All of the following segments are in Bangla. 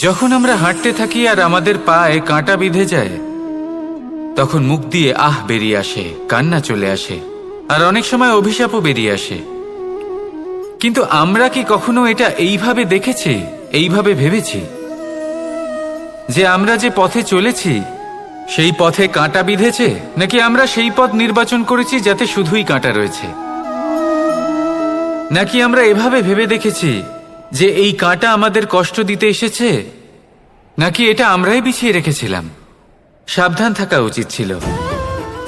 যখন আমরা হাঁটতে থাকি আর আমাদের পায়ে কাঁটা বিঁধে যায়, তখন মুখ দিয়ে আহ বেরিয়ে আসে, কান্না চলে আসে, আর অনেক সময় অভিশাপও বেরিয়ে আসে। কিন্তু আমরা কি কখনো এটা এইভাবে দেখেছি, এইভাবে ভেবেছি যে আমরা যে পথে চলেছি সেই পথে কাঁটা বিঁধেছে, নাকি আমরা সেই পথ নির্বাচন করেছি যাতে শুধুই কাঁটা রয়েছে? নাকি আমরা এভাবে ভেবে দেখেছি যে এই কাঁটা আমাদের কষ্ট দিতে এসেছে, নাকি এটা আমরাই বিছিয়ে রেখেছিলাম? সাবধান থাকা উচিত ছিল,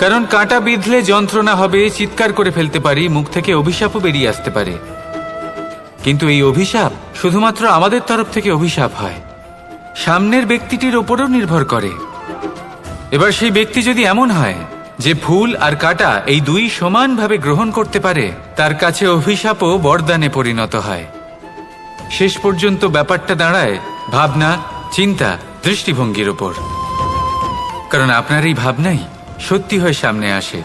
কারণ কাঁটা বিঁধলে যন্ত্রণা হবে, চিৎকার করে ফেলতে পারি, মুখ থেকে অভিশাপও বেরিয়ে আসতে পারে। কিন্তু এই অভিশাপ শুধুমাত্র আমাদের তরফ থেকে অভিশাপ হয়, সামনের ব্যক্তিটির ওপরও নির্ভর করে। এবার সেই ব্যক্তি যদি এমন হয় যে ফুল আর কাঁটা এই দুই সমানভাবে গ্রহণ করতে পারে, তার কাছে অভিশাপও বরদানে পরিণত হয়। শেষ পর্যন্ত ব্যাপারটা দাঁড়ায় ভাবনা, চিন্তা, দৃষ্টিভঙ্গির ওপর। কারণ আপনার এই ভাবনাই সত্যি হয়ে সামনে আসে।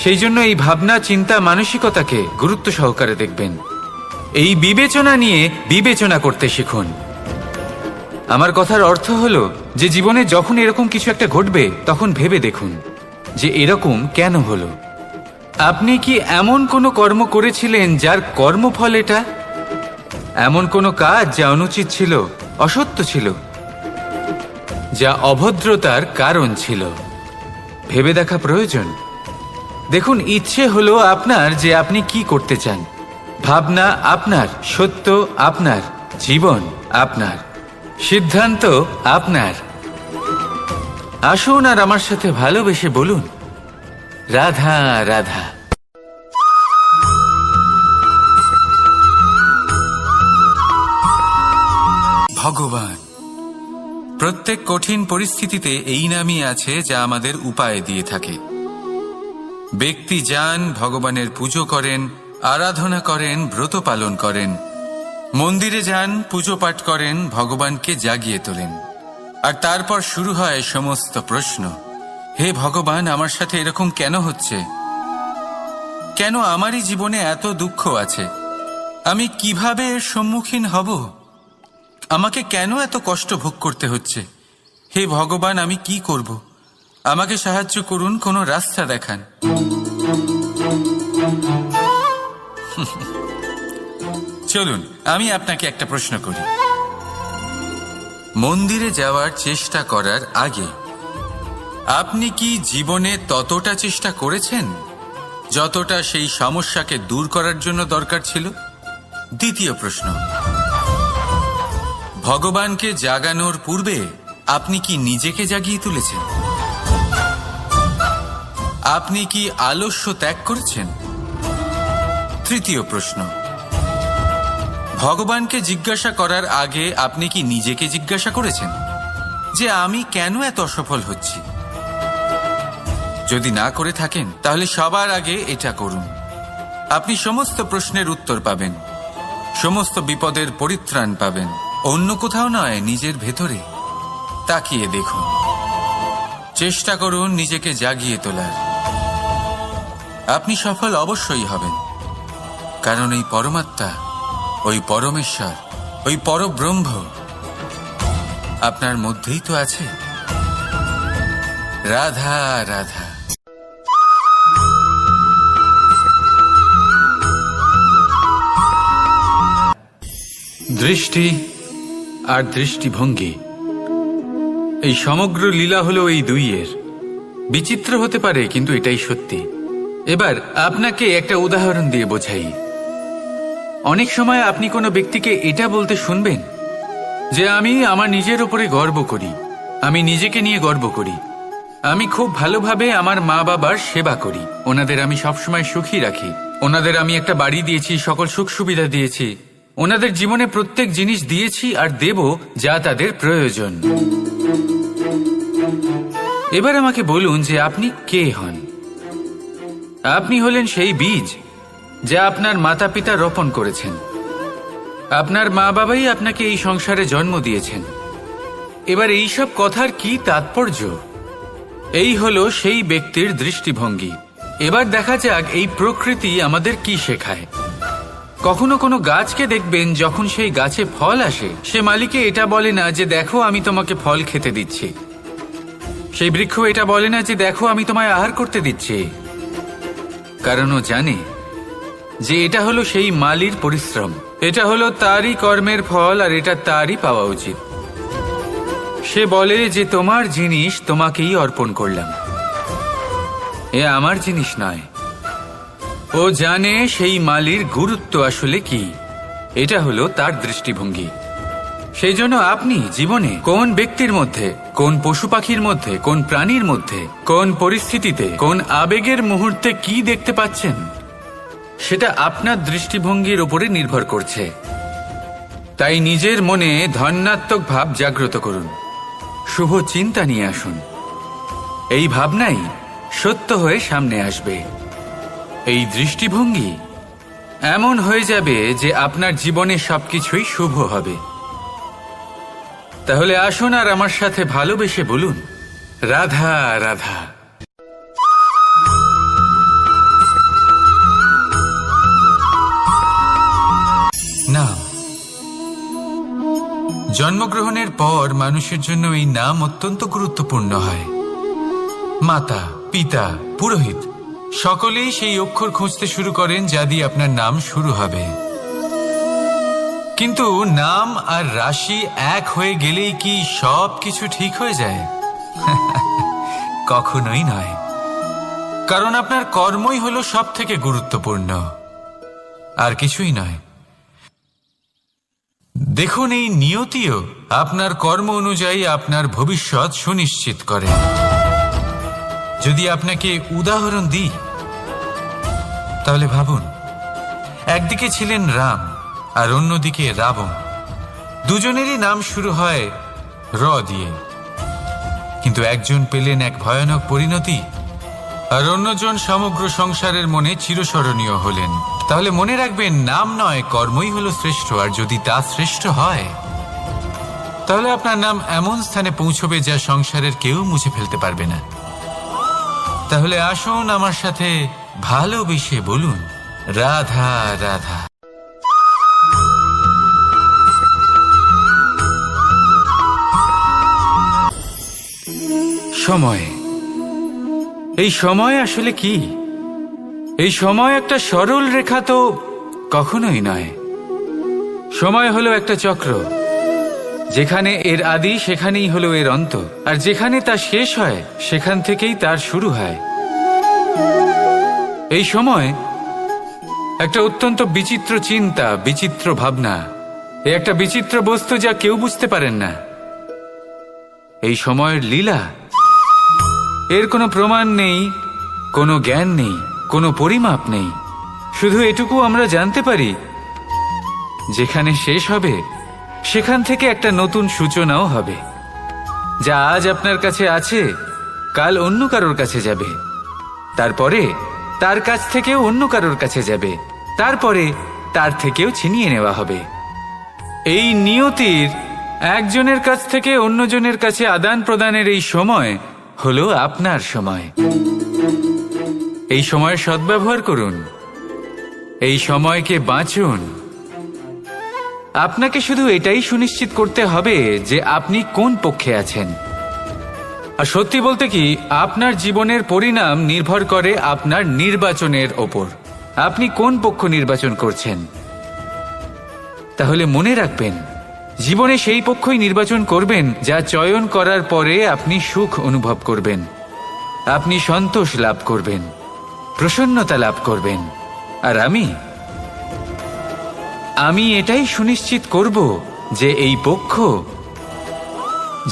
সেই জন্য এই ভাবনা, চিন্তা, মানসিকতাকে গুরুত্ব সহকারে দেখবেন। এই বিবেচনা নিয়ে বিবেচনা করতে শিখুন। আমার কথার অর্থ হলো যে জীবনে যখন এরকম কিছু একটা ঘটবে, তখন ভেবে দেখুন যে এরকম কেন হলো। আপনি কি এমন কোনো কর্ম করেছিলেন যার কর্মফল এটা? এমন কোনো কাজ যা অনুচিত ছিল, অসত্য ছিল, যা অভদ্রতার কারণ ছিল? ভেবে দেখা প্রয়োজন। দেখুন, ইচ্ছে হলো আপনার যে আপনি কি করতে চান, ভাবনা আপনার, সত্য আপনার, জীবন আপনার, সিদ্ধান্ত আপনার। আসুন আর আমার সাথে ভালোবেসে বলুন, রাধা রাধা। ভগবান প্রত্যেক কঠিন পরিস্থিতিতে এই নামই আছে যা আমাদের উপায় দিয়ে থাকে। ব্যক্তি যান, ভগবানের পুজো করেন, আরাধনা করেন, ব্রত পালন করেন, মন্দিরে যান, পুজো পাঠ করেন, ভগবানকে জাগিয়ে তোলেন। আর তারপর শুরু হয় সমস্ত প্রশ্ন। হে ভগবান, আমার সাথে এরকম কেন হচ্ছে? কেন আমারই জীবনে এত দুঃখ আছে? আমি কিভাবে এর সম্মুখীন হব? আমাকে কেন এত কষ্ট ভোগ করতে হচ্ছে? হে ভগবান, আমি কি করব? আমাকে সাহায্য করুন, কোনো রাস্তা দেখান। চলুন আমি আপনাকে একটা প্রশ্ন করি। মন্দিরে যাওয়ার চেষ্টা করার আগে আপনি কি জীবনে ততটা চেষ্টা করেছেন যতটা সেই সমস্যাকে দূর করার জন্য দরকার ছিল? দ্বিতীয় প্রশ্ন, ভগবানকে জাগানোর পূর্বে আপনি কি নিজেকে জাগিয়ে তুলেছেন? আপনি কি আলস্য ত্যাগ করেছেন? তৃতীয় প্রশ্ন, ভগবানকে জিজ্ঞাসা করার আগে আপনি কি নিজেকে জিজ্ঞাসা করেছেন যে আমি কেন এত অসফল হচ্ছি? যদি না করে থাকেন, তাহলে সবার আগে এটা করুন। আপনি সমস্ত প্রশ্নের উত্তর পাবেন, সমস্ত বিপদের পরিত্রাণ পাবেন। অন্য কোথাও নয়, নিজের ভেতরে তাকিয়ে দেখুন। চেষ্টা করুন নিজেকে জাগিয়ে তোলার। আপনি সফল অবশ্যই হবেন, কারণ এই পরমাত্মা, ওই পরমেশ্বর, ওই পরব্রহ্ম আপনার মধ্যেই তো আছে। রাধা রাধা। দৃষ্টি আর দৃষ্টিভঙ্গি, এই সমগ্র লীলা হলো এই দুইয়ের। বিচিত্র হতে পারে, কিন্তু এটাই সত্যি। এবার আপনাকে একটা উদাহরণ দিয়ে বোঝাই। অনেক সময় আপনি কোনো ব্যক্তিকে এটা বলতে শুনবেন যে আমি আমার নিজের উপরে গর্ব করি, আমি নিজেকে নিয়ে গর্ব করি, আমি খুব ভালোভাবে আমার মা বাবার সেবা করি, ওনাদের আমি সবসময় সুখী রাখি, ওনাদের আমি একটা বাড়ি দিয়েছি, সকল সুখ সুবিধা দিয়েছি, ওনাদের জীবনে প্রত্যেক জিনিস দিয়েছি আর দেব যা তাদের প্রয়োজন। এবার আমাকে বলুন যে আপনি কে হন? আপনি হলেন সেই বীজ যা আপনার মাতা পিতা রোপণ করেছেন। আপনার মা বাবাই আপনাকে এই সংসারে জন্ম দিয়েছেন। এবার এইসব কথার কি তাৎপর্য? এই হলো সেই ব্যক্তির দৃষ্টিভঙ্গি, এবার দেখা যাক এই প্রকৃতি আমাদের কি শেখায়। কখনো কোনো গাছকে দেখবেন, যখন সেই গাছে ফল আসে, সে মালিকে এটা বলে না যে দেখো আমি তোমাকে ফল খেতে দিচ্ছি। সেই বৃক্ষ এটা বলে না যে দেখো আমি তোমায় আহার করতে দিচ্ছি, কারণ ও জানে যে এটা হলো সেই মালির পরিশ্রম, এটা হলো তারই কর্মের ফল, আর এটা তারই পাওয়া উচিত। সে বলে যে তোমার জিনিস তোমাকেই অর্পণ করলাম, এ আমার জিনিস নয়। ও জানে সেই মালির গুরুত্ব আসলে কি, এটা হলো তার দৃষ্টিভঙ্গি। সেই জন্য আপনি জীবনে কোন ব্যক্তির মধ্যে, কোন পশু পাখির মধ্যে, কোন প্রাণীর মধ্যে, কোন পরিস্থিতিতে, কোন আবেগের মুহূর্তে কি দেখতে পাচ্ছেন, সেটা আপনার দৃষ্টিভঙ্গির উপরে নির্ভর করছে। তাই নিজের মনে ধনাত্মক ভাব জাগ্রত করুন, শুভ চিন্তা নিয়ে আসুন। এই ভাবনাই সত্য হয়ে সামনে আসবে। এই দৃষ্টিভঙ্গি এমন হয়ে যাবে যে আপনার জীবনে সবকিছুই শুভ হবে। তাহলে আসুন আর আমার সাথে ভালোবেসে বলুন, রাধা রাধা। নাম। জন্মগ্রহণের পর মানুষের জন্য এই নাম অত্যন্ত গুরুত্বপূর্ণ হয়। মাতা, পিতা, পুরোহিত সকলেই সেই অক্ষর খুঁজতে শুরু করেন যা দিয়ে আপনার নাম শুরু হবে। কিন্তু নাম আর রাশি এক হয়ে গেলেই কি সব কিছু ঠিক হয়ে যায়? কখনোই নয়, কারণ আপনার কর্মই হলো সব থেকে গুরুত্বপূর্ণ, আর কিছুই নয়। দেখুন, এই নিয়তিও আপনার কর্ম অনুযায়ী আপনার ভবিষ্যৎ সুনিশ্চিত করে। যদি আপনাকে উদাহরণ দিই, তাহলে ভাবুন, একদিকে ছিলেন রাম আর অন্যদিকে রাবণ। দুজনেরই নাম শুরু হয় র দিয়ে, কিন্তু একজন পেলেন এক ভয়ানক পরিণতি, আর অন্যজন সমগ্র সংসারের মনে চিরস্মরণীয় হলেন। তাহলে মনে রাখবেন, নাম নয়, কর্মই হলো শ্রেষ্ঠ। আর যদি তা শ্রেষ্ঠ হয়, তাহলে আপনার নাম এমন স্থানে পৌঁছবে যা সংসারের কেউ মুছে ফেলতে পারবে না। তাহলে আসুন আমার সাথে ভালোবেসে বলুন, রাধা রাধা। সময়। এই সময় আসলে কি? এই সময় একটা সরল রেখা তো কখনোই নয়। সময় হলো একটা চক্র, যেখানে এর আদি সেখানেই হলো এর অন্ত, আর যেখানে তা শেষ হয় সেখান থেকেই তার শুরু হয়। এই সময় একটা অত্যন্ত বিচিত্র চিন্তা, বিচিত্র ভাবনা, একটা বিচিত্র বস্তু যা কেউ বুঝতে পারেন না। এই সময়ের লীলা, এর কোনো প্রমাণ নেই, কোনো জ্ঞান নেই, কোনো পরিমাপ নেই। শুধু এটুকু আমরা জানতে পারি, যেখানে শেষ হবে সেখান থেকে একটা নতুন সূচনাও হবে। যা আজ আপনার কাছে আছে, কাল অন্য কারোর কাছে যাবে, তারপরে তার কাছ থেকেও অন্য কারোর কাছে যাবে, তারপরে তার থেকেও ছিনিয়ে নেওয়া হবে। এই নিয়তির একজনের কাছ থেকে অন্যজনের কাছে আদান প্রদানের এই সময় হলো আপনার সময়। এই সময়ের সদ্ব্যবহার করুন, এই সময়কে বাঁচুন। আপনাকে শুধু এটাই সুনিশ্চিত করতে হবে যে আপনি কোন পক্ষে আছেন। আর সত্যি বলতে কি, আপনার জীবনের পরিণাম নির্ভর করে আপনার নির্বাচনের ওপর। আপনি কোন পক্ষ নির্বাচন করছেন। তাহলে মনে রাখবেন, জীবনে সেই পক্ষই নির্বাচন করবেন যা চয়ন করার পরে আপনি সুখ অনুভব করবেন, আপনি সন্তোষ লাভ করবেন, প্রসন্নতা লাভ করবেন। আর আমি এটাই সুনিশ্চিত করব যে এই পক্ষ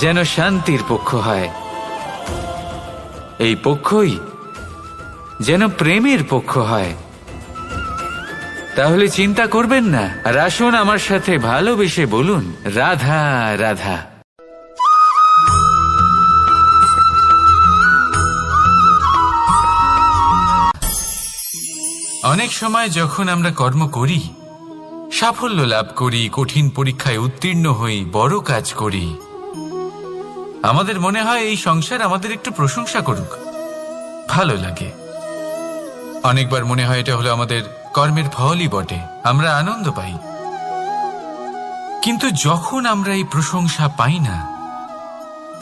যেন শান্তির পক্ষ হয়, এই পক্ষই যেন প্রেমের পক্ষ হয়। তাহলে চিন্তা করবেন না, আর আসুন আমার সাথে ভালোবেসে বলুন, রাধা রাধা। অনেক সময় যখন আমরা কর্ম করি, সাফল্য লাভ করি, কঠিন পরীক্ষায় উত্তীর্ণ হই, বড় কাজ করি, আমাদের মনে হয় এই সংসার আমাদের একটু প্রশংসা করুক, ভালো লাগে। অনেকবার মনে হয় এটা হলো আমাদের কর্মের ফলই বটে, আমরা আনন্দ পাই। কিন্তু যখন আমরা এই প্রশংসা পাই না,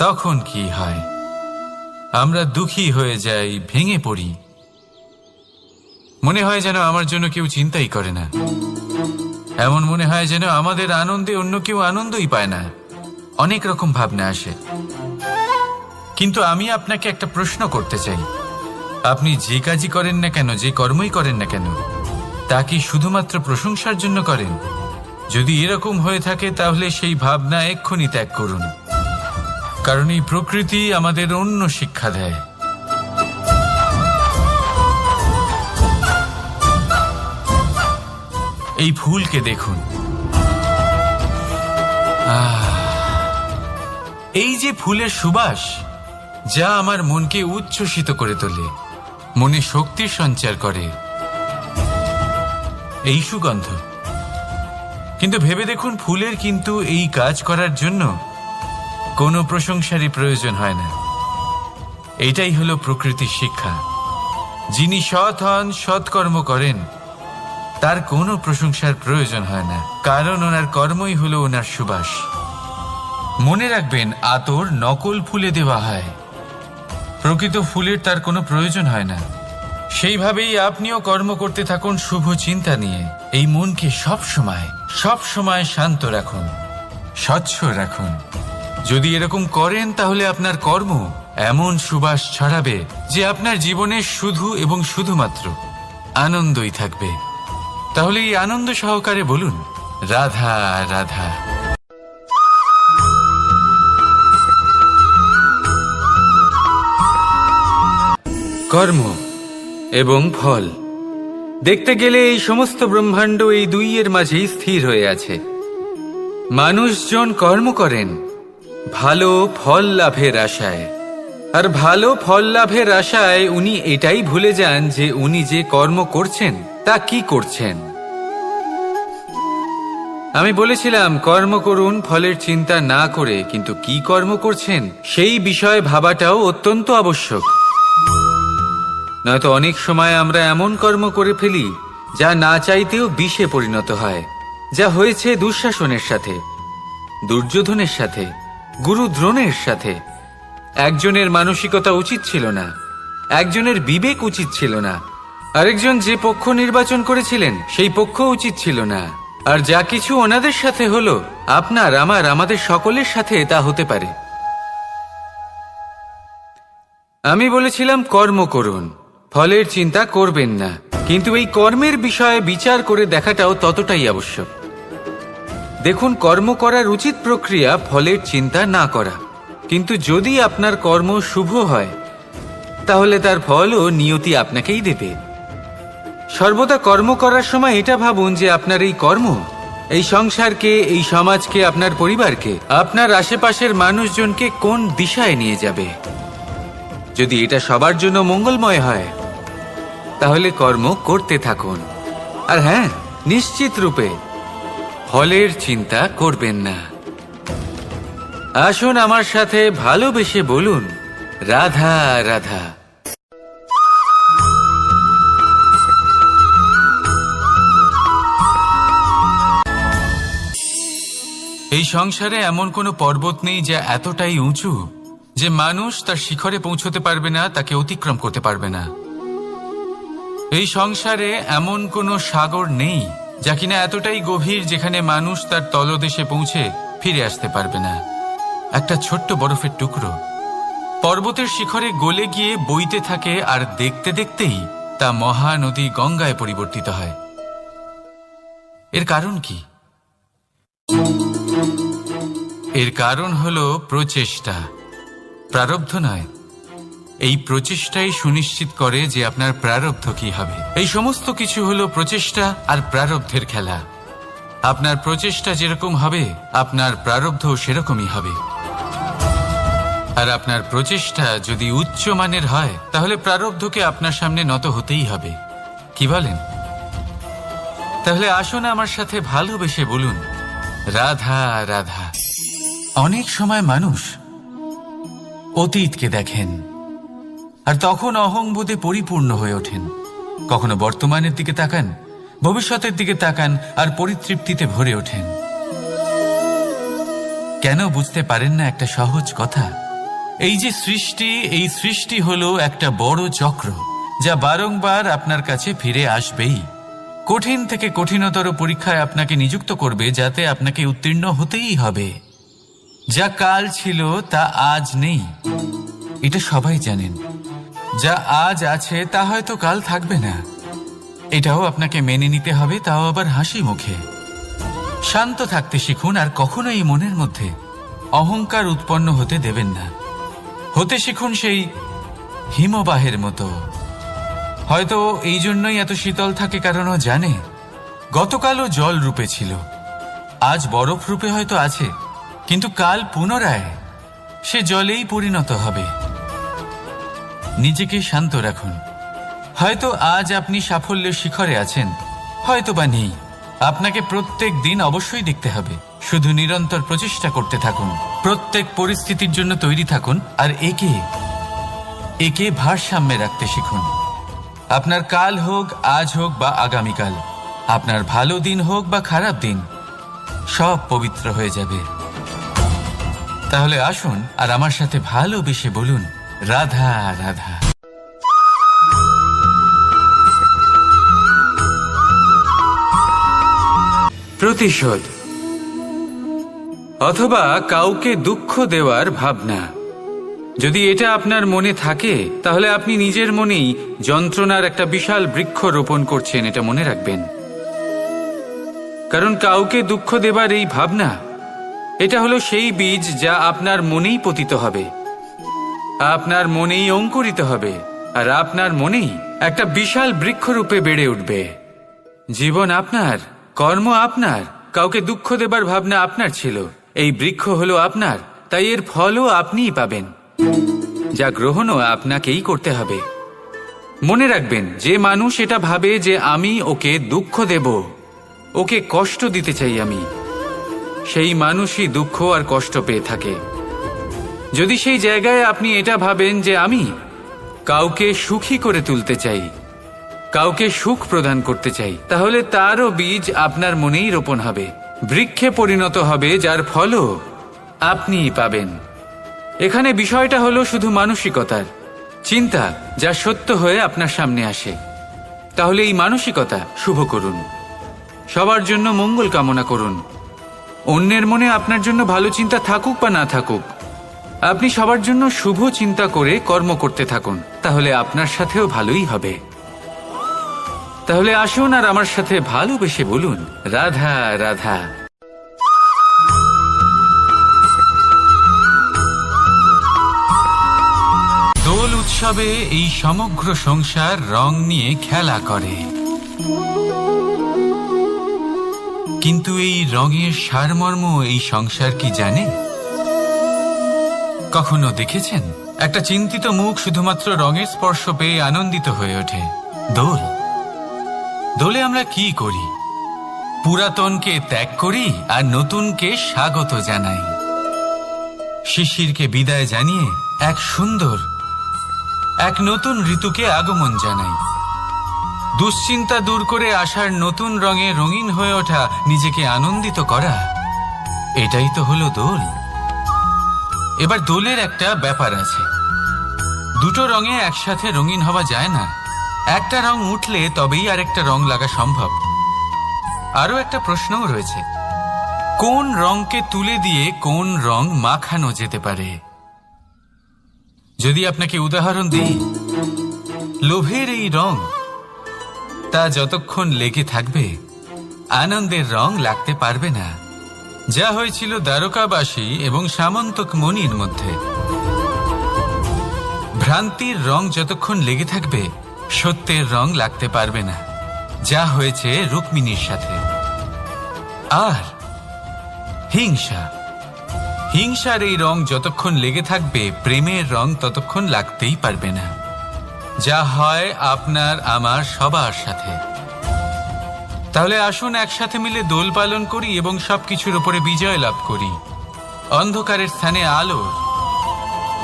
তখন কি হয়? আমরা দুঃখী হয়ে যাই, ভেঙে পড়ি। মনে হয় যেন আমার জন্য কেউ চিন্তাই করে না, এমন মনে হয় যেন আমাদের আনন্দে অন্য কেউ আনন্দই পায় না। অনেক রকম ভাবনা আসে। কিন্তু আমি আপনাকে একটা প্রশ্ন করতে চাই, আপনি যে কাজই করেন না কেন, যে কর্মই করেন না কেন, তা কি শুধুমাত্র প্রশংসার জন্য করেন? যদি এরকম হয়ে থাকে তাহলে সেই ভাবনা এক্ষুনি ত্যাগ করুন, কারণ এই প্রকৃতি আমাদের অন্য শিক্ষা দেয়। এই ফুলকে দেখুন, এই যে ফুলের সুবাস, যা আমার মনকে উচ্ছ্বসিত করে তোলে, মনে শক্তির সঞ্চার করে, এই সুগন্ধ। কিন্তু ভেবে দেখুন, ফুলের কিন্তু এই কাজ করার জন্য কোনো প্রশংসারই প্রয়োজন হয় না। এটাই হলো প্রকৃতির শিক্ষা। যিনি সৎ হন, সৎকর্ম করেন, তার কোনো প্রশংসার প্রয়োজন হয় না, কারণ ওনার কর্মই হলো ওনার সুবাস। মনে রাখবেন, আতর নকল ফুলে দেওয়া হয়, প্রকৃত ফুলের তার কোনো প্রয়োজন হয় না। সেইভাবেই আপনিও কর্ম করতে থাকুন শুভ চিন্তা নিয়ে। এই মনকে সব সময় শান্ত রাখুন, স্বচ্ছ রাখুন। যদি এরকম করেন তাহলে আপনার কর্ম এমন সুবাস ছড়াবে যে আপনার জীবনে শুধু এবং শুধুমাত্র আনন্দই থাকবে। তাহলে এই আনন্দ সহকারে বলুন, রাধা রাধা। কর্ম এবং ফল দেখতে গেলে এই সমস্ত ব্রহ্মাণ্ড এই দুইয়ের মাঝেই স্থির হয়ে আছে। মানুষজন কর্ম করেন ভালো ফল লাভের আশায়, আর ভালো ফল লাভের আশায় উনি এটাই ভুলে যান যে উনি যে কর্ম করছেন তা কি করছেন। আমি বলেছিলাম কর্ম করুন ফলের চিন্তা না করে, কিন্তু কি কর্ম করছেন সেই বিষয়ে ভাবাটাও অত্যন্ত আবশ্যক। নয়তো অনেক সময় আমরা এমন কর্ম করে ফেলি যা না চাইতেও বিষে পরিণত হয়, যা হয়েছে দুঃশাসনের সাথে, দুর্যোধনের সাথে, গুরু দ্রোণের সাথে। একজনের মানসিকতা উচিত ছিল না, একজনের বিবেক উচিত ছিল না, আরেকজন যে পক্ষ নির্বাচন করেছিলেন সেই পক্ষ উচিত ছিল না। আর যা কিছু ওনাদের সাথে হলো, আপনার আমাদের সকলের সাথে তা হতে পারে। আমি বলেছিলাম কর্ম করুন, ফলের চিন্তা করবেন না, কিন্তু এই কর্মের বিষয়ে বিচার করে দেখাটাও ততটাই আবশ্যক। দেখুন, কর্ম করার উচিত প্রক্রিয়া ফলের চিন্তা না করা, কিন্তু যদি আপনার কর্ম শুভ হয় তাহলে তার ফলও নিয়তি আপনাকেই দেবে। সর্বদা কর্ম করার সময় এটা ভাবুন যে আপনার এই কর্ম এই সংসারকে, এই সমাজকে, আপনার পরিবারকে, আপনার আশেপাশের মানুষজনকে কোন দিশায় নিয়ে যাবে। যদি এটা সবার জন্য মঙ্গলময় হয় তাহলে কর্ম করতে থাকুন। আর হ্যাঁ, নিশ্চিত রূপে ফলের চিন্তা করবেন না। আসুন আমার সাথে ভালোবেসে বলুন, রাধা রাধা। এই সংসারে এমন কোনো পর্বত নেই যা এতটাই উঁচু যে মানুষ তার শিখরে পৌঁছতে পারবে না, তাকে অতিক্রম করতে পারবে না। এই সংসারে এমন কোনো সাগর নেই যা কিনা এতটাই গভীর যেখানে মানুষ তার তলদেশে পৌঁছে ফিরে আসতে পারবে না। একটা ছোট্ট বরফের টুকরো পর্বতের শিখরে গলে গিয়ে বইতে থাকে, আর দেখতে দেখতেই তা মহানদী গঙ্গায় পরিবর্তিত হয়। এর কারণ কি? এর কারণ হলো প্রচেষ্টা, প্রারব্ধ নয়। এই প্রচেষ্টাই সুনিশ্চিত করে যে আপনার প্রারব্ধ কি হবে। এই সমস্ত কিছু হলো প্রচেষ্টা আর প্রারব্ধের খেলা। আপনার প্রচেষ্টা যেরকম হবে আপনার প্রারব্ধ সেরকমই হবে। আর আপনার প্রচেষ্টা যদি উচ্চ মানের হয় তাহলে প্রারব্ধকে আপনার সামনে নত হতেই হবে। কি বলেন? তাহলে আসুন আমার সাথে ভালোবেসে বলুন, রাধা রাধা। অনেক সময় মানুষ অতীতকে দেখেন আর তখন অহংবোধে পরিপূর্ণ হয়ে ওঠেন। কখনো বর্তমানের দিকে তাকান, ভবিষ্যতের দিকে তাকান আর পরিতৃপ্তিতে ভরে ওঠেন। কেন বুঝতে পারেন না একটা সহজ কথা? এই যে সৃষ্টি, এই সৃষ্টি হলো একটা বড় চক্র, যা বারংবার আপনার কাছে ফিরে আসবেই। কঠিন থেকে কঠিনতর পরীক্ষায় আপনাকে নিযুক্ত করবে, যাতে আপনাকে উত্তীর্ণ হতেই হবে। যা কাল ছিল তা আজ নেই, এটা সবাই জানেন। যা আজ আছে তা হয়তো কাল থাকবে না, এটাও আপনাকে মেনে নিতে হবে, তাও আবার হাসি মুখে। শান্ত থাকতে শিখুন আর কখনোই মনের মধ্যে অহংকার উৎপন্ন হতে দেবেন না। হতে শিখুন সেই হিমবাহের মতো। হয়তো এই জন্যই এত শীতল থাকে, কারণ ও জানে গতকালও জল রূপে ছিল, আজ বরফ রূপে হয়তো আছে, কিন্তু কাল পুনরায় সে জলেই পরিণত হবে। নিজেকে শান্ত রাখুন। হয়তো আজ আপনি সাফল্যের শিখরে আছেন, হয়তো বা নেই। আপনাকে প্রত্যেক দিন অবশ্যই দেখতে হবে। শুধু নিরন্তর প্রচেষ্টা করতে থাকুন, প্রত্যেক পরিস্থিতির জন্য তৈরি থাকুন, আর একে ভারসাম্যে রাখতে শিখুন। আপনার কাল হোক, আজ হোক বা আগামীকাল, আপনার ভালো দিন হোক বা খারাপ দিন, সব পবিত্র হয়ে যাবে। তাহলে আসুন আর আমার সাথে ভালোবেসে বলুন, রাধা রাধা। প্রতিশোধ অথবা কাউকে দুঃখ দেওয়ার ভাবনা, যদি এটা আপনার মনে থাকে, তাহলে আপনি নিজের মনেই যন্ত্রণার একটা বিশাল বৃক্ষ রোপণ করছেন, এটা মনে রাখবেন। কারণ কাউকে দুঃখ দেবার এই ভাবনা, এটা হলো সেই বীজ যা আপনার মনেই পতিত হবে, আপনার মনেই অঙ্কুরিত হবে, আর আপনার মনেই একটা বিশাল বৃক্ষরূপে বেড়ে উঠবে। জীবন আপনার, কর্ম আপনার, কাউকে দুঃখ দেবার ভাবনা আপনার ছিল, এই বৃক্ষ হলো আপনার, তাই এর ফলও আপনিই পাবেন, যা গ্রহণও আপনাকেই করতে হবে। মনে রাখবেন, যে মানুষ এটা ভাবে যে আমি ওকে দুঃখ দেব, ওকে কষ্ট দিতে চাই আমি, সেই মানুষই দুঃখ আর কষ্ট পেয়ে থাকে। যদি সেই জায়গায় আপনি এটা ভাবেন যে আমি কাউকে সুখী করে তুলতে চাই, কাউকে সুখ প্রদান করতে চাই, তাহলে তারও বীজ আপনার মনেই রোপণ হবে, বৃক্ষে পরিণত হবে, যার ফলও আপনিই পাবেন। এখানে বিষয়টা হলো শুধু মানসিকতার চিন্তা, যা সত্য হয়ে আপনার সামনে আসে। তাহলে এই মানসিকতা শুভ করুন, সবার জন্য মঙ্গল কামনা করুন। অন্যের মনে আপনার জন্য ভালো চিন্তা থাকুক বা না থাকুক, আপনি সবার জন্য শুভ চিন্তা করে কর্ম করতে থাকুন, তাহলে আপনার সাথেও ভালোই হবে। তাহলে আসুন আর আমার সাথে ভালোবেসে বলুন, রাধা রাধা। দোল উৎসবে এই সমগ্র সংসার রং নিয়ে খেলা করে, কিন্তু এই রঙের সারমর্ম এই সংসার কি জানে? কখনো দেখেছেন একটা চিন্তিত মুখ শুধুমাত্র রঙের স্পর্শ পেয়ে আনন্দিত হয়ে ওঠে? দোলে আমরা কি করি? পুরাতনকে ত্যাগ করি আর নতুনকে স্বাগত জানাই। শিশিরকে বিদায় জানিয়ে এক সুন্দর, এক নতুন ঋতুকে আগমন জানাই। দুশ্চিন্তা দূর করে আসার নতুন রঙে রঙিন হয়ে ওঠা, নিজেকে আনন্দিত করা, এটাই তো হলো দোল। এবার দোলের একটা ব্যাপার আছে, দুটো রঙে একসাথে রঙিন হওয়া যায় না। একটা রং উঠলে তবেই আরেকটা রং লাগা সম্ভব। আরো একটা প্রশ্নও রয়েছে, কোন রংকে তুলে দিয়ে কোন রং মাখানো যেতে পারে? যদি আপনাকে উদাহরণ দিই, লোভের এই রং, তা যতক্ষণ লেগে থাকবে আনন্দের রং লাগতে পারবে না, যা হয়েছিল দ্বারকাবাসী এবং সামন্তক মণির মধ্যে। ভ্রান্তির রং যতক্ষণ লেগে থাকবে সত্যের রং লাগতে পারবে না, যা হয়েছে রুক্মিণীর সাথে। আর হিংসার এই রং যতক্ষণ লেগে থাকবে প্রেমের রং ততক্ষণ লাগতেই পারবে না, যা হয় আপনার আমার সবার সাথে। তাহলে আসুন একসাথে মিলে দোল পালন করি এবং সবকিছুর উপরে বিজয় লাভ করি। অন্ধকারের স্থানে আলোর,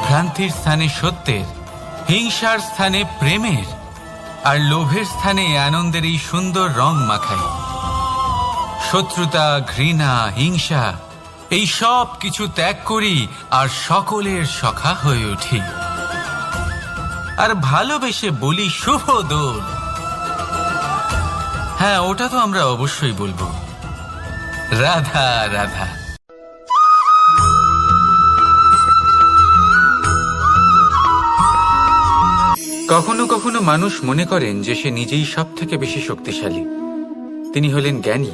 ভ্রান্তির স্থানে সত্যের, হিংসার স্থানে প্রেমের, আর লোভের স্থানে আনন্দের এই সুন্দর রং মাখাই। শত্রুতা, ঘৃণা, হিংসা এই সব কিছু ত্যাগ করি আর সকলের সখা হয়ে উঠি। আর ভালোবেসে বলি শুভ দোল। হ্যাঁ, ওটা তো আমরা অবশ্যই বলবো, রাধা রাধা। কখনো কখনো মানুষ মনে করেন যে সে নিজেই সব থেকে বেশি শক্তিশালী, তিনি হলেন জ্ঞানী।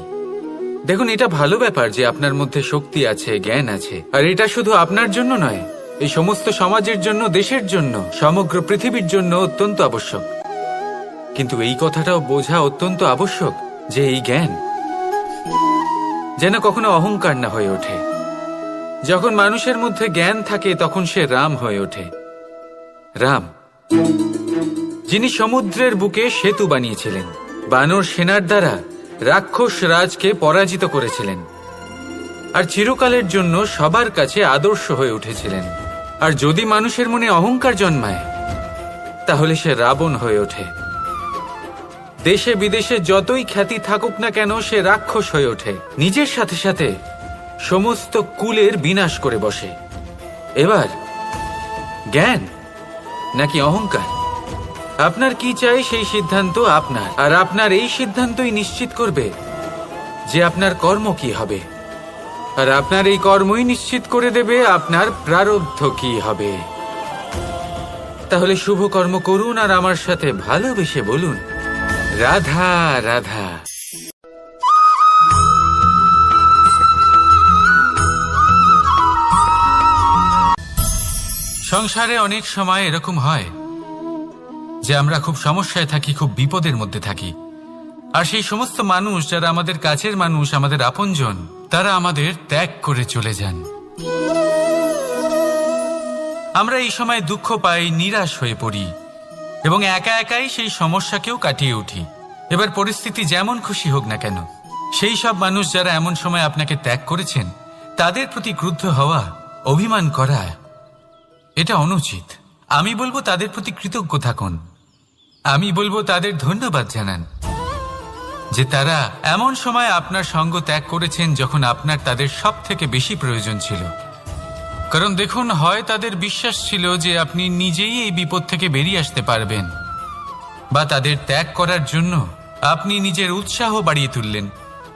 দেখুন, এটা ভালো ব্যাপার যে আপনার মধ্যে শক্তি আছে, জ্ঞান আছে, আর এটা শুধু আপনার জন্য নয়, এই সমস্ত সমাজের জন্য, দেশের জন্য, সমগ্র পৃথিবীর জন্য অত্যন্ত আবশ্যক। কিন্তু এই কথাটাও বোঝা অত্যন্ত আবশ্যক যে এই জ্ঞান যেন কখনো অহংকার না হয়ে ওঠে। যখন মানুষের মধ্যে জ্ঞান থাকে তখন সে রাম হয়ে ওঠে। রাম, যিনি সমুদ্রের বুকে সেতু বানিয়েছিলেন, বানর সেনার দ্বারা রাক্ষস রাজকে পরাজিত করেছিলেন, আর চিরকালের জন্য সবার কাছে আদর্শ হয়ে উঠেছিলেন। আর যদি মানুষের মনে অহংকার জন্মায় তাহলে সে রাবণ হয়ে ওঠে। দেশে বিদেশে যতই খ্যাতি থাকুক না কেন, সে রাক্ষস হয়ে ওঠে, নিজের সাথে সাথে সমস্ত কুলের বিনাশ করে বসে। এবার জ্ঞান নাকি অহংকার, আপনার কি চাই সেই সিদ্ধান্ত আপনার, আর আপনার এই সিদ্ধান্তই নিশ্চিত করবে যে আপনার কর্ম কি হবে, আর আপনার এই কর্মই নিশ্চিত করে দেবে আপনার প্রারব্ধ কি হবে। তাহলে শুভ কর্ম করুন আর আমার সাথে ভালোবেসে বলুন, রাধা রাধা। সংসারে অনেক সময় এরকম হয় যে আমরা খুব সমস্যায় থাকি, খুব বিপদের মধ্যে থাকি, আর সেই সমস্ত মানুষ যারা আমাদের কাছের মানুষ, আমাদের আপনজন, তারা আমাদের ত্যাগ করে চলে যান। আমরা এই সময় দুঃখ পাই, নিরাশ হয়ে পড়ি এবং একা একাই সেই সমস্যাকেও কাটিয়ে উঠি। এবার পরিস্থিতি যেমন খুশি হোক না কেন, সেই সব মানুষ যারা এমন সময় আপনাকে ত্যাগ করেছেন তাদের প্রতি ক্রুদ্ধ হওয়া, অভিমান করা, এটা অনুচিত। আমি বলবো তাদের প্রতি কৃতজ্ঞ থাকুন। আমি বলবো তাদের ধন্যবাদ জানান যে তারা এমন সময় আপনার সঙ্গ ত্যাগ করেছেন যখন আপনার তাদের সব থেকে বেশি প্রয়োজন ছিল। কারণ দেখুন, হয় তাদের বিশ্বাস ছিল যে আপনি নিজেই এই বিপদ থেকে বেরিয়ে আসতে পারবেন, বা তাদের ত্যাগ করার জন্য আপনি নিজের উৎসাহ বাড়িয়ে তুললেন,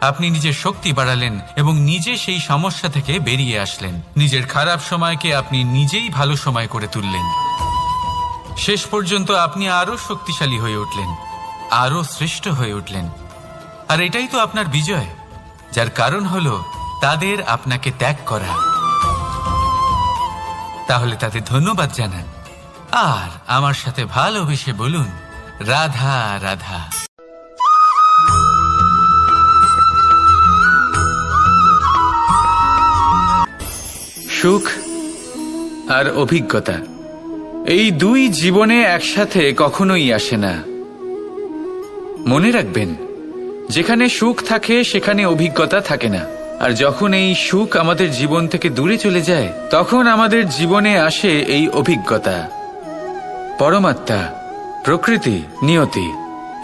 আপনি নিজের শক্তি বাড়ালেন এবং নিজে সেই সমস্যা থেকে বেরিয়ে আসলেন। নিজের খারাপ সময়কে আপনি নিজেই ভালো সময় করে তুললেন। শেষ পর্যন্ত আপনি আরো শক্তিশালী হয়ে উঠলেন, আরো শ্রেষ্ঠ হয়ে উঠলেন। আর এটাই তো আপনার বিজয়, যার কারণ হলো তাদের আপনাকে ত্যাগ করা। তাহলে তাদের ধন্যবাদ জানান আর আমার সাথে ভালোবেসে বলুন, রাধা রাধা। সুখ আর অভিজ্ঞতা, এই দুই জীবনে একসাথে কখনোই আসে না। মনে রাখবেন, যেখানে সুখ থাকে সেখানে অভিজ্ঞতা থাকে না। আর যখন এই সুখ আমাদের জীবন থেকে দূরে চলে যায় তখন আমাদের জীবনে আসে এই অভিজ্ঞতা। পরমাত্মা, প্রকৃতি, নিয়তি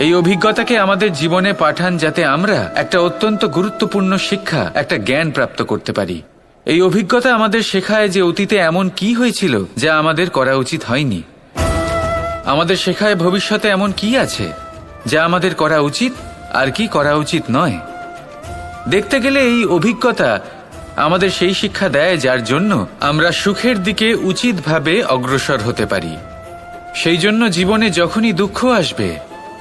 এই অভিজ্ঞতাকে আমাদের জীবনে পাঠান যাতে আমরা একটা অত্যন্ত গুরুত্বপূর্ণ শিক্ষা, একটা জ্ঞান প্রাপ্ত করতে পারি। এই অভিজ্ঞতা আমাদের শেখায় যে অতীতে এমন কি হয়েছিল যা আমাদের করা উচিত হয়নি। আমাদের শেখায় ভবিষ্যতে এমন কি আছে যা আমাদের করা উচিত আর কি করা উচিত নয়। দেখতে গেলে এই অভিজ্ঞতা আমাদের সেই শিক্ষা দেয় যার জন্য আমরা সুখের দিকে উচিতভাবে অগ্রসর হতে পারি। সেই জন্য জীবনে যখনই দুঃখ আসবে,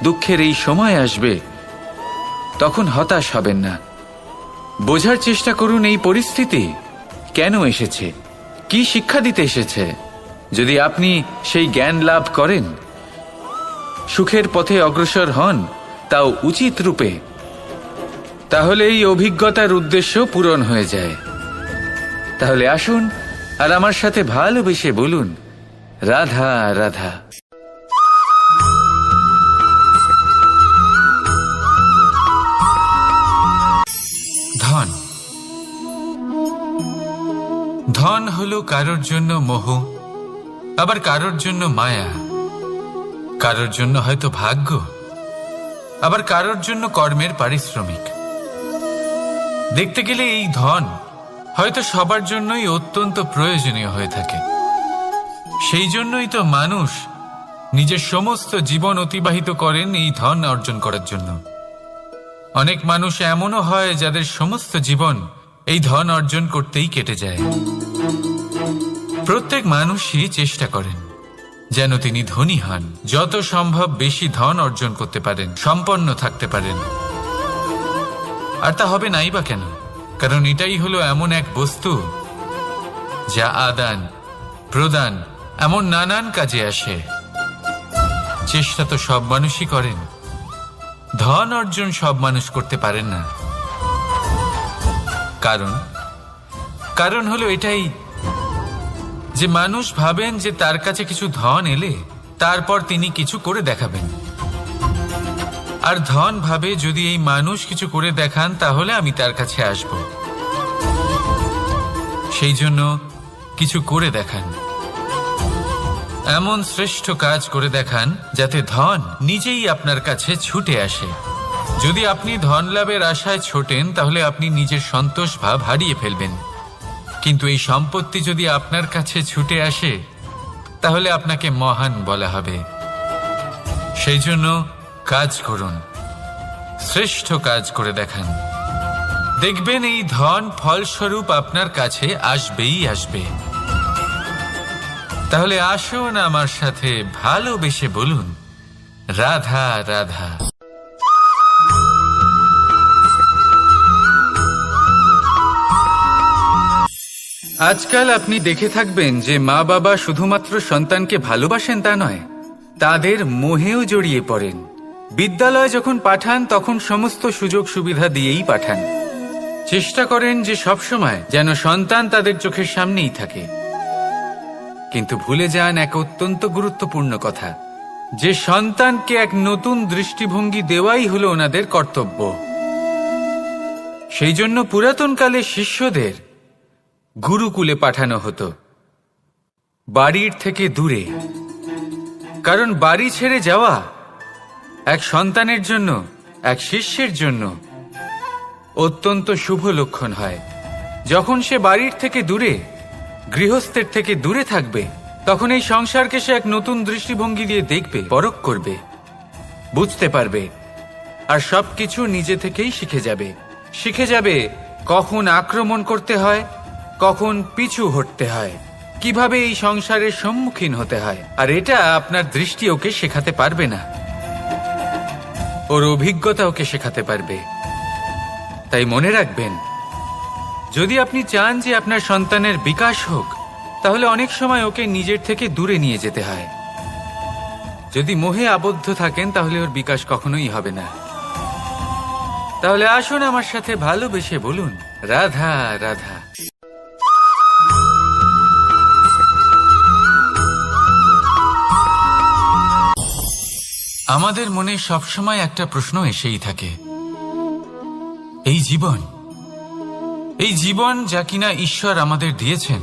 দুঃখের এই সময় আসবে, তখন হতাশ হবেন না। বোঝার চেষ্টা করুন এই পরিস্থিতি কেন এসেছে, কি শিক্ষা দিতে এসেছে। যদি আপনি সেই জ্ঞান লাভ করেন, সুখের পথে অগ্রসর হন, তাও উচিত রূপে, তাহলে এই অভিজ্ঞতার উদ্দেশ্য পূরণ হয়ে যায়। তাহলে আসুন আর আমার সাথে ভালোবেসে বলুন, রাধা রাধা। ধন, ধন হলো কারোর জন্য মোহ, আবার কারোর জন্য মায়া, কারোর জন্য হয়তো ভাগ্য, আবার কারোর জন্য কর্মের পারিশ্রমিক। দেখতে গেলে এই ধন হয়তো সবার জন্যই অত্যন্ত প্রয়োজনীয় হয়ে থাকে। সেই জন্যই তো মানুষ নিজের সমস্ত জীবন অতিবাহিত করেন এই ধন অর্জন করার জন্য। অনেক মানুষ এমনও হয় যাদের সমস্ত জীবন এই ধন অর্জন করতেই কেটে যায়। প্রত্যেক মানুষই চেষ্টা করেন যেন তিনি ধনী হন, যত সম্ভব বেশি ধন অর্জন করতে পারেন, সম্পন্ন থাকতে পারেন। আর তা হবে নাই বা কেন? কারণ এটাই হলো এমন এক বস্তু যা আদান প্রদান এমন নানান কাজে আসে। চেষ্টা তো সব মানুষই করেন, ধন অর্জন সব মানুষ করতে পারেন না। কারণ হলো এটাই যে মানুষ ভাবেন যে তার কাছে কিছু ধন এলে তারপর তিনি কিছু করে দেখাবেন, আর ধন ভাবে যদি এই মানুষ কিছু করে দেখান তাহলে আমি তার কাছে আসব। সেই জন্য কিছু করে দেখান, এমন শ্রেষ্ঠ কাজ করে দেখান যাতে ধন নিজেই আপনার কাছে ছুটে আসে। যদি আপনি ধন লাভের আশায় ছোটেন তাহলে আপনি নিজের সন্তোষ ভাব হারিয়ে ফেলবেন। কিন্তু এই সম্পত্তি যদি আপনার কাছে ছুটে আসে তাহলে আপনাকে মহান বলা হবে। সেই জন্য কাজ করুন, শ্রেষ্ঠ কাজ করে দেখান, দেখবেন এই ধন ফলস্বরূপ আপনার কাছে আসবেই আসবে। তাহলে আসুন আমার সাথে ভালোবেসে বলুন, রাধা রাধা। আজকাল আপনি দেখে থাকবেন যে মা বাবা শুধুমাত্র সন্তানকে ভালোবাসেন তা নয়, তাদের মোহেও জড়িয়ে পড়েন। বিদ্যালয়ে যখন পাঠান তখন সমস্ত সুযোগ সুবিধা দিয়েই পাঠান। চেষ্টা করেন যে সবসময় যেন সন্তান তাদের চোখের সামনেই থাকে। কিন্তু ভুলে যান এক অত্যন্ত গুরুত্বপূর্ণ কথা, যে সন্তানকে এক নতুন দৃষ্টিভঙ্গি দেওয়াই হলো ওনাদের কর্তব্য। সেই জন্য পুরাতনকালে শিষ্যদের গুরুকুলে পাঠানো হতো, বাড়ির থেকে দূরে। কারণ বাড়ি ছেড়ে যাওয়া এক সন্তানের জন্য, এক শিষ্যের জন্য অত্যন্ত শুভ লক্ষণ হয়। যখন সে বাড়ির থেকে দূরে, গৃহস্থের থেকে দূরে থাকবে, তখন এই সংসারকে সে এক নতুন দৃষ্টিভঙ্গি দিয়ে দেখবে, পরখ করবে, বুঝতে পারবে, আর সবকিছু নিজে থেকেই শিখে যাবে কখন আক্রমণ করতে হয়, কখন পিছু হটতে হয়, কিভাবে এই সংসারের সম্মুখীন হতে হয়। আর এটা আপনার দৃষ্টি ওকে শেখাতে পারবে না, ওর অভিজ্ঞতা ওকে শেখাতে পারবে। তাই মনে রাখবেন, যদি আপনি চান যে আপনার সন্তানের বিকাশ হোক, তাহলে অনেক সময় ওকে নিজের থেকে দূরে নিয়ে যেতে হয়। যদি মোহে আবদ্ধ থাকেন তাহলে ওর বিকাশ কখনোই হবে না। তাহলে আসুন আমার সাথে ভালোবেসে বলুন, রাধা রাধা। আমাদের মনে সবসময় একটা প্রশ্ন এসেই থাকে, এই জীবন যা কিনা ঈশ্বর আমাদের দিয়েছেন,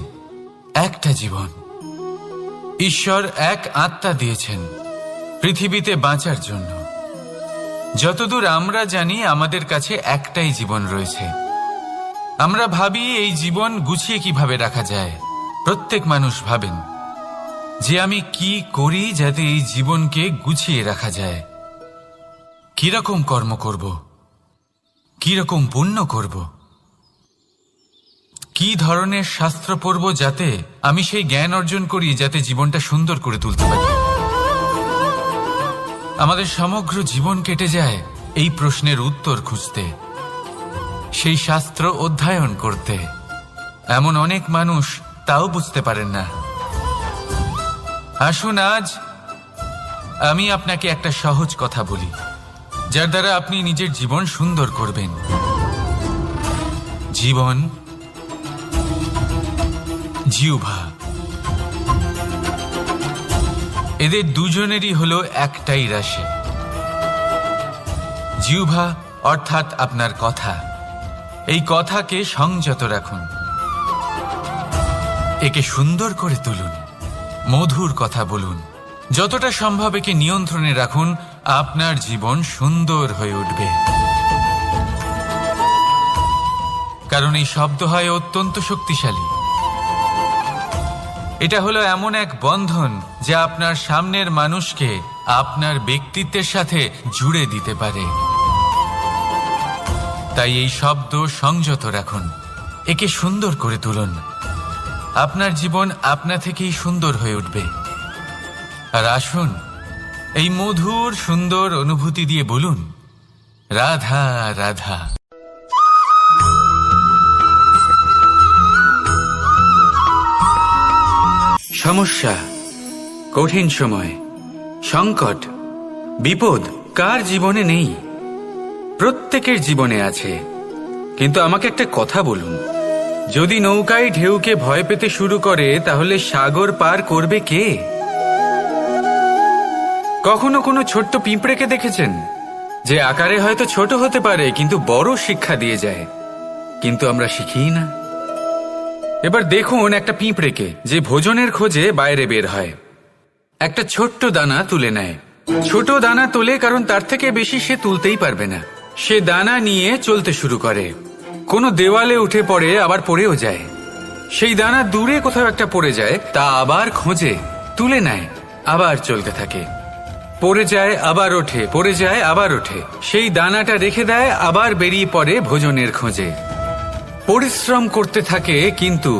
একটা জীবন। ঈশ্বর এক আত্মা দিয়েছেন পৃথিবীতে বাঁচার জন্য। যতদূর আমরা জানি আমাদের কাছে একটাই জীবন রয়েছে। আমরা ভাবি এই জীবন গুছিয়ে কিভাবে রাখা যায়। প্রত্যেক মানুষ ভাবেন যে আমি কি করি যাতে এই জীবনকে গুছিয়ে রাখা যায়, কিরকম কর্ম করব, কিরকম পুণ্য করব, কি ধরনের শাস্ত্র পড়ব যাতে আমি সেই জ্ঞান অর্জন করি যাতে জীবনটা সুন্দর করে তুলতে পারি। আমাদের সমগ্র জীবন কেটে যায় এই প্রশ্নের উত্তর খুঁজতে, সেই শাস্ত্র অধ্যয়ন করতে। এমন অনেক মানুষ তাও বুঝতে পারেন না। আসুন আজ আমি আপনাকে একটা সহজ কথা বলি, যার দ্বারা আপনি নিজের জীবন সুন্দর করবেন। জীবন, জিহ্বা, এদের দুজনেরই হলো একটাই রাশি। জিহ্বা অর্থাৎ আপনার কথা, এই কথাকে সংযত রাখুন, একে সুন্দর করে তুলুন, মধুর কথা বলুন, যতটা সম্ভব একে নিয়ন্ত্রণে রাখুন, আপনার জীবন সুন্দর হয়ে উঠবে। কারণ এই শব্দ হয় অত্যন্ত শক্তিশালী। এটা হলো এমন এক বন্ধন যা আপনার সামনের মানুষকে আপনার ব্যক্তিত্বের সাথে জুড়ে দিতে পারে। তাই এই শব্দ সংযত রাখুন, একে সুন্দর করে তুলুন। আপনার জীবন আপনা থেকেই সুন্দর হয়ে উঠবে। আর আসুন, এই মধুর সুন্দর অনুভূতি দিয়ে বলুন, রাধা রাধা। সমস্যা, কঠিন সময়, সংকট, বিপদ কার জীবনে নেই? প্রত্যেকের জীবনে আছে। কিন্তু আমাকে একটা কথা বলুন, যদি নৌকায় ঢেউকে ভয় পেতে শুরু করে তাহলে সাগর পার করবে কে? কখনো কোনো ছোট্ট পিঁপড়েকে দেখেছেন যে আকারে হয়তো ছোট হতে পারে কিন্তু বড় শিক্ষা দিয়ে যায়? কিন্তু আমরা শিখি না। এবার দেখুন একটা পিঁপড়েকে যে ভোজনের খোঁজে বাইরে বের হয়, একটা ছোট্ট দানা তুলে নেয়। ছোট দানা তোলে কারণ তার থেকে বেশি সে তুলতেই পারবে না। সে দানা নিয়ে চলতে শুরু করে, কোনো দেওয়ালে উঠে পড়ে, আবার পড়েও যায়। সেই দানা দূরে কোথাও একটা পড়ে যায়, তা আবার খোঁজে, তুলে নেয়, আবার চলতে থাকে। পড়ে যায় আবার ওঠে, পড়ে যায় আবার ওঠে। সেই দানাটা রেখে দেয়, আবার বেরিয়ে পড়ে ভোজনের খোঁজে। পরিশ্রম করতে থাকে কিন্তু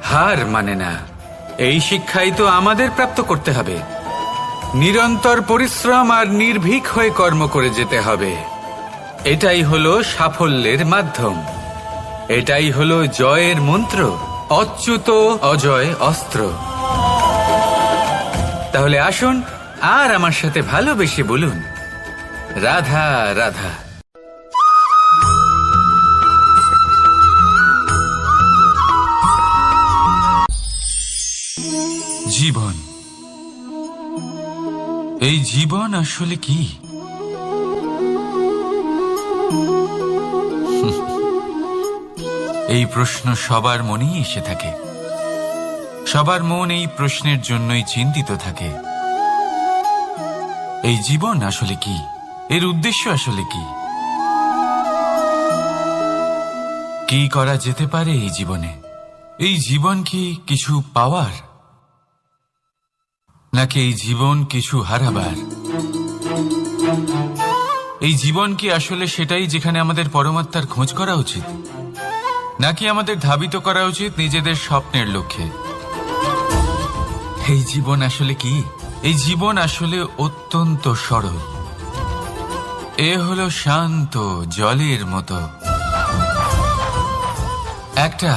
হার মানে না। এই শিক্ষাই তো আমাদের প্রাপ্ত করতে হবে। নিরন্তর পরিশ্রম আর নির্ভীক হয়ে কর্ম করে যেতে হবে। এটাই হলো সাফল্যের মাধ্যম, এটাই হলো জয়ের মন্ত্র, অচ্যুত অজয় অস্ত্র। তাহলে আসুন আর আমার সাথে ভালোবেসে বলুন, রাধা রাধা। জীবন, এই জীবন আসলে কি? এই প্রশ্ন সবার মনেই এসে থাকে। সবার মন এই প্রশ্নের জন্যই চিন্তিত থাকে। এই জীবন আসলে কি? এর উদ্দেশ্য আসলে কি? কি করা যেতে পারে এই জীবনে? এই জীবন কি কিছু পাওয়ার, নাকি এই জীবন কিছু হারাবার? এই জীবন কি আসলে সেটাই যেখানে আমাদের পরমাত্মার খোঁজ করা উচিত, নাকি আমাদের ধাবিত করা উচিত নিজেদের স্বপ্নের লক্ষ্যে? এই জীবন আসলে কি? এই জীবন আসলে অত্যন্ত সরল। এ হলো শান্ত জলের মতো, একটা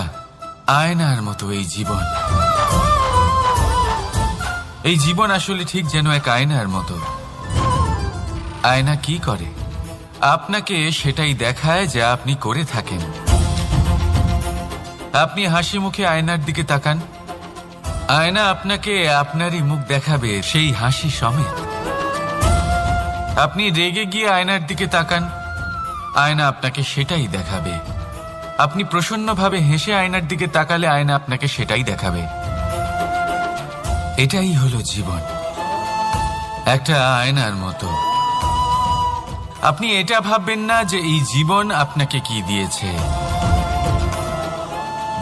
আয়নার মতো এই জীবন। এই জীবন আসলে ঠিক যেন এক আয়নার মতো। আয়না কি করে? আপনাকে সেটাই দেখায় যা আপনি করে থাকেন। আপনি হাসি মুখে আয়নার দিকে তাকান, আয়না আপনাকে আপনারই মুখ দেখাবে, সেই হাসি সমেত। আপনি রেগে গিয়ে আয়নার দিকে তাকান, আয়না আপনাকে সেটাই দেখাবে। আপনি প্রসন্নভাবে হেসে আয়নার দিকে তাকালে আয়না আপনাকে সেটাই দেখাবে। এটাই হলো জীবন, একটা আয়নার মতো। আপনি এটা ভাববেন না যে এই জীবন আপনাকে কি দিয়েছে,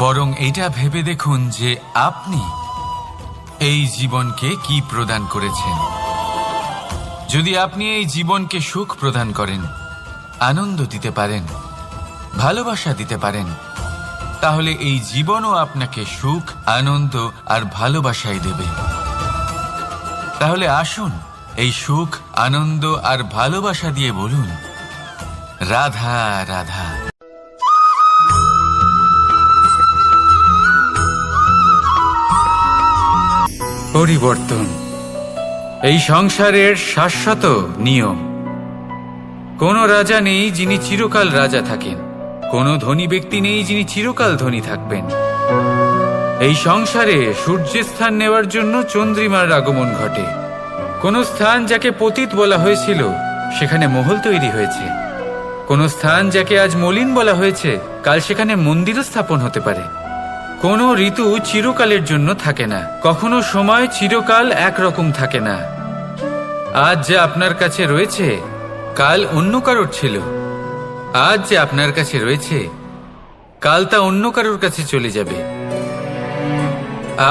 বরং এটা ভেবে দেখুন যে আপনি এই জীবনকে কি প্রদান করেছেন। যদি আপনি এই জীবনকে সুখ প্রদান করেন, আনন্দ দিতে পারেন, ভালোবাসা দিতে পারেন, তাহলে এই জীবনও আপনাকে সুখ, আনন্দ আর ভালোবাসাই দেবে। তাহলে আসুন এই সুখ, আনন্দ আর ভালোবাসা দিয়ে বলুন, রাধা রাধা। পরিবর্তন এই সংসারের শাশ্বত নিয়ম। কোন রাজা নেই যিনি চিরকাল রাজা থাকেন, কোন ধনী ব্যক্তি নেই যিনি চিরকাল ধনী থাকবেন। এই সংসারে সূর্যের স্থান নেওয়ার জন্য চন্দ্রিমার আগমন ঘটে। কোন স্থান যাকে পতিত বলা হয়েছিল সেখানে মহল তৈরি হয়েছে। কোন স্থান যাকে আজ মলিন বলা হয়েছে কাল সেখানে মন্দিরও স্থাপন হতে পারে। কোনো ঋতু চিরকালের জন্য থাকে না, কখনো সময় চিরকাল একরকম থাকে না। আজ যে আপনার কাছে রয়েছে কাল অন্য কারোর ছিল, আজ যে আপনার কাছে রয়েছে কাল তা অন্য কারোর কাছে চলে যাবে।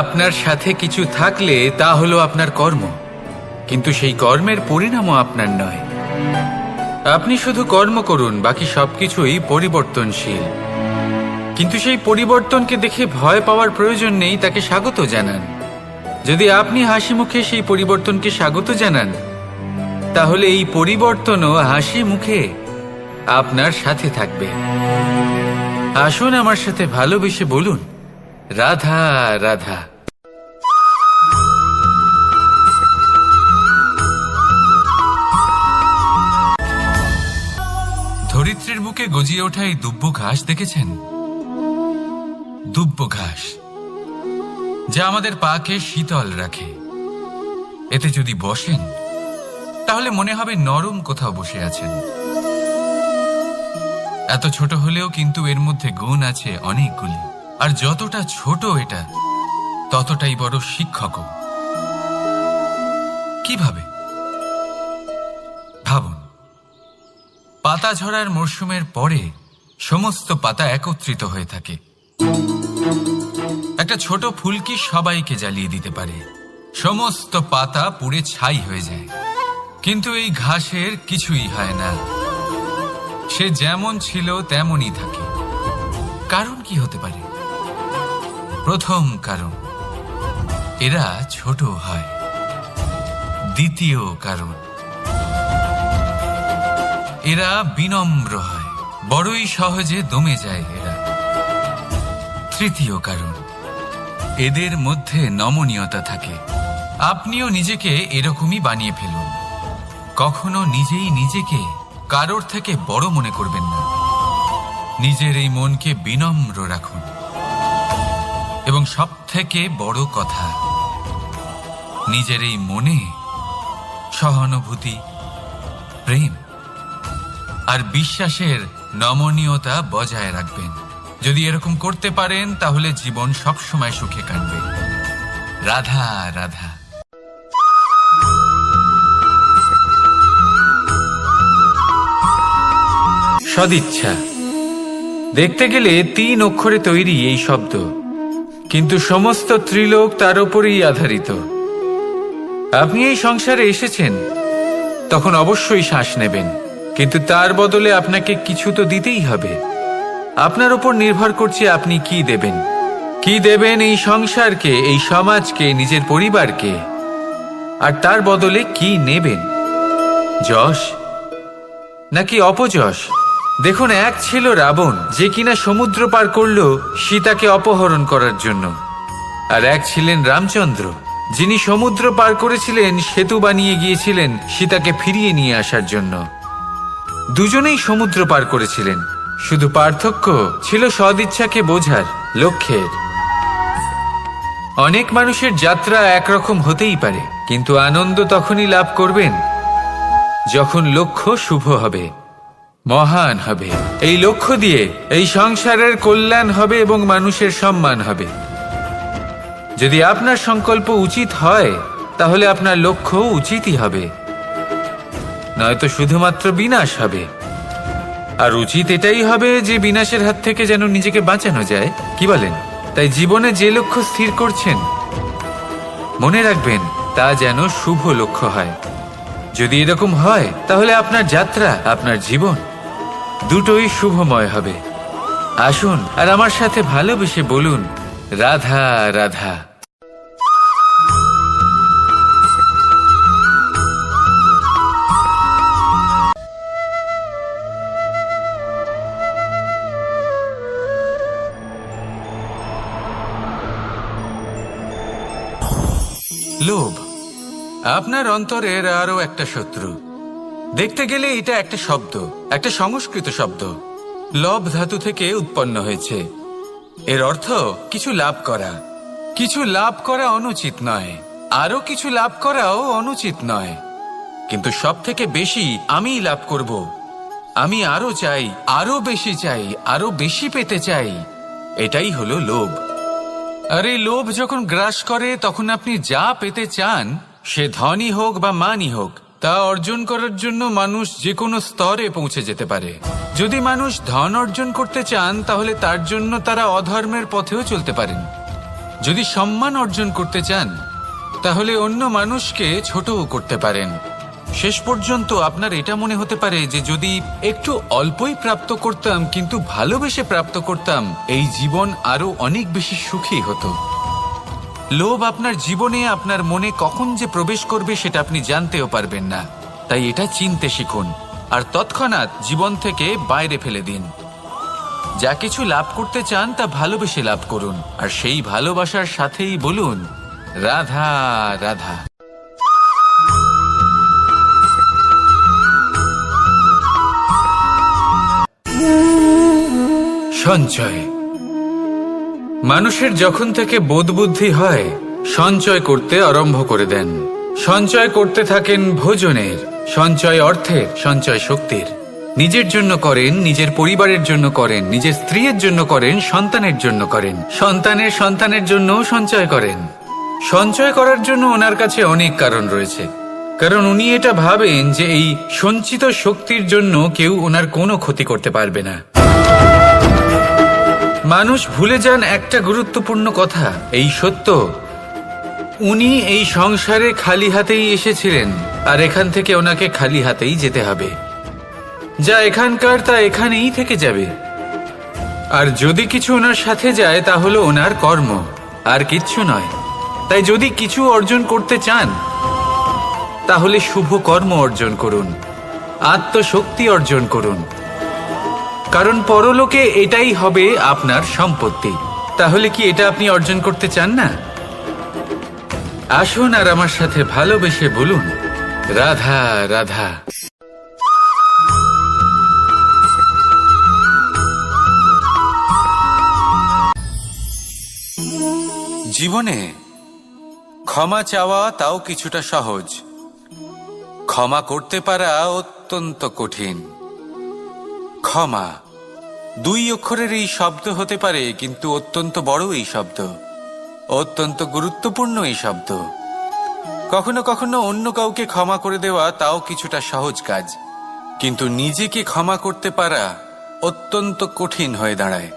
আপনার সাথে কিছু থাকলে তা হলো আপনার কর্ম, কিন্তু সেই কর্মের পরিণামও আপনার নয়। আপনি শুধু কর্ম করুন, বাকি সবকিছুই পরিবর্তনশীল। কিন্তু সেই পরিবর্তনকে দেখে ভয় পাওয়ার প্রয়োজন নেই, তাকে স্বাগত জানান। যদি আপনি হাসি মুখে সেই পরিবর্তনকে স্বাগত জানান, তাহলে এই পরিবর্তনও হাসি মুখে আপনার সাথে থাকবে। আসুন আমার সাথে ভালোবেসে বলুন, রাধা রাধা। ধরিত্রীর বুকে গজিয়ে ওঠা এই দুব্ব ঘাস দেখেছেন? দুব্ব ঘাস, যা আমাদের পাকে শীতল রাখে। এতে যদি বসেন তাহলে মনে হবে নরম কোথাও বসে আছেন। এত ছোট হলেও কিন্তু এর মধ্যে গুণ আছে অনেকগুলি, আর যতটা ছোট এটা ততটাই বড় শিক্ষকও। কিভাবে? ভাবুন, পাতা ঝরার মরশুমের পরে সমস্ত পাতা একত্রিত হয়ে থাকে। একটা ছোট ফুলকি সবাইকে জ্বালিয়ে দিতে পারে, সমস্ত পাতা পুড়ে ছাই হয়ে যায়। কিন্তু এই ঘাসের কিছুই হয় না, সে যেমন ছিল তেমনই থাকে। কারণ কি হতে পারে? প্রথম কারণ, এরা ছোট হয়। দ্বিতীয় কারণ, এরা বিনম্র হয়, বড়ই সহজে দমে যায় এরা। তৃতীয় কারণ, এদের মধ্যে নমনীয়তা থাকে। আপনিও নিজেকে এরকমই বানিয়ে ফেলুন। কখনো নিজেই নিজেকে কারোর থেকে বড় মনে করবেন না। নিজের এই মনকে বিনম্র রাখুন। এবং সবথেকে বড় কথা, নিজের এই মনে সহানুভূতি, প্রেম আর বিশ্বাসের নমনীয়তা বজায় রাখবেন। যদি এরকম করতে পারেন তাহলে জীবন সবসময় সুখে কাটবে। রাধা রাধা। সদিচ্ছা, দেখতে গেলে 3 অক্ষরে তৈরি এই শব্দ, কিন্তু সমস্ত ত্রিলোক তার উপরেই আধারিত। আপনি এই সংসারে এসেছেন, তখন অবশ্যই শ্বাস নেবেন, কিন্তু তার বদলে আপনাকে কিছু তো দিতেই হবে। আপনার উপর নির্ভর করছে আপনি কি দেবেন। কি দেবেন এই সংসারকে, এই সমাজকে, নিজের পরিবারকে, আর তার বদলে কি নেবেন? যশ নাকি অপযশ? দেখুন, এক ছিল রাবণ, যে কিনা সমুদ্র পার করলো সীতাকে অপহরণ করার জন্য, আর এক ছিলেন রামচন্দ্র, যিনি সমুদ্র পার করেছিলেন, সেতু বানিয়ে গিয়েছিলেন সীতাকে ফিরিয়ে নিয়ে আসার জন্য। দুজনেই সমুদ্র পার করেছিলেন, শুধু পার্থক্য ছিল সদিচ্ছাকে বোঝার, লক্ষ্যের। অনেক মানুষের যাত্রা একরকম হতেই পারে, কিন্তু আনন্দ তখনই লাভ করবেন যখন লক্ষ্য শুভ হবে, মহান হবে। এই লক্ষ্য দিয়ে এই সংসারের কল্যাণ হবে এবং মানুষের সম্মান হবে। যদি আপনার সংকল্প উচিত হয়, তাহলে আপনার লক্ষ্য উচিতই হবে, নয়তো শুধুমাত্র বিনাশ হবে। আর উচিত এটাই হবে যে বিনাশের হাত থেকে যেন নিজেকে বাঁচানো যায়, কি বলেন? তাই জীবনে যে লক্ষ্য স্থির করছেন, মনে রাখবেন তা যেন শুভ লক্ষ্য হয়। যদি এরকম হয়, তাহলে আপনার যাত্রা, আপনার জীবন দুটোই শুভময় হবে। আসুন আর আমার সাথে ভালোবেসে বলুন, রাধা রাধা। লোভ আপনার অন্তরের আরো একটা শত্রু। দেখতে গেলে এটা একটা শব্দ, একটা সংস্কৃত শব্দ, লব ধাতু থেকে উৎপন্ন হয়েছে। এর অর্থ কিছু লাভ করা। কিছু লাভ করা অনুচিত নয়, আরো কিছু লাভ করাও অনুচিত নয়, কিন্তু সব থেকে বেশি আমিই লাভ করব, আমি আরো চাই, আরো বেশি চাই, আরো বেশি পেতে চাই, এটাই হলো লোভ। আর এই লোভ যখন গ্রাস করে তখন আপনি যা পেতে চান, সে ধনই হোক বা মানই হোক, তা অর্জন করার জন্য মানুষ যে কোনো স্তরে পৌঁছে যেতে পারে। যদি মানুষ ধন অর্জন করতে চান তাহলে তার জন্য তারা অধর্মের পথেও চলতে পারেন। যদি সম্মান অর্জন করতে চান তাহলে অন্য মানুষকে ছোটও করতে পারেন। শেষ পর্যন্ত আপনার এটা মনে হতে পারে যে যদি একটু অল্পই প্রাপ্ত করতাম কিন্তু ভালোবেসে প্রাপ্ত করতাম, এই জীবন আরো অনেক বেশি সুখী হতো। লোভ আপনার জীবনে, আপনার মনে কখন যে প্রবেশ করবে সেটা আপনি জানতেও পারবেন না। তাই এটা চিনতে শিখুন আর তৎক্ষণাৎ জীবন থেকে বাইরে ফেলে দিন। যা কিছু লাভ করতে চান তা ভালোবেসে লাভ করুন, আর সেই ভালোবাসার সাথেই বলুন রাধা রাধা। সঞ্চয়। মানুষের যখন থেকে বোধ বুদ্ধি হয় সঞ্চয় করতে আরম্ভ করে দেন। সঞ্চয় করতে থাকেন ভোজনের, সঞ্চয় অর্থের, সঞ্চয় শক্তির। নিজের জন্য করেন, নিজের পরিবারের জন্য করেন, নিজের স্ত্রীর জন্য করেন, সন্তানের জন্য করেন, সন্তানের সন্তানের জন্যও সঞ্চয় করেন। সঞ্চয় করার জন্য ওনার কাছে অনেক কারণ রয়েছে, কারণ উনি এটা ভাবেন যে এই সঞ্চিত শক্তির জন্য কেউ ওনার কোনো ক্ষতি করতে পারবে না। মানুষ ভুলে যান একটা গুরুত্বপূর্ণ কথা, এই সত্য, উনি এই সংসারে খালি হাতেই এসেছিলেন আর এখান থেকে ওনাকে খালি হাতেই যেতে হবে। যা এখানকার তা এখানেই থেকে যাবে। আর যদি কিছু ওনার সাথে যায় তা হলো ওনার কর্ম, আর কিচ্ছু নয়। তাই যদি কিছু অর্জন করতে চান তাহলে শুভ কর্ম অর্জন করুন, আত্মশক্তি অর্জন করুন, কারণ পরলোকে এটাই হবে আপনার সম্পত্তি। তাহলে কি এটা আপনি অর্জন করতে চান না? আসুন আর আমার সাথে ভালোবেসে বলুন রাধা রাধা। জীবনে ক্ষমা চাওয়া তাও কিছুটা সহজ, ক্ষমা করতে পারা অত্যন্ত কঠিন। ক্ষমা 2 অক্ষরের এই শব্দ হতে পারে, কিন্তু অত্যন্ত বড় এই শব্দ, অত্যন্ত গুরুত্বপূর্ণ এই শব্দ। কখনো কখনো অন্য কাউকে ক্ষমা করে দেওয়া তাও কিছুটা সহজ কাজ, কিন্তু নিজেকে ক্ষমা করতে পারা অত্যন্ত কঠিন হয়ে দাঁড়ায়।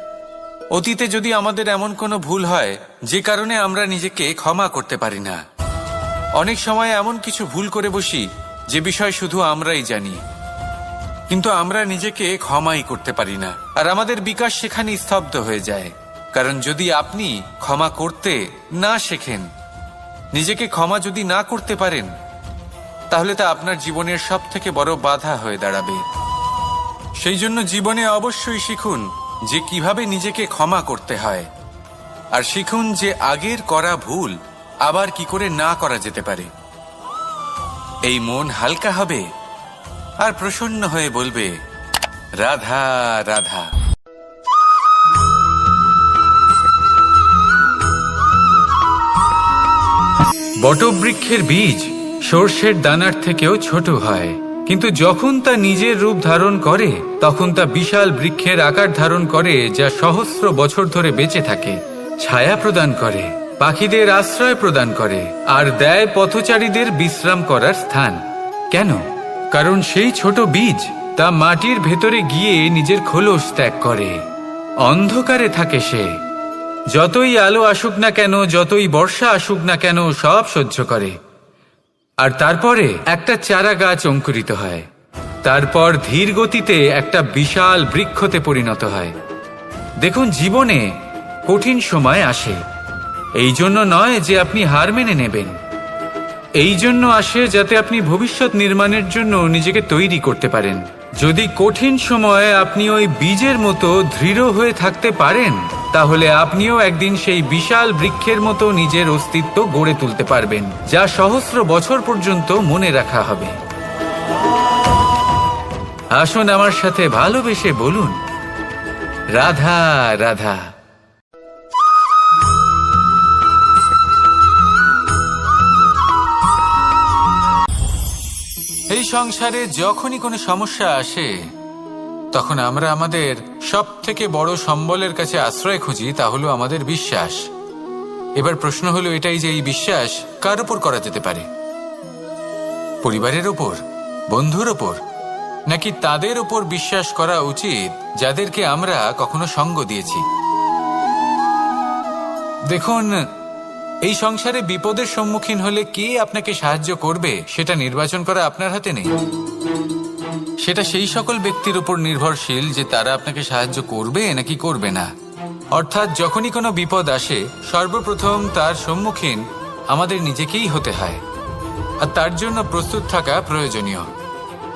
অতীতে যদি আমাদের এমন কোনো ভুল হয় যে কারণে আমরা নিজেকে ক্ষমা করতে পারি না, অনেক সময় এমন কিছু ভুল করে বসি যে বিষয় শুধু আমরাই জানি, কিন্তু আমরা নিজেকে ক্ষমাই করতে পারি না, আর আমাদের বিকাশ সেখানে স্তব্ধ হয়ে যায়। কারণ যদি আপনি ক্ষমা করতে না শেখেন, নিজেকে ক্ষমা যদি না করতে পারেন, তাহলে তা আপনার জীবনের সবথেকে বড় বাধা হয়ে দাঁড়াবে। সেই জন্য জীবনে অবশ্যই শিখুন যে কিভাবে নিজেকে ক্ষমা করতে হয়, আর শিখুন যে আগের করা ভুল আবার কি করে না করা যেতে পারে। এই মন হালকা হবে আর প্রসন্ন হয়ে বলবে রাধা রাধা। বটবৃক্ষের বীজ সর্ষের দানার থেকেও ছোট হয়, কিন্তু যখন তা নিজের রূপ ধারণ করে তখন তা বিশাল বৃক্ষের আকার ধারণ করে, যা সহস্র বছর ধরে বেঁচে থাকে, ছায়া প্রদান করে, পাখিদের আশ্রয় প্রদান করে, আর দেয় পথচারীদের বিশ্রাম করার স্থান। কেন? কারণ সেই ছোট বীজ তা মাটির ভেতরে গিয়ে নিজের খোলস ত্যাগ করে। অন্ধকারে থাকে সে, যতই আলো আসুক না কেন, যতই বর্ষা আসুক না কেন, সব সহ্য করে। আর তারপরে একটা চারা গাছ অঙ্কুরিত হয়, তারপর ধীর গতিতে একটা বিশাল বৃক্ষতে পরিণত হয়। দেখুন, জীবনে কঠিন সময় আসে, এই জন্য নয় যে আপনি হার মেনে নেবেন, এই জন্য আসে যাতে আপনি ভবিষ্যৎ নির্মাণের জন্য নিজেকে তৈরি করতে পারেন। যদি কঠিন সময়ে আপনি ওই বীজের মতো দৃঢ় হয়ে থাকতে পারেন, তাহলে আপনিও একদিন সেই বিশাল বৃক্ষের মতো নিজের অস্তিত্ব গড়ে তুলতে পারবেন, যা সহস্র বছর পর্যন্ত মনে রাখা হবে। আসুন আমার সাথে ভালোবেসে বলুন রাধা রাধা। এই সংসারে যখনই কোনো সমস্যা আসে তখন আমরা আমাদের সব থেকে বড় সম্বলের কাছে আশ্রয় খুঁজি, তা হলো আমাদের বিশ্বাস। এবার প্রশ্ন হলো এটাই যে এই বিশ্বাস কার ওপর করা যেতে পারে? পরিবারের ওপর, বন্ধুর ওপর, নাকি তাদের ওপর বিশ্বাস করা উচিত যাদেরকে আমরা কখনো সঙ্গ দিয়েছি? দেখুন, এই সংসারে বিপদের সম্মুখীন হলে কে আপনাকে সাহায্য করবে সেটা নির্বাচন করা আপনার হাতে নেই। সেটা সেই সকল ব্যক্তির উপর নির্ভরশীল যে তারা আপনাকে সাহায্য করবে নাকি করবে না। অর্থাৎ যখনই কোনো বিপদ আসে সর্বপ্রথম তার সম্মুখীন আমাদের নিজেকেই হতে হয়, আর তার জন্য প্রস্তুত থাকা প্রয়োজনীয়।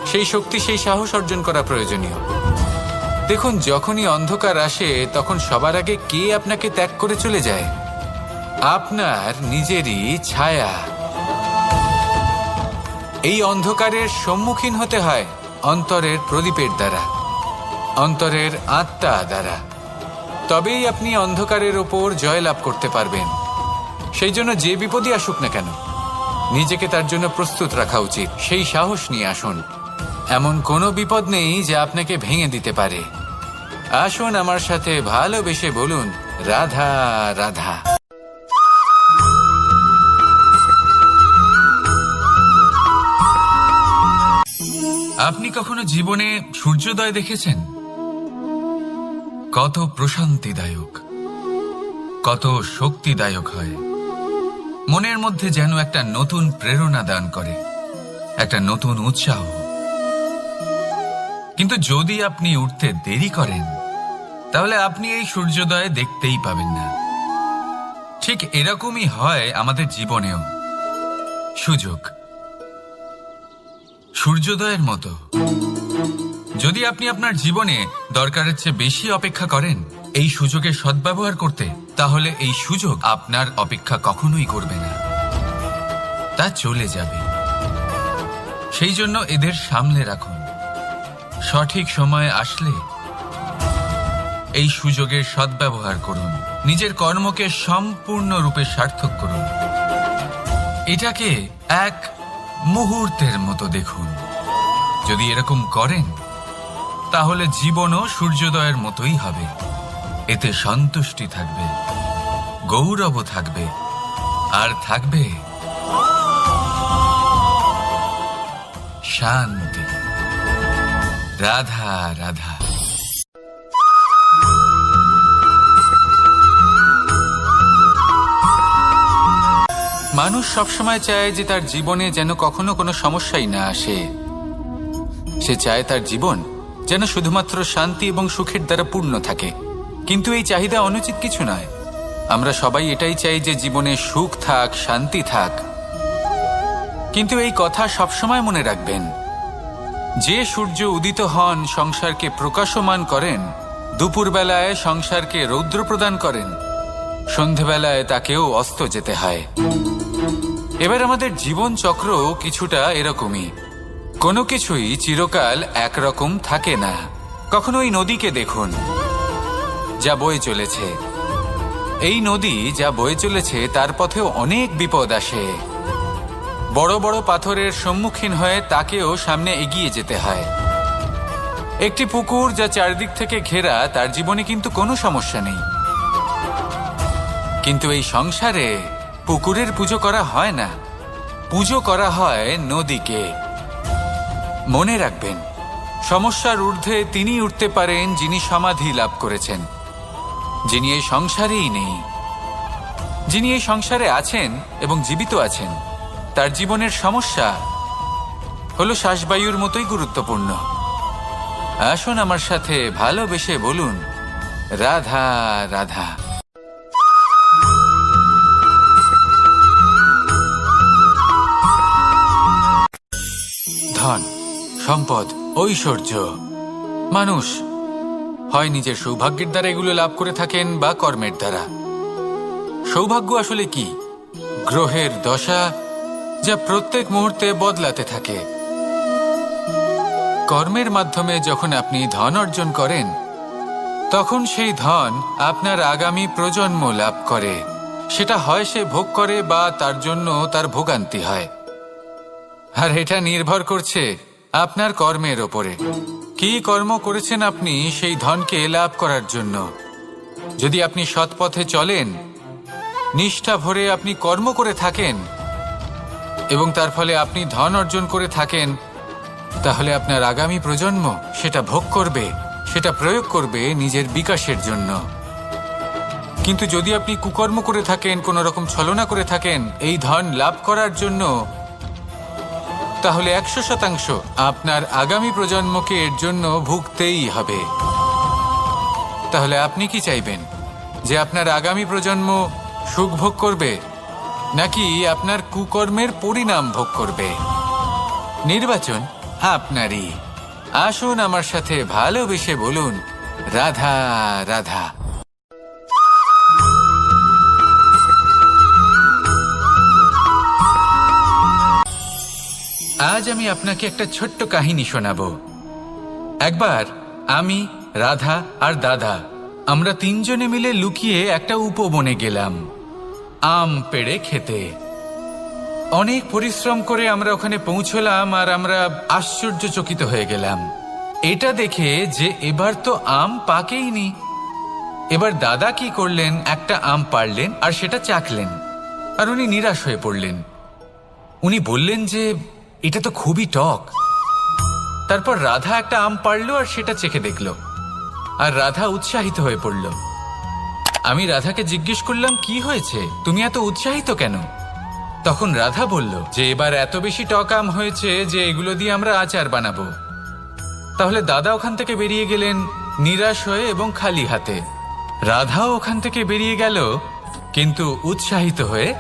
সেই শক্তি, সেই সাহস অর্জন করা প্রয়োজনীয়। দেখুন, যখনই অন্ধকার আসে তখন সবার আগে কে আপনাকে ত্যাগ করে চলে যায়? আপনার নিজেরই ছায়া। এই অন্ধকারের সম্মুখীন হতে হয় অন্তরের প্রদীপের দ্বারা, অন্তরের আত্মা দ্বারা। তবেই আপনি অন্ধকারের ওপর জয়লাভ করতে পারবেন। সেই জন্য যে বিপদই আসুক না কেন নিজেকে তার জন্য প্রস্তুত রাখা উচিত। সেই সাহস নিয়ে আসুন। এমন কোনো বিপদ নেই যা আপনাকে ভেঙে দিতে পারে। আসুন আমার সাথে ভালোবেসে বলুন, রাধা রাধা। আপনি কখনো জীবনে সূর্যোদয় দেখেছেন? কত প্রশান্তিদায়ক, কত শক্তিদায়ক হয়। মনের মধ্যে যেন একটা নতুন প্রেরণা দান করে, একটা নতুন উৎসাহ। কিন্তু যদি আপনি উঠতে দেরি করেন তাহলে আপনি এই সূর্যোদয় দেখতেই পাবেন না। ঠিক এরকমই হয় আমাদের জীবনেও। সুযোগ সূর্যোদয়ের মতো। যদি আপনি আপনার জীবনে দরকারের চেয়ে বেশি অপেক্ষা করেন এই সুযোগের সদ্ব্যবহার করতে, তাহলে এই সুযোগ আপনার অপেক্ষা কখনোই করবে না, তা চলে যাবে। সেই জন্য এদের সামলে রাখুন। সঠিক সময় আসলে এই সুযোগের সদ্ব্যবহার করুন। নিজের কর্মকে সম্পূর্ণরূপে সার্থক করুন। এটাকে এক মুহূর্তের মতো দেখুন। যদি এরকম করেন তাহলে জীবনও সূর্যোদয়ের মতোই হবে। এতে সন্তুষ্টি থাকবে, গৌরব থাকবে, আর থাকবে শান্তি। রাধা রাধা। মানুষ সবসময় চায় যে তার জীবনে যেন কখনো কোনো সমস্যাই না আসে। সে চায় তার জীবন যেন শুধুমাত্র শান্তি এবং সুখের দ্বারা পূর্ণ থাকে। কিন্তু এই চাহিদা অনুচিত কিছু নয়। আমরা সবাই এটাই চাই যে জীবনে সুখ থাক, শান্তি থাক। কিন্তু এই কথা সবসময় মনে রাখবেন, যে সূর্য উদিত হন সংসারকে প্রকাশমান করেন, দুপুরবেলায় সংসারকে রৌদ্র প্রদান করেন, সন্ধেবেলায় তাকেও অস্ত যেতে হয়। এবার আমাদের জীবন চক্র কিছুটা এরকমই। কোনো কিছুই চিরকাল একরকম থাকে না। কখনো এই নদীকে দেখুন যা বয়ে চলেছে। এই নদী যা বয়ে চলেছে তার পথেও অনেক বিপদ আসে। বড় বড় পাথরের সম্মুখীন হয়ে তাকেও সামনে এগিয়ে যেতে হয়। একটি পুকুর যা চারদিক থেকে ঘেরা, তার জীবনে কিন্তু কোনো সমস্যা নেই। কিন্তু এই সংসারে পুকুরের পুজো করা হয় না, পুজো করা হয় নদীকে। মনে রাখবেন, সমস্যার ঊর্ধ্বে তিনি উঠতে পারেন যিনি সমাধি লাভ করেছেন, যিনি এই সংসারেই নেই। যিনি এই সংসারে আছেন এবং জীবিত আছেন, তার জীবনের সমস্যা হলো শ্বাসবায়ুর মতোই গুরুত্বপূর্ণ। আসুন আমার সাথে ভালোবেসে বলুন, রাধা রাধা। ধন, সম্পদ, ঐশ্বর্য, মানুষ হয় নিজের সৌভাগ্যের দ্বারা এগুলো লাভ করে থাকেন বা কর্মের দ্বারা। সৌভাগ্য আসলে কি? গ্রহের দশা যা প্রত্যেক মুহূর্তে বদলাতে থাকে। কর্মের মাধ্যমে যখন আপনি ধন অর্জন করেন তখন সেই ধন আপনার আগামী প্রজন্ম লাভ করে। সেটা হয় সে ভোগ করে বা তার জন্য তার ভোগান্তি হয়। আর এটা নির্ভর করছে আপনার কর্মের ওপরে। কি কর্ম করেছেন আপনি সেই ধনকে লাভ করার জন্য। যদি আপনি সৎ পথে চলেন নিষ্ঠা ভরে আপনি কর্ম করে থাকেন এবং তার ফলে আপনি ধন অর্জন করে থাকেন, তাহলে আপনার আগামী প্রজন্ম সেটা ভোগ করবে, সেটা প্রয়োগ করবে নিজের বিকাশের জন্য। কিন্তু যদি আপনি কুকর্ম করে থাকেন, কোনো রকম ছলনা করে থাকেন এই ধন লাভ করার জন্য, তাহলে 100% আপনার আগামী প্রজন্মকে এর জন্য ভুগতেই হবে। তাহলে আপনি কি চাইবেন, যে আপনার আগামী প্রজন্ম সুখ ভোগ করবে নাকি আপনার কুকর্মের পরিণাম ভোগ করবে? নির্বাচন আপনারই। আসুন আমার সাথে ভালোবেসে বলুন, রাধা রাধা। আজ আমি আপনাকে একটা ছোট্ট কাহিনী শোনাবো। একবার আমি, রাধা আর দাদা আমরা তিনজনে মিলে লুকিয়ে একটা উপবনে গেলাম আম পেড়ে খেতে। অনেক পরিশ্রম করে আমরা ওখানে পৌঁছলাম আর আমরা আশ্চর্যচকিত হয়ে গেলাম এটা দেখে যে এবার তো আম পাকেইনি। এবার দাদা কি করলেন, একটা আম পাড়লেন আর সেটা চাখলেন, আর উনি নিরাশ হয়ে পড়লেন। উনি বললেন যে এটা তো খুবই টক। তারপর রাধা একটা আম পাড়লো আর সেটা চেখে দেখলো, আর রাধা উৎসাহিত হয়ে পড়ল। আমি রাধাকে জিজ্ঞেস করলাম, কি হয়েছে, তুমি এত উৎসাহিত কেন? তখন রাধা বলল যে এবার এত বেশি টক আম হয়েছে যে এগুলো দিয়ে আমরা আচার বানাবো। তাহলে দাদা ওখান থেকে বেরিয়ে গেলেন নিরাশ হয়ে এবং খালি হাতে। রাধাও ওখান থেকে বেরিয়ে গেল কিন্তু উৎসাহিত হয়ে,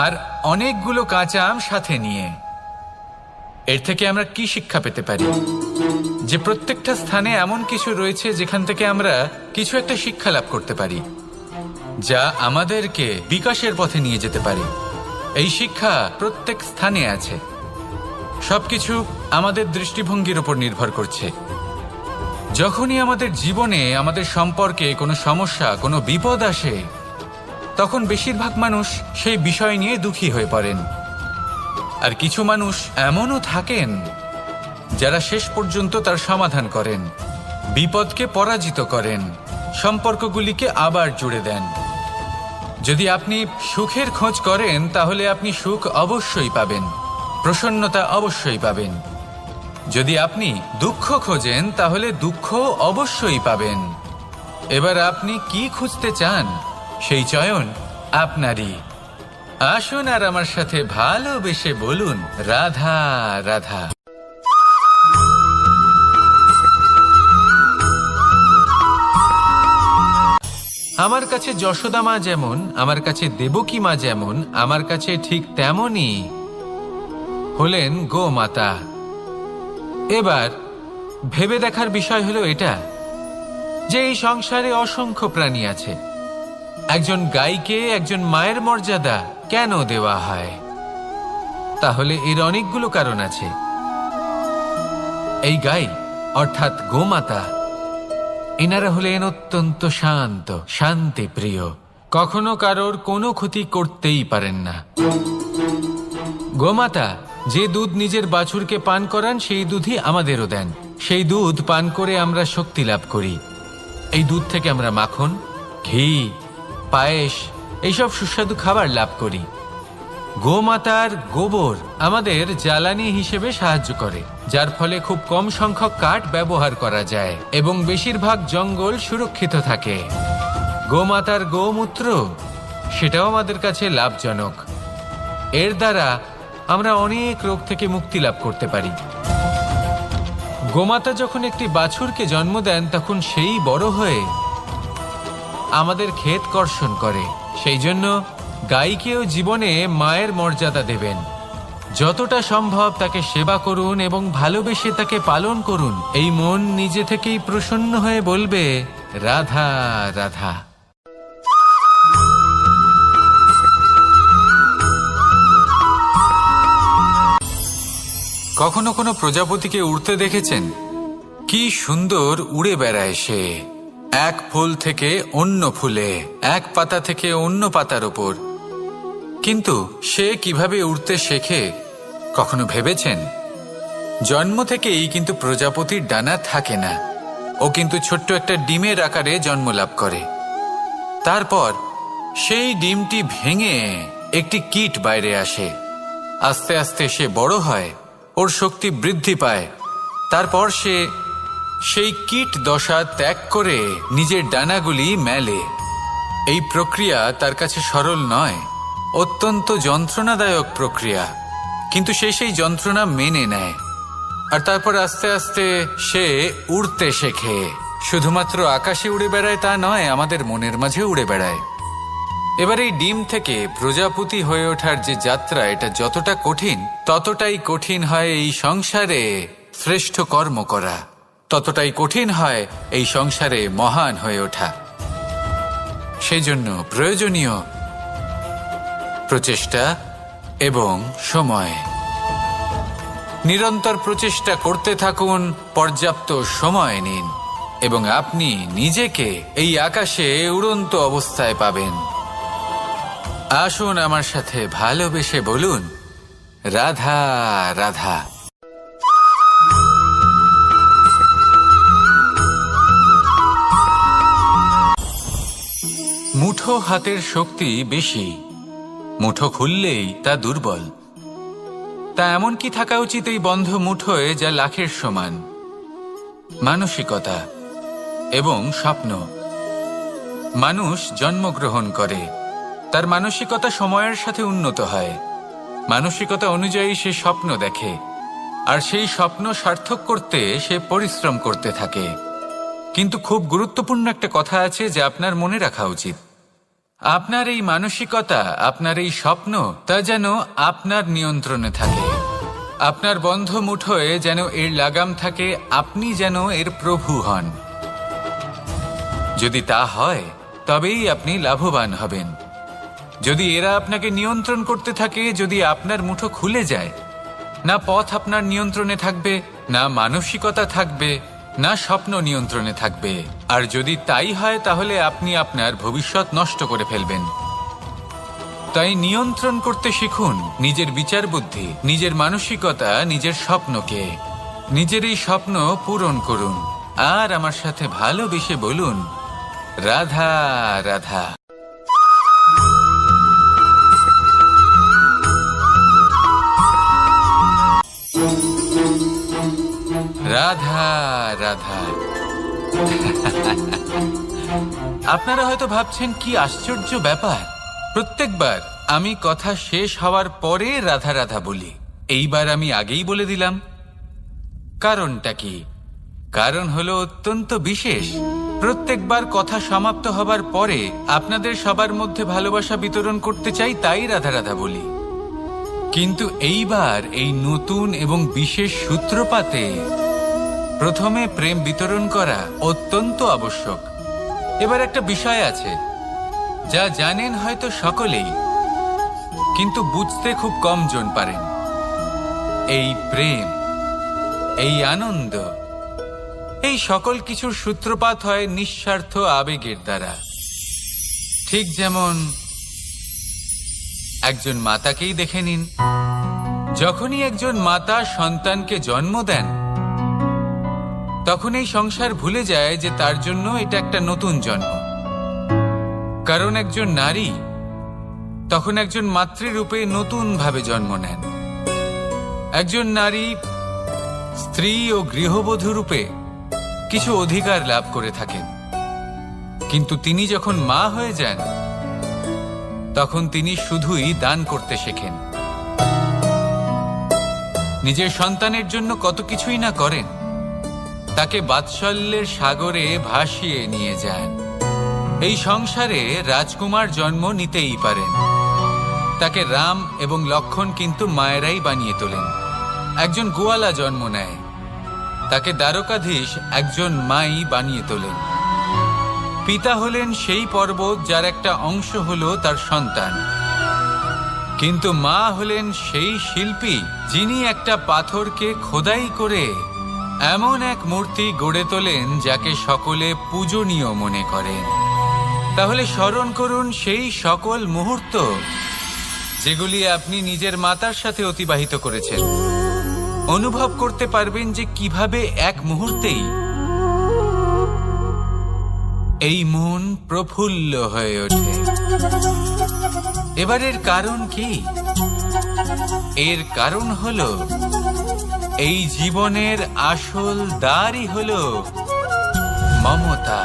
আর অনেকগুলো কাঁচা আম সাথে নিয়ে। এর থেকে আমরা কি শিক্ষা পেতে পারি? যে প্রত্যেকটা স্থানে এমন কিছু রয়েছে যেখান থেকে আমরা কিছু একটা শিক্ষা লাভ করতে পারি, যা আমাদেরকে বিকাশের পথে নিয়ে যেতে পারে। এই শিক্ষা প্রত্যেক স্থানে আছে। সবকিছু আমাদের দৃষ্টিভঙ্গির উপর নির্ভর করছে। যখনই আমাদের জীবনে, আমাদের সম্পর্কে কোনো সমস্যা, কোনো বিপদ আসে, তখন বেশিরভাগ মানুষ সেই বিষয় নিয়ে দুঃখী হয়ে পড়েন। আর কিছু মানুষ এমনও থাকেন যারা শেষ পর্যন্ত তার সমাধান করেন, বিপদকে পরাজিত করেন, সম্পর্কগুলিকে আবার জুড়ে দেন। যদি আপনি সুখের খোঁজ করেন তাহলে আপনি সুখ অবশ্যই পাবেন, প্রসন্নতা অবশ্যই পাবেন। যদি আপনি দুঃখ খোঁজেন তাহলে দুঃখ অবশ্যই পাবেন। এবার আপনি কি খুঁজতে চান, সেই চয়ন আপনারই। আসুন আর আমার সাথে ভালোবেসে বলুন, রাধা রাধা। আমার কাছে যশোদা মা যেমন, আমার কাছে দেবকী মা যেমন, আমার কাছে ঠিক তেমনই হলেন গোমাতা। এবার ভেবে দেখার বিষয় হলো এটা, যে এই সংসারে অসংখ্য প্রাণী আছে। একজন গাইকে একজন মায়ের মর্যাদা কেন দেওয়া হয়? তাহলে এর অনেকগুলো কারণ আছে। এই গাই অর্থাৎ গোমাতা, এনারা হলেন অত্যন্ত শান্ত, শান্তিপ্রিয়, কখনো কারোর কোনো ক্ষতি করতেই পারেন না। গোমাতা যে দুধ নিজের বাছুরকে পান করান সেই দুধই আমাদেরও দেন। সেই দুধ পান করে আমরা শক্তি লাভ করি। এই দুধ থেকে আমরা মাখন, ঘি, পায়েস, এইসব সুস্বাদু খাবার লাভ করি। গোমাতার গোবর আমাদের জ্বালানি হিসেবে সাহায্য করে, যার ফলে খুব কম সংখ্যক কাঠ ব্যবহার করা যায় এবং বেশিরভাগ জঙ্গল সুরক্ষিত থাকে। গোমাতার গোমূত্র, সেটাও আমাদের কাছে লাভজনক। এর দ্বারা আমরা অনেক রোগ থেকে মুক্তি লাভ করতে পারি। গোমাতা যখন একটি বাছুরকে জন্ম দেন তখন সেই বড় হয়ে আমাদের ক্ষেত কর্ষণ করে। সেই জন্য গাইকেও জীবনে মায়ের মর্যাদা দেবেন। যতটা সম্ভব তাকে সেবা করুন এবং ভালোবেসে তাকে পালন করুন। এই মন নিজে থেকেই প্রসন্ন হয়ে বলবে, রাধা রাধা। কখনো কোনো প্রজাপতিকে উড়তে দেখেছেন? কি সুন্দর উড়ে বেড়ায় সে, এক ফুল থেকে অন্য ফুলে, এক পাতা থেকে অন্য পাতার ওপর। কিন্তু সে কিভাবে উড়তে শেখে কখনো ভেবেছেন? জন্ম থেকেই কিন্তু প্রজাপতির ডানা থাকে না। ও কিন্তু ছোট্ট একটা ডিমের আকারে জন্ম লাভ করে। তারপর সেই ডিমটি ভেঙে একটি কীট বাইরে আসে। আস্তে আস্তে সে বড় হয়, ওর শক্তি বৃদ্ধি পায়। তারপর সে সেই কীট দশা ত্যাগ করে নিজের ডানাগুলি মেলে। এই প্রক্রিয়া তার কাছে সরল নয়, অত্যন্ত যন্ত্রণাদায়ক প্রক্রিয়া, কিন্তু সে সেই যন্ত্রণা মেনে নেয়। আর তারপর আস্তে আস্তে সে উড়তে শেখে। শুধুমাত্র আকাশে উড়ে বেড়ায় তা নয়, আমাদের মনের মাঝে উড়ে বেড়ায়। এবার এই ডিম থেকে প্রজাপতি হয়ে ওঠার যে যাত্রা, এটা যতটা কঠিন, ততটাই কঠিন হয় এই সংসারে শ্রেষ্ঠ কর্ম করা, ততটাই কঠিন হয় এই সংসারে মহান হয়ে ওঠা। সেই জন্য প্রয়োজনীয় প্রচেষ্টা এবং সময়। নিরন্তর প্রচেষ্টা করতে থাকুন, পর্যাপ্ত সময় নিন, এবং আপনি নিজেকে এই আকাশে উড়ন্ত অবস্থায় পাবেন। আসুন আমার সাথে ভালোবেসে বলুন, রাধা রাধা। মুঠো হাতের শক্তি বেশি, মুঠো খুললেই তা দুর্বল। তা এমন কি থাকা উচিত এই বন্ধ মুঠোয় যা লাখের সমান? মানসিকতা এবং স্বপ্ন। মানুষ জন্মগ্রহণ করে, তার মানসিকতা সময়ের সাথে উন্নত হয়। মানসিকতা অনুযায়ী সে স্বপ্ন দেখে, আর সেই স্বপ্ন সার্থক করতে সে পরিশ্রম করতে থাকে। কিন্তু খুব গুরুত্বপূর্ণ একটা কথা আছে যা আপনার মনে রাখা উচিত। আপনার এই মানসিকতা, আপনার এই স্বপ্ন, তা যেন আপনার নিয়ন্ত্রণে থাকে। আপনার বন্ধ মুঠোয় যেন এর লাগাম থাকে, আপনি যেন এর প্রভু হন। যদি তা হয় তবেই আপনি লাভবান হবেন। যদি এরা আপনাকে নিয়ন্ত্রণ করতে থাকে, যদি আপনার মুঠো খুলে যায়, না পথ আপনার নিয়ন্ত্রণে থাকবে, না মানসিকতা থাকবে, না স্বপ্ন নিয়ন্ত্রণে থাকবে। আর যদি তাই হয় তাহলে আপনি আপনার ভবিষ্যৎ নষ্ট করে ফেলবেন। তাই নিয়ন্ত্রণ করতে শিখুন নিজের বিচার বুদ্ধি, নিজের মানসিকতা, নিজের স্বপ্নকে। নিজের এই স্বপ্ন পূরণ করুন, আর আমার সাথে ভালোবেসে বলুন, রাধা রাধা। রাধা রাধা। আপনারা হয়তো ভাবছেন কি আশ্চর্য ব্যাপার, প্রত্যেকবার আমি কথা শেষ হওয়ার পরে রাধা রাধা বলি। এইবার আমি আগেই বলে দিলাম। কারণটা কি? কারণ হলো অত্যন্ত বিশেষ। প্রত্যেকবার কথা সমাপ্ত হবার পরে আপনাদের সবার মধ্যে ভালোবাসা বিতরণ করতে চাই, তাই রাধা রাধা বলি। কিন্তু এইবার এই নতুন এবং বিশেষ সূত্রপাতে প্রথমে প্রেম বিতরণ করা অত্যন্ত আবশ্যক। এবার একটা বিষয় আছে যা জানেন হয়তো সকলেই, কিন্তু বুঝতে খুব কম জন পারেন। এই প্রেম, এই আনন্দ, এই সকল কিছুর সূত্রপাত হয় নিঃস্বার্থ আবেগের দ্বারা। ঠিক যেমন একজন মাতাকেই দেখে নিন। যখনই একজন মাতা সন্তানকে জন্ম দেন, তখন এই সংসার ভুলে যায় যে তার জন্য এটা একটা নতুন জন্ম। কারণ একজন নারী তখন একজন মাতৃরূপে নতুন ভাবে জন্ম নেন। একজন নারী স্ত্রী ও গৃহবধূ রূপে কিছু অধিকার লাভ করে থাকেন, কিন্তু তিনি যখন মা হয়ে যান, তখন তিনি শুধুই দান করতে শেখেন। নিজের সন্তানের জন্য কত কিছুই না করেন, তাকে বাৎসল্যের সাগরে ভাসিয়ে নিয়ে যান। এই সংসারে রাজকুমার জন্ম নিতেই পারেন, তাকে রাম এবং লক্ষ্মণ কিন্তু মায়েরাই বানিয়ে তোলেন। একজন গোয়ালা জন্ম নেয়, তাকে দ্বারকাধীশ একজন মাই বানিয়ে তোলেন। পিতা হলেন সেই পর্বত যার একটা অংশ হলো তার সন্তান, কিন্তু মা হলেন সেই শিল্পী যিনি একটা পাথরকে খোদাই করে এমন এক মূর্তি গড়ে তোলেন যাকে সকলে পূজনীয় মনে করেন। তাহলে স্মরণ করুন সেই সকল মুহূর্ত যেগুলি আপনি নিজের মাতার সাথে অতিবাহিত করেছেন। অনুভব করতে পারবেন যে কিভাবে এক মুহূর্তেই এই মন প্রফুল্ল হয়ে ওঠে। এবারের কারণ কি? এর কারণ হলো এই জীবনের আসল দ্বারই হলো মমতা।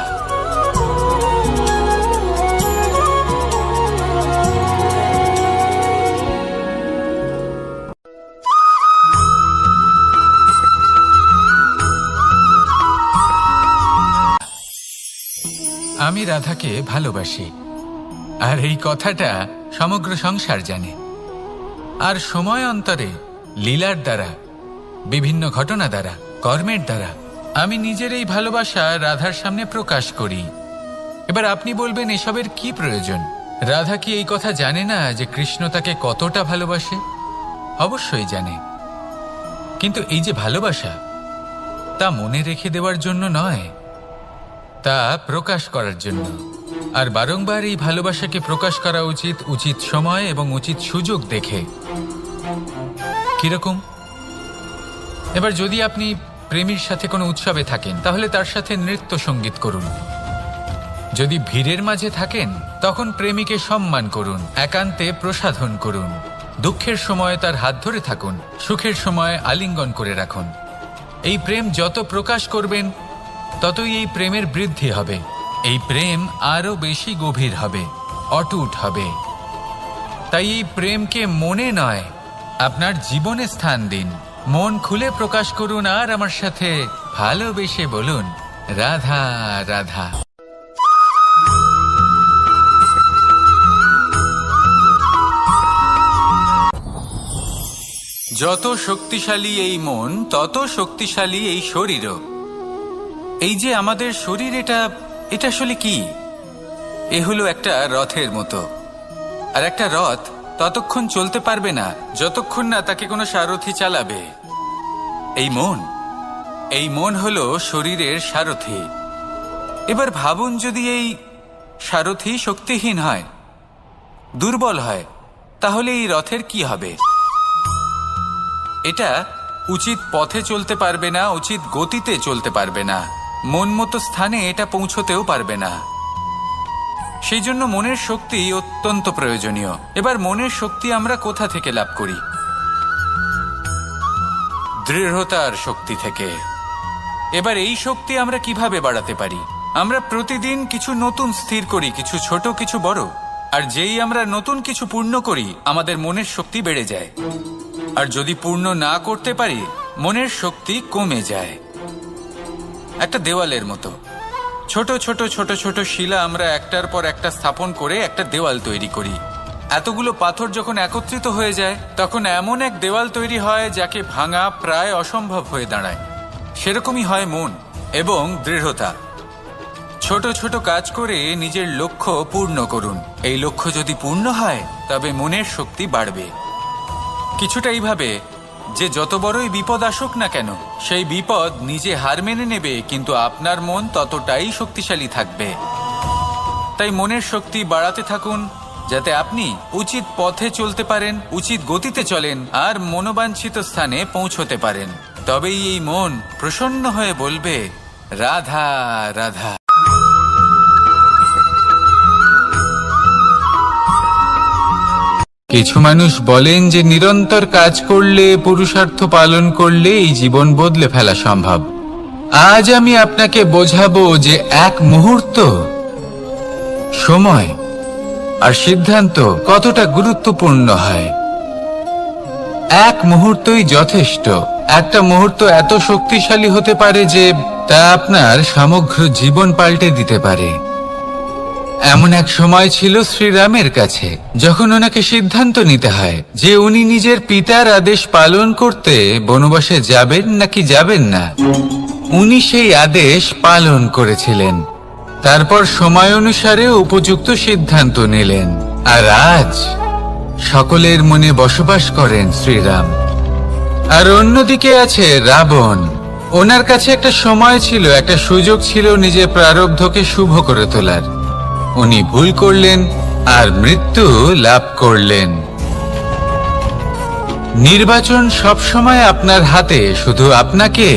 আমি রাধাকে ভালোবাসি, আর এই কথাটা সমগ্র সংসার জানে। আর সময় অন্তরে লীলার দ্বারা, বিভিন্ন ঘটনা দ্বারা, কর্মের দ্বারা আমি নিজের এই ভালোবাসা রাধার সামনে প্রকাশ করি। এবার আপনি বলবেন, এসবের কি প্রয়োজন? রাধা কি এই কথা জানে না যে কৃষ্ণ তাকে কতটা ভালোবাসে? অবশ্যই জানে, কিন্তু এই যে ভালোবাসা, তা মনে রেখে দেওয়ার জন্য নয়, তা প্রকাশ করার জন্য। আর বারংবার এই ভালোবাসাকে প্রকাশ করা উচিত, উচিত সময় এবং উচিত সুযোগ দেখে। কিরকম? এবার যদি আপনি প্রেমীর সাথে কোনো উৎসবে থাকেন, তাহলে তার সাথে নৃত্য সঙ্গীত করুন। যদি ভিড়ের মাঝে থাকেন, তখন প্রেমীকে সম্মান করুন, একান্তে প্রসাধন করুন। দুঃখের সময় তার হাত ধরে থাকুন, সুখের সময় আলিঙ্গন করে রাখুন। এই প্রেম যত প্রকাশ করবেন, ততই এই প্রেমের বৃদ্ধি হবে। এই প্রেম আরো বেশি গভীর হবে, অটুট হবে। তাই এই প্রেমকে মনে নয়, আপনার জীবনে স্থান দিন। মন খুলে প্রকাশ করুন, আর আমার সাথে ভালোবেসে বলুন, রাধা রাধা। যত শক্তিশালী এই মন, তত শক্তিশালী এই শরীরও। এই যে আমাদের শরীর, এটা আসলে কি? এ হলো একটা রথের মতো। আর একটা রথ ততক্ষণ চলতে পারবে না যতক্ষণ না তাকে কোনো সারথি চালাবে। এই মন হলো শরীরের সারথি। এবার ভাবুন, যদি এই সারথি শক্তিহীন হয়, দুর্বল হয়, তাহলে এই রথের কি হবে? এটা উচিত পথে চলতে পারবে না, উচিত গতিতে চলতে পারবে না, মন মতো স্থানে এটা পৌঁছতেও পারবে না। সেই জন্য মনের শক্তি অত্যন্ত প্রয়োজনীয়। এবার মনের শক্তি আমরা কোথা থেকে লাভ করি? দৃঢ়তার শক্তি থেকে। এবার এই শক্তি আমরা কিভাবে বাড়াতে পারি? আমরা প্রতিদিন কিছু নতুন স্থির করি, কিছু ছোট, কিছু বড়। আর যেই আমরা নতুন কিছু পূর্ণ করি, আমাদের মনের শক্তি বেড়ে যায়। আর যদি পূর্ণ না করতে পারি, মনের শক্তি কমে যায়। একটা দেওয়ালের মতো ছোট ছোট ছোট ছোট শিলা আমরা একটার পর একটা স্থাপন করে একটা দেওয়াল তৈরি করি। এতগুলো পাথর যখন একত্রিত হয়ে যায়, তখন এমন এক দেওয়াল তৈরি হয় যাকে ভাঙা প্রায় অসম্ভব হয়ে দাঁড়ায়। সেরকমই হয় মন এবং দৃঢ়তা। ছোট ছোট কাজ করে নিজের লক্ষ্য পূর্ণ করুন। এই লক্ষ্য যদি পূর্ণ হয়, তবে মনের শক্তি বাড়বে। কিছুটা এইভাবে যে যত বড়ই বিপদ আসুক না কেন, সেই বিপদ নিজে হার মেনে নেবে, কিন্তু আপনার মন ততটাই শক্তিশালী থাকবে। তাই মনের শক্তি বাড়াতে থাকুন, যাতে আপনি উচিত পথে চলতে পারেন, উচিত গতিতে চলেন, আর মনোবাঞ্ছিত স্থানে পৌঁছতে পারেন। তবেই এই মন প্রসন্ন হয়ে বলবে, রাধা রাধা। কিছু মানুষ বলেন যে নিরন্তর কাজ করলে, পুরুষার্থ পালন করলে এই জীবন বদলে ফেলা সম্ভব। আজ আমি আপনাকে বোঝাবো যে এক মুহূর্ত, সময় আর সিদ্ধান্ত কতটা গুরুত্বপূর্ণ হয়। এক মুহূর্তই যথেষ্ট। একটা মুহূর্ত এত শক্তিশালী হতে পারে যে তা আপনার সমগ্র জীবন পাল্টে দিতে পারে। এমন এক সময় ছিল শ্রীরামের কাছে, যখন ওনাকে সিদ্ধান্ত নিতে হয় যে উনি নিজের পিতার আদেশ পালন করতে বনবাসে যাবেন নাকি যাবেন না। উনি সেই আদেশ পালন করেছিলেন। তারপর সময় অনুসারে উপযুক্ত সিদ্ধান্ত নিলেন। আর আজ সকলের মনে বসবাস করেন শ্রীরাম। আর অন্যদিকে আছে রাবণ। ওনার কাছে একটা সময় ছিল, একটা সুযোগ ছিল নিজের প্রারব্ধকে শুভ করে তোলার। উনি ভুল করলেন আর মৃত্যু লাভ করলেন। নির্বাচন সবসময় আপনার হাতে, শুধু আপনাকে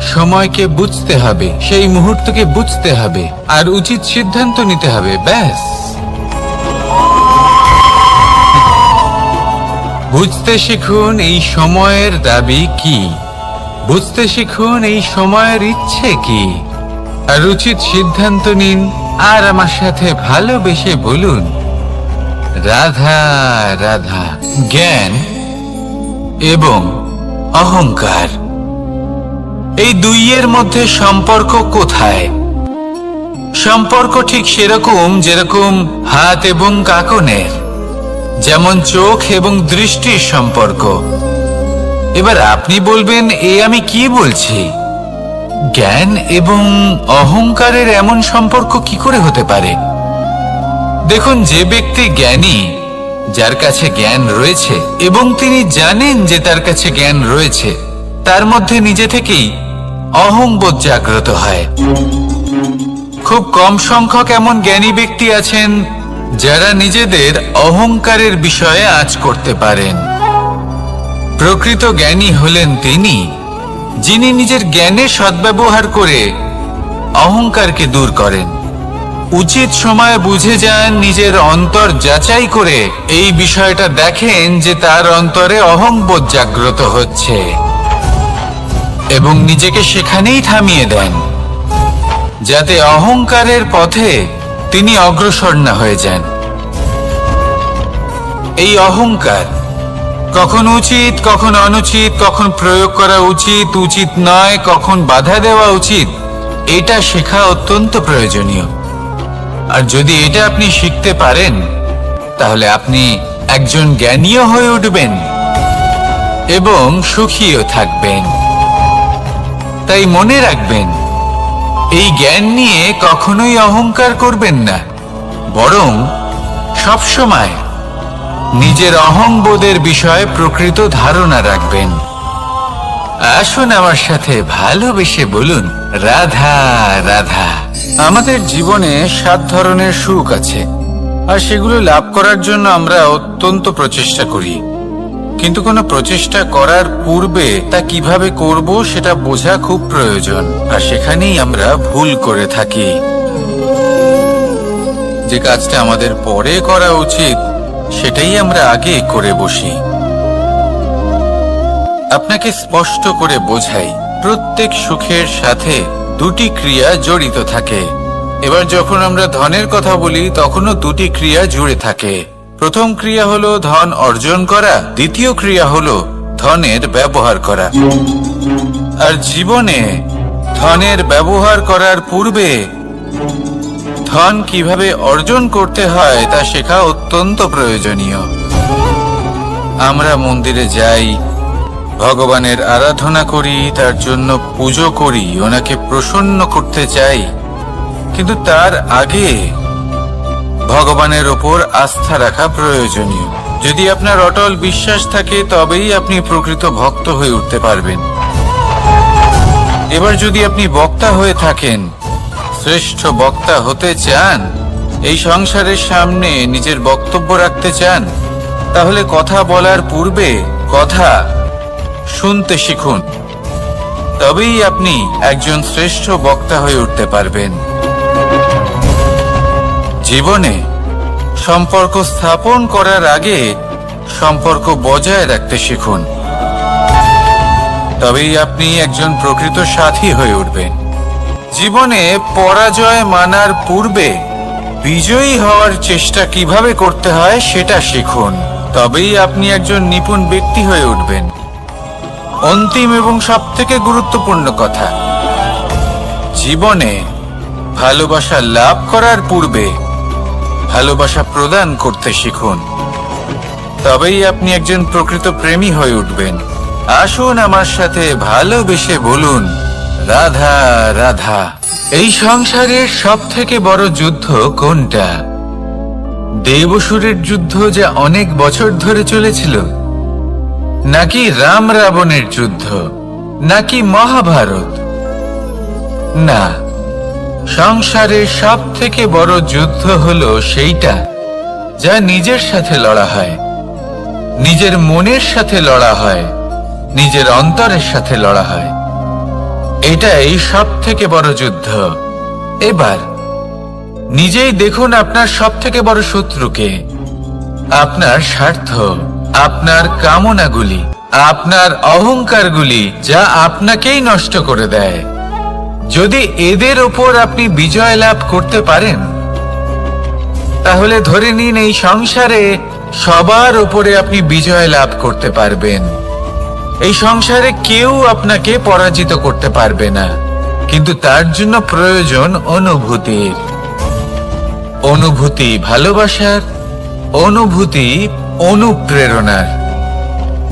সময়কে বুঝতে হবে, সেই মুহূর্তকে বুঝতে হবে আর উচিত সিদ্ধান্ত নিতে হবে, ব্যাস। বুঝতে শিখুন এই সময়ের দাবি কি, বুঝতে শিখুন এই সময়ের ইচ্ছে কি, আর উচিত সিদ্ধান্ত নিন। আর আমার সাথে ভালোবেসে বলুন, রাধা রাধা। জ্ঞান এবং অহংকার, এই দুইয়ের মধ্যে সম্পর্ক কোথায়? সম্পর্ক ঠিক সেরকম যেরকম হাত এবং কাঁকনের, যেমন চোখ এবং দৃষ্টির সম্পর্ক। এবার আপনি বলবেন, এ আমি কি বলছি? জ্ঞান এবং অহংকারের এমন সম্পর্ক কি করে হতে পারে? দেখুন, যে ব্যক্তি জ্ঞানী, যার কাছে জ্ঞান রয়েছে এবং তিনি জানেন যে তার কাছে জ্ঞান রয়েছে, তার মধ্যে নিজে থেকেই অহংবোধ জাগ্রত হয়। খুব কম সংখ্যক এমন জ্ঞানী ব্যক্তি আছেন যারা নিজেদের অহংকারের বিষয়ে আঁচ করতে পারেন। প্রকৃত জ্ঞানী হলেন তিনি, যিনি নিজের জ্ঞানের সদ্ব্যবহার করে অহংকারকে দূর করেন। উচিত সময়ে বুঝে যান, নিজের অন্তর যাচাই করে এই বিষয়টা দেখেন যে তার অন্তরে অহংবোধ জাগ্রত হচ্ছে এবং নিজেকে সেখানেই থামিয়ে দেন, যাতে অহংকারের পথে তিনি অগ্রসর না হয়ে যান। এই অহংকার কখন উচিত, কখন অনুচিত, কখন প্রয়োগ করা উচিত, উচিত নয়, কখন বাধা দেওয়া উচিত, এটা শেখা অত্যন্ত প্রয়োজনীয়। আর যদি এটা আপনি শিখতে পারেন, তাহলে আপনি একজন জ্ঞানীও হয়ে উঠবেন এবং সুখীও থাকবেন। তাই মনে রাখবেন, এই জ্ঞান নিয়ে কখনোই অহংকার করবেন না, বরং সবসময় নিজের অহংবোধের বিষয়ে প্রকৃত ধারণা রাখবেন। আসুন আমার সাথে ভালোবেসে বলুন, রাধা রাধা। আমাদের জীবনে 7 ধরনের সুখ আছে, আর সেগুলো লাভ করার জন্য আমরা অত্যন্ত প্রচেষ্টা করি। কিন্তু কোনো প্রচেষ্টা করার পূর্বে তা কিভাবে করব সেটা বোঝা খুব প্রয়োজন, আর সেখানেই আমরা ভুল করে থাকি। যে কাজটা আমাদের পরে করা উচিত, সেটাই আমরা আগে করে বসি। আপনাকে স্পষ্ট করে বোঝাই, প্রত্যেক সুখের সাথে 2টি ক্রিয়া জড়িত থাকে। এবার যখন আমরা ধনের কথা বলি, তখনও 2টি ক্রিয়া জুড়ে থাকে। প্রথম ক্রিয়া হলো ধন অর্জন করা, দ্বিতীয় ক্রিয়া হলো ধনের ব্যবহার করা। আর জীবনে ধনের ব্যবহার করার পূর্বে ধন কিভাবে অর্জন করতে হয় তা শেখা অত্যন্ত প্রয়োজনীয়। আমরা মন্দিরে যাই, ভগবানের আরাধনা করি, তার জন্য পুজো করি, ওনাকে প্রসন্ন করতে চাই, কিন্তু তার আগে ভগবানের ওপর আস্থা রাখা প্রয়োজনীয়। যদি আপনার অটল বিশ্বাস থাকে, তবেই আপনি প্রকৃত ভক্ত হয়ে উঠতে পারবেন। এবার যদি আপনি বক্তা হয়ে থাকেন, শ্রেষ্ঠ বক্তা হতে চান, এই সংসারের সামনে নিজের বক্তব্য রাখতে চান, তাহলে কথা বলার পূর্বে কথা শুনতে শিখুন। তবেই আপনি একজন শ্রেষ্ঠ বক্তা হয়ে উঠতে পারবেন। জীবনে সম্পর্ক স্থাপন করার আগে সম্পর্ক বজায় রাখতে শিখুন, তবেই আপনি একজন প্রকৃত সাথী হয়ে উঠবেন। জীবনে পরাজয় মানার পূর্বে বিজয়ী হওয়ার চেষ্টা কিভাবে করতে হয় সেটা শিখুন, তবেই আপনি একজন নিপুণ ব্যক্তি হয়ে উঠবেন। অন্তিম এবং সবথেকে গুরুত্বপূর্ণ কথা, জীবনে ভালোবাসা লাভ করার পূর্বে ভালোবাসা প্রদান করতে শিখুন, তবেই আপনি একজন প্রকৃত প্রেমী হয়ে উঠবেন। আসুন আমার সাথে ভালোবেসে বলুন, রাধা রাধা। এই সংসারের সবথেকে বড় যুদ্ধ কোনটা? দেব-অসুরের যুদ্ধ, যা অনেক বছর ধরে চলেছিল, নাকি রাম রাবণের যুদ্ধ, নাকি মহাভারত? না, সংসারের সবথেকে বড় যুদ্ধ হলো সেইটা যা নিজের সাথে লড়া হয়, নিজের মনের সাথে লড়া হয়, নিজের অন্তরের সাথে লড়া হয়। এটাই সব থেকে বড় যুদ্ধ। এবার নিজেই দেখুন আপনার সব থেকে বড় শত্রুকে। আপনার স্বার্থ, আপনার কামনাগুলি, আপনার অহংকারগুলি, যা আপনাকেই নষ্ট করে দেয়। যদি এদের ওপর আপনি বিজয় লাভ করতে পারেন, তাহলে ধরে নিন এই সংসারে সবার ওপরে আপনি বিজয় লাভ করতে পারবেন। এই সংসারে কেউ আপনাকে পরাজিত করতে পারবে না। কিন্তু তার জন্য প্রয়োজন অনুভূতির। অনুভূতি ভালোবাসার, অনুভূতি অনুপ্রেরণার।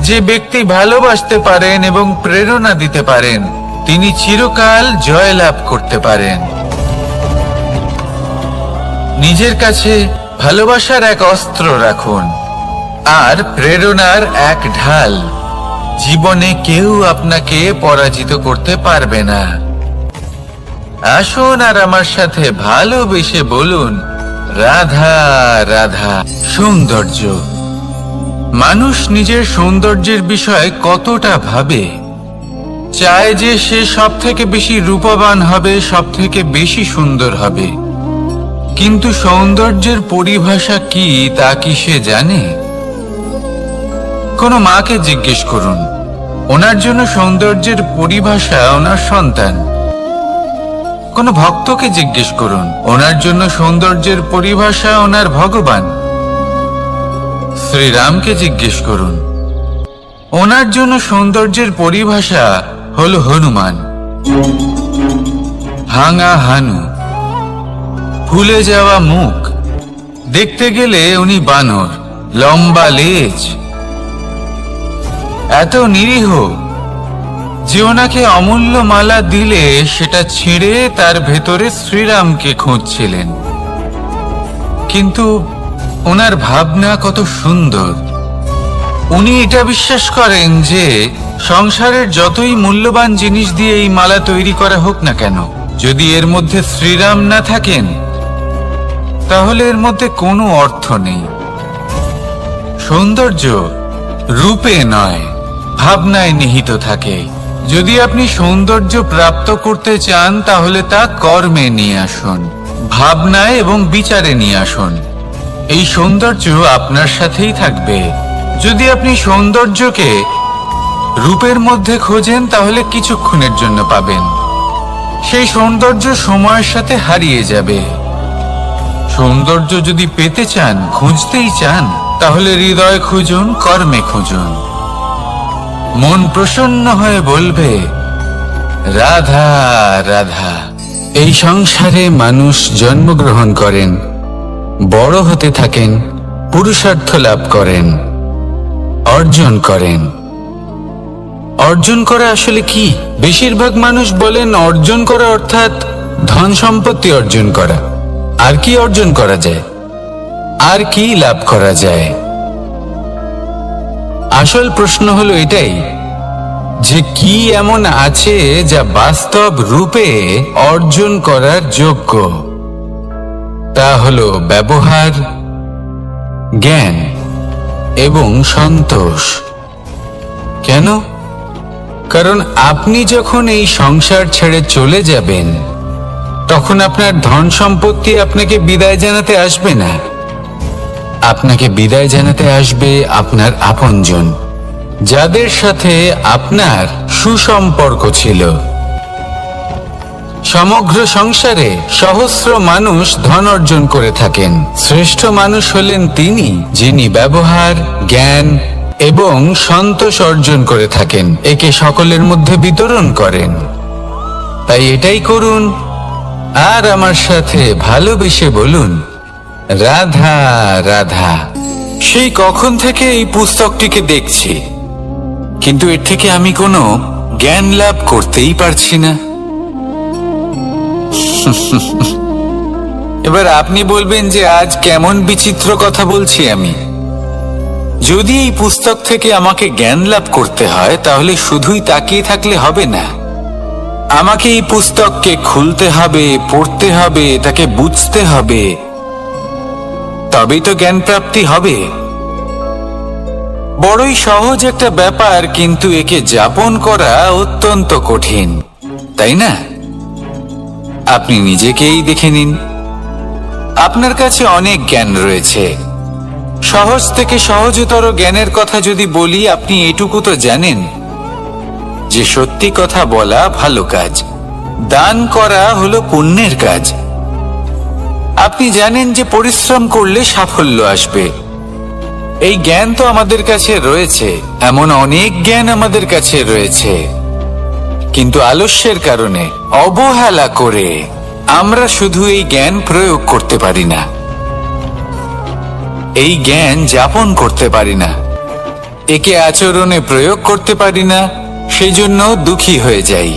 যে ব্যক্তি ভালোবাসতে পারেন এবং প্রেরণা দিতে পারেন, তিনি চিরকাল জয় লাভ করতে পারেন। নিজের কাছে ভালোবাসার এক অস্ত্র রাখুন আর প্রেরণার এক ঢাল। জীবনে কেউ আপনাকে পরাজিত করতে পারবে না। আসুন আর আমার সাথে ভালোবেসে বলুন, রাধা রাধা। সৌন্দর্য। মানুষ নিজের সৌন্দর্যের বিষয়ে কতটা ভাবে, চায় যে সে সব থেকে বেশি রূপবান হবে, সব থেকে বেশি সুন্দর হবে। কিন্তু সৌন্দর্যের পরিভাষা কি তা কি সে জানে? কোনো মাকে জিজ্ঞেস করুন, ওনার জন্য সৌন্দর্যের পরিভাষা ওনার সন্তান। কোনো ভক্তকে জিজ্ঞেস করুন, ওনার জন্য সৌন্দর্যের পরিভাষা ওনার ভগবান। শ্রীরামকে জিজ্ঞেস করুন, ওনার জন্য সৌন্দর্যের পরিভাষা হলো হনুমান। ভাঙা হানু, ফুলে যাওয়া মুখ, দেখতে গেলে উনি বানর, লম্বা লেজ, এত নিরীহ যে ওনাকে অমূল্য মালা দিলে সেটা ছিঁড়ে তার ভেতরে শ্রীরামকে খুঁজছিলেন। কিন্তু ওনার ভাবনা কত সুন্দর। উনি এটা বিশ্বাস করেন যে সংসারের যতই মূল্যবান জিনিস দিয়ে এই মালা তৈরি করা হোক না কেন, যদি এর মধ্যে শ্রীরাম না থাকেন, তাহলে এর মধ্যে কোনো অর্থ নেই। সৌন্দর্য রূপে নয়, ভাবনায় নিহিত থাকে। যদি আপনি সৌন্দর্য প্রাপ্ত করতে চান, তাহলে তা কর্মে নিয়ে আসুন, ভাবনায় এবং বিচারে নিয়ে আসুন। এই সৌন্দর্য আপনার সাথেই থাকবে। যদি আপনি সৌন্দর্যকে রূপের মধ্যে খোঁজেন, তাহলে কিছুক্ষণের জন্য পাবেন। সেই সৌন্দর্য সময়ের সাথে হারিয়ে যাবে। সৌন্দর্য যদি পেতে চান, খুঁজতেই চান, তাহলে হৃদয় খুঁজুন, কর্মে খুঁজুন। মন প্রসন্ন হয়ে বলবে, রাধা রাধা। এই সংসারে মানুষ জন্মগ্রহণ করেন, বড় হতে থাকেন, পুরুষার্থ লাভ করেন, অর্জন করেন। অর্জন করা আসলে কি? বেশিরভাগ মানুষ বলেন অর্জন করা অর্থাৎ ধন সম্পত্তি অর্জন করা। আর কি অর্জন করা যায়? আর কি লাভ করা যায়? আসল প্রশ্ন হলো এটাই যে কি এমন আছে যা বাস্তব রূপে অর্জন করার যোগ্য। তা হলো ব্যবহার, জ্ঞান এবং সন্তোষ। কেন? কারণ আপনি যখন এই সংসার ছেড়ে চলে যাবেন, তখন আপনার ধন সম্পত্তি আপনাকে বিদায় জানাতে আসবে না। আপনাকে বিদায় জানাতে আসবে আপনার আপনজন, যাদের সাথে আপনার সুসম্পর্ক ছিল। সমগ্র সংসারে সহস্র মানুষ ধন অর্জন করে থাকেন। শ্রেষ্ঠ মানুষ হলেন তিনি, যিনি ব্যবহার, জ্ঞান এবং সন্তোষ অর্জন করে থাকেন, একে সকলের মধ্যে বিতরণ করেন। তাই এটাই করুন আর আমার সাথে ভালোবেসে বলুন, রাধা রাধা। সেই কখন থেকে এই পুস্তকটিকে দেখছি, কিন্তু এর থেকে আমি কোনো জ্ঞান লাভ করতেই পারছি না। এবার আপনি বলবেন যে আজ কেমন বিচিত্র কথা বলছি আমি। যদি এই পুস্তক থেকে আমাকে জ্ঞান লাভ করতে হয়, তাহলে শুধুই তাকিয়ে থাকলে হবে না। আমাকে এই পুস্তককে খুলতে হবে, পড়তে হবে, তাকে বুঝতে হবে, তবেই তো জ্ঞান প্রাপ্তি হবে। বড়ই সহজ একটা ব্যাপার, কিন্তু একে যাপন করা অত্যন্ত কঠিন। তাই না? আপনি নিজেকেই দেখে নিন। আপনার কাছে অনেক জ্ঞান রয়েছে। সহজ থেকে সহজতর জ্ঞানের কথা যদি বলি, আপনি এটুকু তো জানেন যে সত্যি কথা বলা ভালো কাজ, দান করা হলো পুণ্যের কাজ। আপনি জানেন যে পরিশ্রম করলে সাফল্য আসবে। এই জ্ঞান তো আমাদের কাছে রয়েছে, এমন অনেক জ্ঞান আমাদের কাছে রয়েছে, কিন্তু আলস্যের কারণে, অবহেলা করে আমরা শুধু এই জ্ঞান প্রয়োগ করতে পারি না, এই জ্ঞান যাপন করতে পারি না, একে আচরণে প্রয়োগ করতে পারি না, সেই জন্য দুঃখী হয়ে যাই।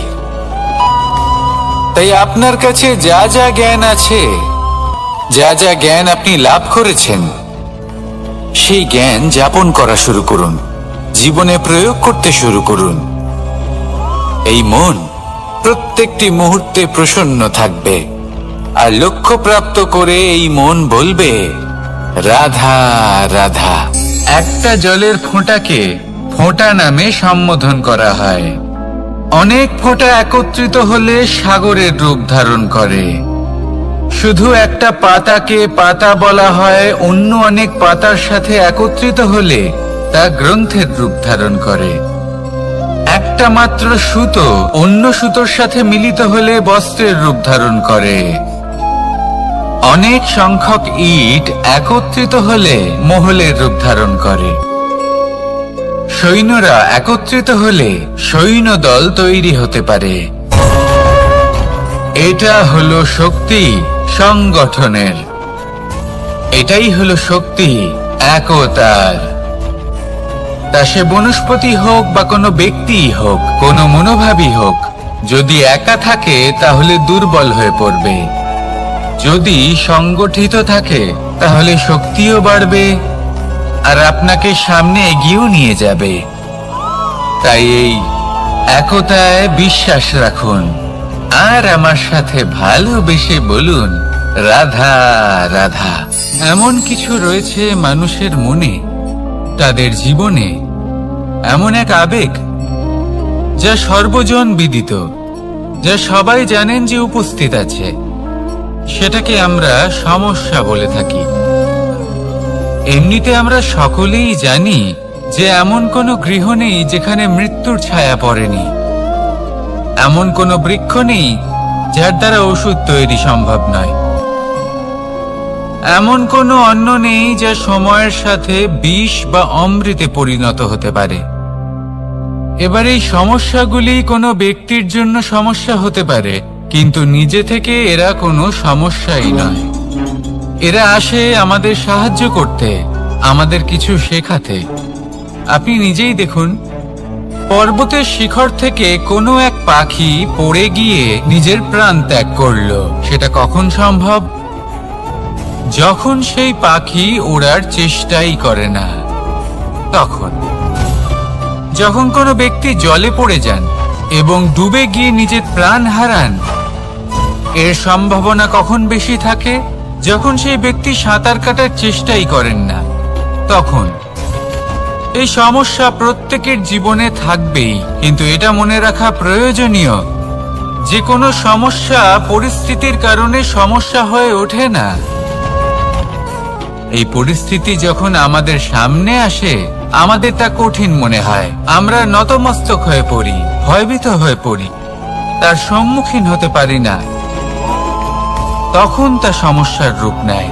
তাই আপনার কাছে যা যা জ্ঞান আছে, যা যা জ্ঞান আপনি লাভ করেছেন, সেই জ্ঞান যাপন করা শুরু করুন, জীবনে প্রয়োগ করতে শুরু করুন। এই মন প্রত্যেকটি মুহূর্তে প্রসন্ন থাকবে, আর লক্ষ্য প্রাপ্ত করে এই মন বলবে, রাধা রাধা। একটা জলের ফোঁটাকে ফোঁটা নামে সম্বোধন করা হয়। অনেক ফোঁটা একত্রিত হলে সাগরের রূপ ধারণ করে। শুধু একটা পাতাকে পাতা বলা হয়, অন্য অনেক পাতার সাথে একত্রিত হলে তা গ্রন্থের রূপ ধারণ করে। একটা মাত্র সুতো অন্য সুতোর সাথে মিলিত হলে বস্ত্রের রূপ ধারণ করে। অনেক সংখ্যক ইট একত্রিত হলে মহলের রূপ ধারণ করে। সৈন্যরা একত্রিত হলে সৈন্যদল তৈরি হতে পারে। এটা হলো শক্তি সংগঠনের, এটাই হলো শক্তি একতার। তা সে বনস্পতি হোক বা কোনো ব্যক্তি হোক, কোনো মনোভাবই হোক, যদি একা থাকে তাহলে দুর্বল হয়ে পড়বে। যদি সংগঠিত থাকে তাহলে শক্তিও বাড়বে, আর আপনাকে সামনে এগিয়েও নিয়ে যাবে। তাই এই একতায় বিশ্বাস রাখুন, আর আমার সাথে ভালোবেসে বলুন, রাধা রাধা। এমন কিছু রয়েছে মানুষের মনে, তাদের জীবনে এমন এক আবেগ যা সর্বজন বিদিত, যা সবাই জানেন যে উপস্থিত আছে। সেটাকে আমরা সমস্যা বলে থাকি। এমনিতে আমরা সকলেই জানি যে এমন কোনো গৃহ নেই যেখানে মৃত্যুর ছায়া পড়েনি, এমন কোনো বৃক্ষ নেই যার দ্বারা ওষুধ তৈরি সম্ভব নয়, এমন কোনো অন্ন নেই যা সময়ের সাথে বিষ বা অমৃতে পরিণত হতে পারে। এবার এই সমস্যাগুলি কোনো ব্যক্তির জন্য সমস্যা হতে পারে, কিন্তু নিজে থেকে এরা কোনো সমস্যাই নয়। এরা আসে আমাদের সাহায্য করতে, আমাদের কিছু শেখাতে। আপনি নিজেই দেখুন, পর্বতের শিখর থেকে কোনো এক পাখি পড়ে গিয়ে নিজের প্রাণ ত্যাগ করলো। সেটা কখন সম্ভব? যখন সেই পাখি ওড়ার চেষ্টাই করে না। তখন যখন কোনো ব্যক্তি জলে পড়ে যান এবং ডুবে গিয়ে নিজের প্রাণ হারান, এর সম্ভাবনা কখন বেশি থাকে? যখন সেই ব্যক্তি সাঁতার কাটার চেষ্টাই করেন না। তখন এই সমস্যা প্রত্যেকের জীবনে থাকবেই, কিন্তু এটা মনে রাখা প্রয়োজনীয় যে কোনো সমস্যা পরিস্থিতির কারণে সমস্যা হয়ে ওঠে না। এই পরিস্থিতি যখন আমাদের সামনে আসে, আমাদের তা কঠিন মনে হয়, আমরা নতমস্তক হয়ে পড়ি, ভয়ভীত হয়ে পড়ি, তার সম্মুখীন হতে পারি না। তখন তা সমস্যার রূপ নেয়।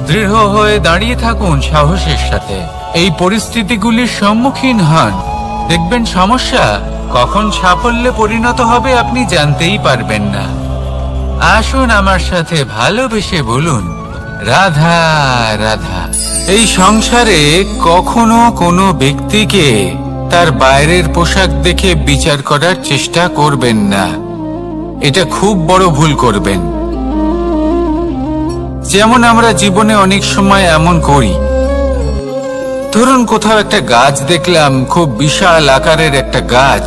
দৃঢ় হয়ে দাঁড়িয়ে থাকুন সাহসের সাথে, এই পরিস্থিতিগুলির সম্মুখীন হন। দেখবেন সমস্যা কখন সাফল্যে পরিণত হবে আপনি জানতেই পারবেন না। আসুন আমার সাথে ভালোবেসে বলুন, রাধা রাধা। এই সংসারে কখনো কোনো ব্যক্তিকে তার বাইরের পোশাক দেখে বিচার করার চেষ্টা করবেন না, এটা খুব বড় ভুল করবেন। যেমন আমরা জীবনে অনেক সময় এমন করি, ধরুন কোথাও একটা গাছ দেখলাম, খুব বিশাল আকারের একটা গাছ,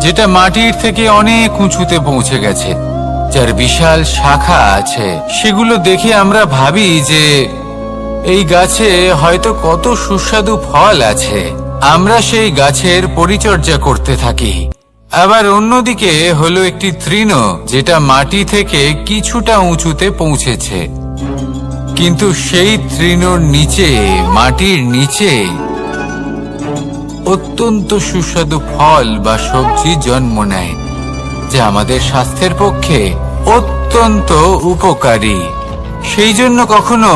যেটা মাটির থেকে অনেক উঁচুতে পৌঁছে গেছে, যার বিশাল শাখা আছে। সেগুলো দেখে আমরা ভাবি যে এই গাছে হয়তো কত সুস্বাদু ফল আছে। আমরা সেই গাছের পরিচর্যা করতে থাকি, আবার অন্যদিকে হলো একটি তৃণ, যেটা মাটি থেকে কিছুটা উঁচুতে পৌঁছেছে, কিন্তু সেই তৃণর নিচে, মাটির নিচে অত্যন্ত সুস্বাদু ফল বা সবজি জন্ম নেয়, যা আমাদের স্বাস্থ্যের পক্ষে অত্যন্ত উপকারী। সেই জন্য কখনো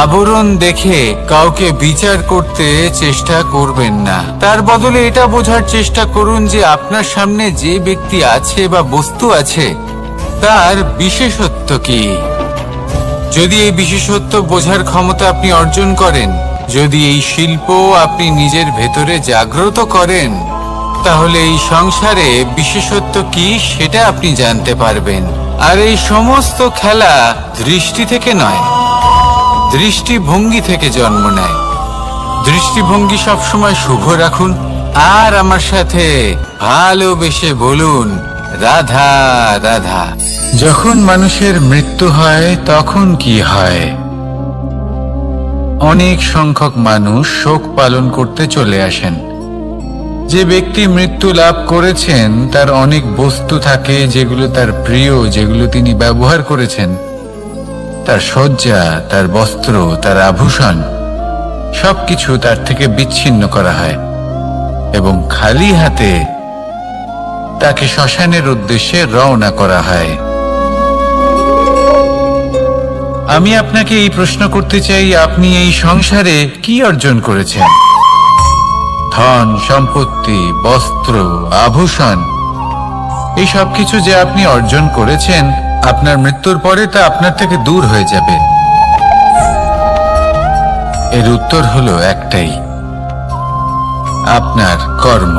আবরণ দেখে কাউকে বিচার করতে চেষ্টা করবেন না। তার বদলে এটা বোঝার চেষ্টা করুন যে আপনার সামনে যে ব্যক্তি আছে বা বস্তু আছে তার বিশেষত্ব কি। যদি এই বিশেষত্ব বোঝার ক্ষমতা আপনি অর্জন করেন, যদি এই শিল্প আপনি নিজের ভেতরে জাগ্রত করেন, তাহলে এই সংসারে বিশেষত্ব কি সেটা আপনি জানতে পারবেন। আর এই সমস্ত খেলা দৃষ্টি থেকে নয়, দৃষ্টিভঙ্গি থেকে জন্ম নেয়। দৃষ্টিভঙ্গি সবসময় শুভ রাখুন আর আমার সাথে ভালোবেসে বলুন, রাধা রাধা। যখন মানুষের মৃত্যু হয় তখন কি হয়? অনেক সংখ্যক মানুষ শোক পালন করতে চলে আসেন। যে ব্যক্তি মৃত্যু লাভ করেছেন তার অনেক বস্তু থাকে যেগুলো তার প্রিয়, যেগুলো তিনি ব্যবহার করেছেন। তার শয্যা, তার বস্ত্র, তার আভূষণ সবকিছু তার থেকে বিচ্ছিন্ন করা হয় এবং খালি হাতে তাকে শ্মশানের উদ্দেশ্যে রওনা করা হয়। আমি আপনাকে এই প্রশ্ন করতে চাই, আপনি এই সংসারে কি অর্জন করেছেন? ধন সম্পত্তি, বস্ত্র, আভূষণ, এই সব কিছু যে আপনি অর্জন করেছেন, আপনার মৃত্যুর পরে তা আপনার থেকে দূর হয়ে যাবে। এর উত্তর হলো একটাই, আপনার কর্ম।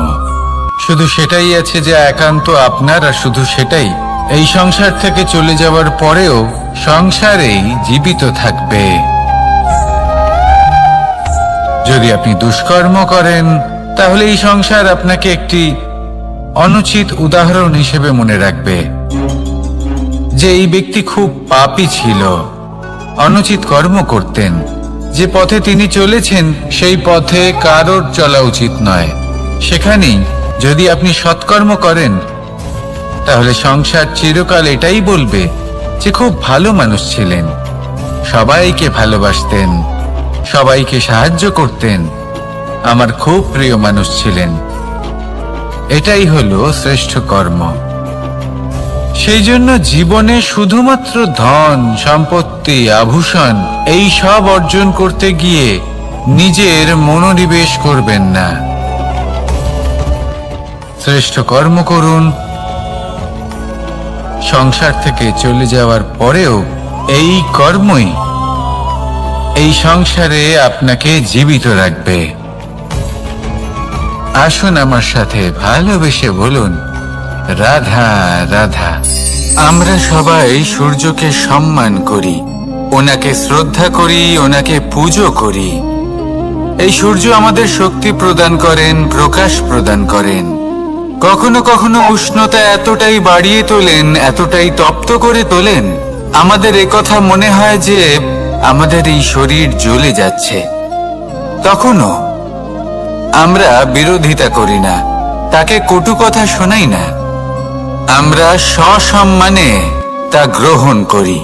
শুধু সেটাই আছে যে একান্ত আপনার, আর শুধু সেটাই এই সংসার থেকে চলে যাওয়ার পরেও সংসারেই জীবিত থাকবে। যদি আপনি দুষ্কর্ম করেন, তাহলে এই সংসার আপনাকে একটি অনুচিত উদাহরণ হিসেবে মনে রাখবে যে এই ব্যক্তি খুব পাপী ছিল, অনুচিত কর্ম করতেন। যে পথে তিনি চলেছেন সেই পথে কারোর চলা উচিত নয়। সেখানেই যদি আপনি সৎকর্ম করেন, তাহলে সংসার চিরকাল এটাই বলবে যে খুব ভালো মানুষ ছিলেন, সবাইকে ভালোবাসতেন, সবাইকে সাহায্য করতেন, আমার খুব প্রিয় মানুষ ছিলেন। এটাই হলো শ্রেষ্ঠ কর্ম। সেই জন্য জীবনে শুধুমাত্র ধন সম্পত্তি, আভূষণ এই সব অর্জন করতে গিয়ে নিজের মনোনিবেশ করবেন না। শ্রেষ্ঠ কর্ম করুন। সংসার থেকে চলে যাওয়ার পরেও এই কর্মই এই সংসারে আপনাকে জীবিত রাখবে। আসুন আমার সাথে ভালোবেসে বলুন, রাধা রাধা। আমরা সবাই সূর্যকে সম্মান করি, ওনাকে শ্রদ্ধা করি, ওনাকে পুজো করি। এই সূর্য আমাদের শক্তি প্রদান করেন, প্রকাশ প্রদান করেন। কখনো কখনো উষ্ণতা এতটাই বাড়িয়ে তোলেন, এতটাই তপ্ত করে তোলেন, আমাদের একথা মনে হয় যে আমাদের এই শরীর জ্বলে যাচ্ছে। তখনও আমরা বিরোধিতা করি না, তাকে কটু কথা শোনাই না, আমরা সসম্মানে তা গ্রহণ করি।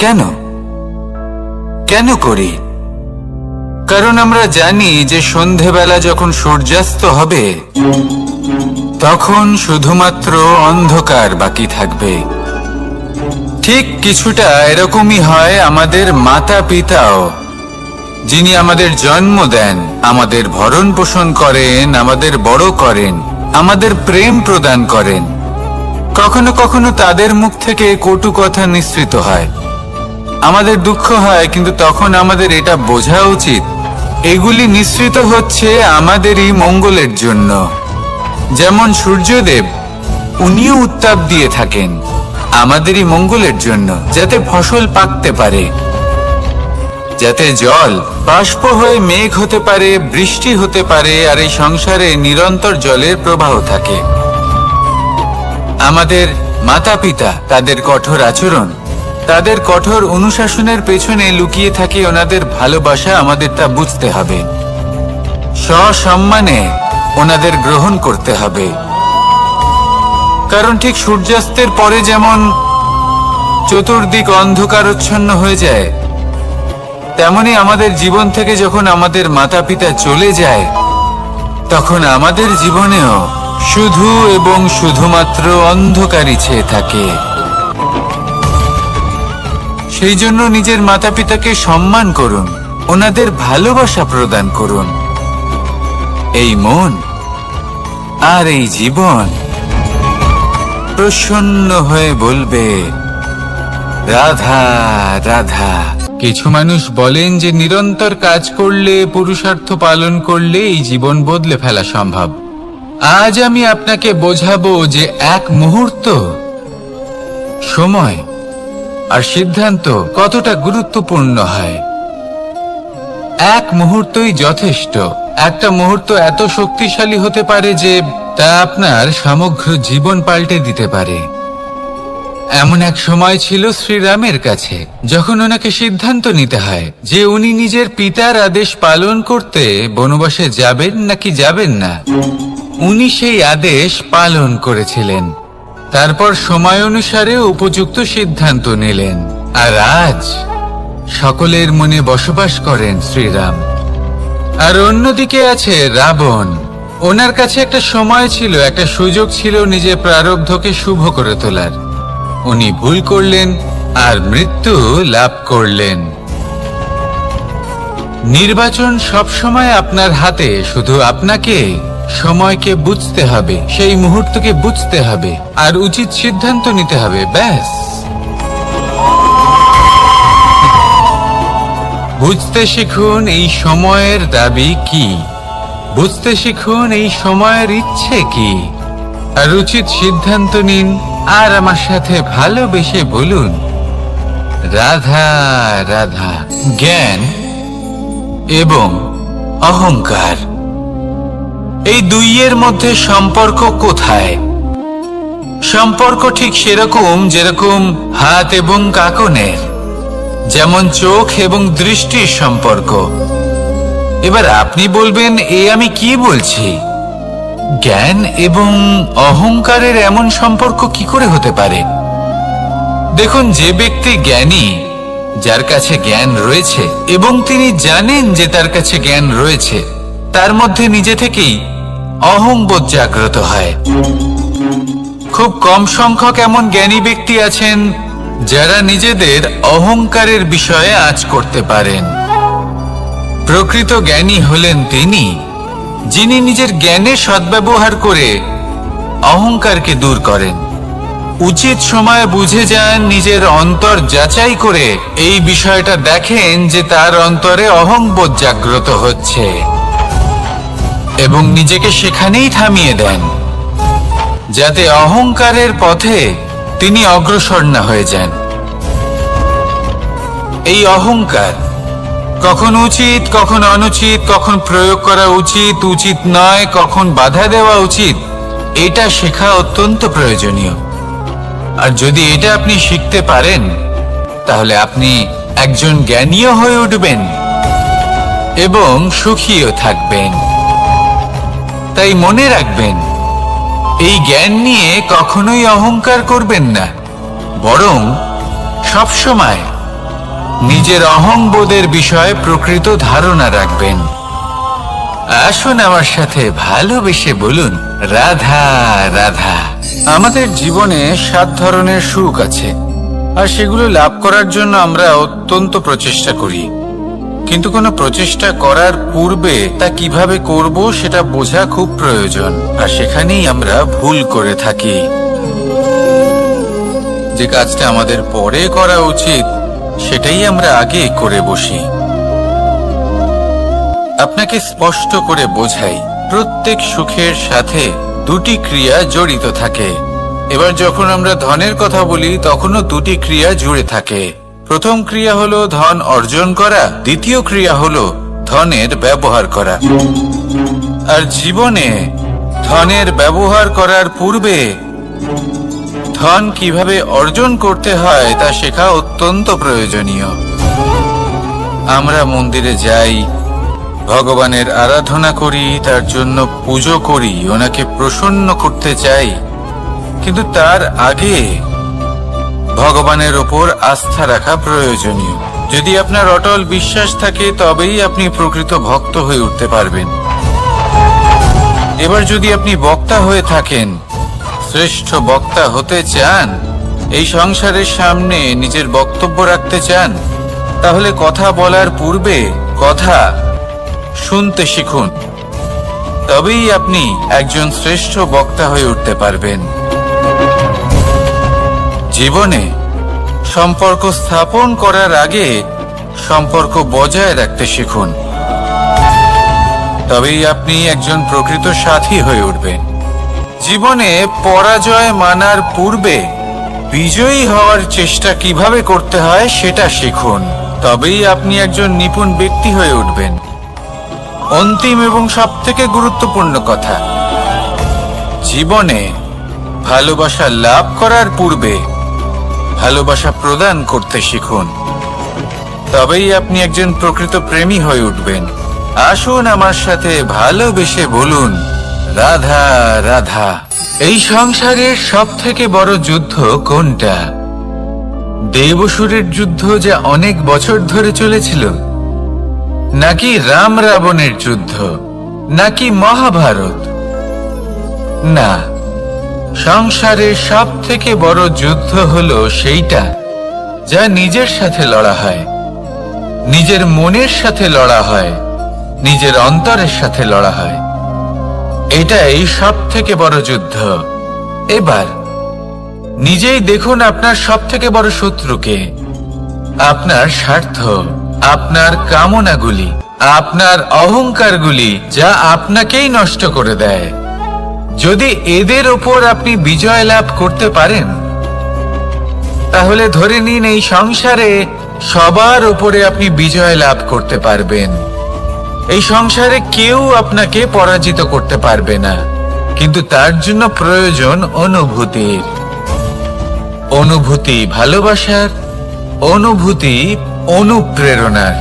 কেন কেন করি? কারণ আমরা জানি যে সন্ধেবেলা যখন সূর্যাস্ত হবে তখন শুধুমাত্র অন্ধকার বাকি থাকবে। ঠিক কিছুটা এরকমই হয় আমাদের মাতা পিতাও, যিনি আমাদের জন্ম দেন, আমাদের ভরণ পোষণ করেন, আমাদের বড় করেন, আমাদের প্রেম প্রদান করেন। কখনো কখনো তাদের মুখ থেকে কটু কথা নিঃসৃত হয়, আমাদের দুঃখ হয়, কিন্তু তখন আমাদের এটা বোঝা উচিত এগুলি নিঃসৃত হচ্ছে আমাদেরই মঙ্গলের জন্য। যেমন সূর্যদেব, উনিও উত্তাপ দিয়ে থাকেন আমাদেরই মঙ্গলের জন্য, যাতে ফসল পাকতে পারে, যাতে জল বাষ্প হয়ে মেঘ হতে পারে, বৃষ্টি হতে পারে, আর এই সংসারে নিরন্তর জলের প্রবাহ থাকে। আমাদের মাতা পিতা, তাদের কঠোর আচরণ, তাদের কঠোর অনুশাসনের পেছনে লুকিয়ে থাকে ওনাদের ভালোবাসা। আমাদের তা বুঝতে হবে, সসম্মানে ওনাদের গ্রহণ করতে হবে। কারণ ঠিক সূর্যাস্তের পরে যেমন চতুর্দিক অন্ধকারচ্ছন্ন হয়ে যায়, তেমনি আমাদের জীবন থেকে যখন আমাদের মাতা পিতা চলে যায়, তখন আমাদের জীবনেও শুধু এবং শুধুমাত্র অন্ধকারই ছেয়ে থাকে। সেই জন্য নিজের মাতা পিতাকে সম্মান করুন, ওনাদের ভালোবাসা প্রদান করুন। এই মন আর এই জীবন প্রসন্ন হয়ে বলবে, রাধা রাধা। কিছু মানুষ বলেন যে নিরন্তর কাজ করলে, পুরুষার্থ পালন করলে এই জীবন বদলে ফেলা সম্ভব। আজ আমি আপনাকে বোঝাবো যে এক মুহূর্ত, সময় আর সিদ্ধান্ত কতটা গুরুত্বপূর্ণ হয়। এক মুহূর্তই যথেষ্ট। একটা মুহূর্ত এত শক্তিশালী হতে পারে যে তা আপনার সমগ্র জীবন পাল্টে দিতে পারে। এমন এক সময় ছিল শ্রীরামের কাছে, যখন ওনাকে সিদ্ধান্ত নিতে হয় যে উনি নিজের পিতার আদেশ পালন করতে বনবাসে যাবেন নাকি যাবেন না। উনি সেই আদেশ পালন করেছিলেন, তারপর সময় অনুসারে উপযুক্ত সিদ্ধান্ত নিলেন। আর আজ সকলের মনে বসবাস করেন শ্রীরাম। আর অন্যদিকে আছে রাবণ। ওনার কাছে একটা সময় ছিল, একটা সুযোগ ছিল নিজের প্রারব্ধকে শুভ করে তোলার। উনি ভুল করলেন আর মৃত্যু লাভ করলেন। নির্বাচন সবসময় আপনার হাতে, শুধু আপনাকে সময়কে বুঝতে হবে, সেই মুহূর্তকে বুঝতে হবে আর উচিত সিদ্ধান্ত নিতে হবে, ব্যাস। বুঝতে শিখুন এই সময়ের দাবি কি, বুঝতে শিখুন এই সময়ের ইচ্ছে কি, আর উচিত সিদ্ধান্ত নিন। আর আমার সাথে ভালোবেসে বলুন, রাধা রাধা। জ্ঞান এবং অহংকার, এই দুইয়ের মধ্যে সম্পর্ক কোথায়? সম্পর্ক ঠিক সেরকম যেরকম হাত এবং কাঁকনের, যেমন চোখ এবং দৃষ্টির সম্পর্ক। এবার আপনি বলবেন, এ আমি কি বলছি? জ্ঞান এবং অহংকারের এমন সম্পর্ক কি করে হতে পারে? দেখুন, যে ব্যক্তি জ্ঞানী, যার কাছে জ্ঞান রয়েছে এবং তিনি জানেন যে তার কাছে জ্ঞান রয়েছে, তার মধ্যে নিজে থেকেই অহংবোধ জাগ্রত হয়। খুব কম সংখ্যক এমন জ্ঞানী ব্যক্তি আছেন যারা নিজেদের অহংকারের বিষয়ে আঁচ করতে পারেন। প্রকৃত জ্ঞানী হলেন তিনি, যিনি নিজের জ্ঞানের সদ্ব্যবহার করে অহংকারকে দূর করেন। উচিত সময়ে বুঝে যান, নিজের অন্তর যাচাই করে এই বিষয়টা দেখেন যে তার অন্তরে অহংবোধ জাগ্রত হচ্ছে এবং নিজেকে সেখানেই থামিয়ে দেন, যাতে অহংকারের পথে তিনি অগ্রসর না হয়ে যান। এই অহংকার কখন উচিত, কখন অনুচিত, কখন প্রয়োগ করা উচিত, উচিত নয়, কখন বাধা দেওয়া উচিত, এটা শেখা অত্যন্ত প্রয়োজনীয়। আর যদি এটা আপনি শিখতে পারেন, তাহলে আপনি একজন জ্ঞানীও হয়ে উঠবেন এবং সুখীও থাকবেন। তাই মনে রাখবেন, এই জ্ঞান নিয়ে কখনোই অহংকার করবেন না, বরং সবসময় নিজের অহংবোধের বিষয়ে প্রকৃত ধারণা রাখবেন। আসুন আমার সাথে ভালোবেসে বলুন, রাধা রাধা। আমাদের জীবনে 7 ধরনের সুখ আছে, আর সেগুলো লাভ করার জন্য আমরা অত্যন্ত প্রচেষ্টা করি। কিন্তু কোনো প্রচেষ্টা করার পূর্বে তা কিভাবে করব সেটা বোঝা খুব প্রয়োজন, আর সেখানেই আমরা ভুল করে থাকি। যে কাজটা আমাদের পরে করা উচিত, সেটাই আমরা আগে করে বসি। আপনাকে স্পষ্ট করে বোঝাই, প্রত্যেক সুখের সাথে 2টি ক্রিয়া জড়িত থাকে। এবার যখন আমরা ধনের কথা বলি, তখনও 2টি ক্রিয়া জুড়ে থাকে। প্রথম ক্রিয়া হলো ধন অর্জন করা, দ্বিতীয় ক্রিয়া হলো ধনের ব্যবহার করা। আর জীবনে ধনের ব্যবহার করার পূর্বে ধন কিভাবে অর্জন করতে হয় তা শেখা অত্যন্ত প্রয়োজনীয়। আমরা মন্দিরে যাই, ভগবানের আরাধনা করি, তার জন্য পুজো করি, ওনাকে প্রসন্ন করতে চাই। কিন্তু তার আগে ভগবানের ওপর আস্থা রাখা প্রয়োজনীয়। যদি আপনার অটল বিশ্বাস থাকে তবেই আপনি প্রকৃত ভক্ত হয়ে উঠতে পারবেন। এবার যদি আপনি বক্তা হয়ে থাকেন, শ্রেষ্ঠ বক্তা হতে চান, এই সংসারের সামনে নিজের বক্তব্য রাখতে চান, তাহলে কথা বলার পূর্বে কথা শুনতে শিখুন। তবেই আপনি একজন শ্রেষ্ঠ বক্তা হয়ে উঠতে পারবেন। জীবনে সম্পর্ক স্থাপন করার আগে সম্পর্ক বজায় রাখতে শিখুন। তবেই আপনি একজন প্রকৃত সাথী হয়ে উঠবেন। জীবনে পরাজয় মানার পূর্বে বিজয়ী হওয়ার চেষ্টা কিভাবে করতে হয় সেটা শিখুন। তবেই আপনি একজন নিপুণ ব্যক্তি হয়ে উঠবেন। অন্তিম এবং সবথেকে গুরুত্বপূর্ণ কথা, জীবনে ভালোবাসা লাভ করার পূর্বে ভালোবাসা প্রদান করতে শিখুন। তবেই আপনি একজন প্রকৃত প্রেমী হয়ে উঠবেন। আসুন আমার সাথে ভালোবেসে বলুন, রাধা রাধা। এই সংসারের সবথেকে বড় যুদ্ধ কোনটা? দেবসুরের যুদ্ধ যা অনেক বছর ধরে চলেছিল, নাকি রাম রাবণের যুদ্ধ, নাকি মহাভারত? না, সংসারের সবথেকে বড় যুদ্ধ হলো সেইটা যা নিজের সাথে লড়া হয়, নিজের মনের সাথে লড়া হয়, নিজের অন্তরের সাথে লড়া হয়। এটাই সবথেকে বড় যুদ্ধ। এবার নিজেই দেখুন আপনার সবথেকে বড় শত্রুকে। আপনার স্বার্থ, আপনার কামনাগুলি, আপনার অহংকারগুলি, যা আপনাকেই নষ্ট করে দেয়। যদি এদের ওপর আপনি বিজয় লাভ করতে পারেন, তাহলে ধরে নিন এই সংসারে সবার ওপরে আপনি বিজয় লাভ করতে পারবেন। এই সংসারে কেউ আপনাকে পরাজিত করতে পারবে না। কিন্তু তার জন্য প্রয়োজন অনুভূতির। অনুভূতি ভালোবাসার, অনুভূতি অনুপ্রেরণার।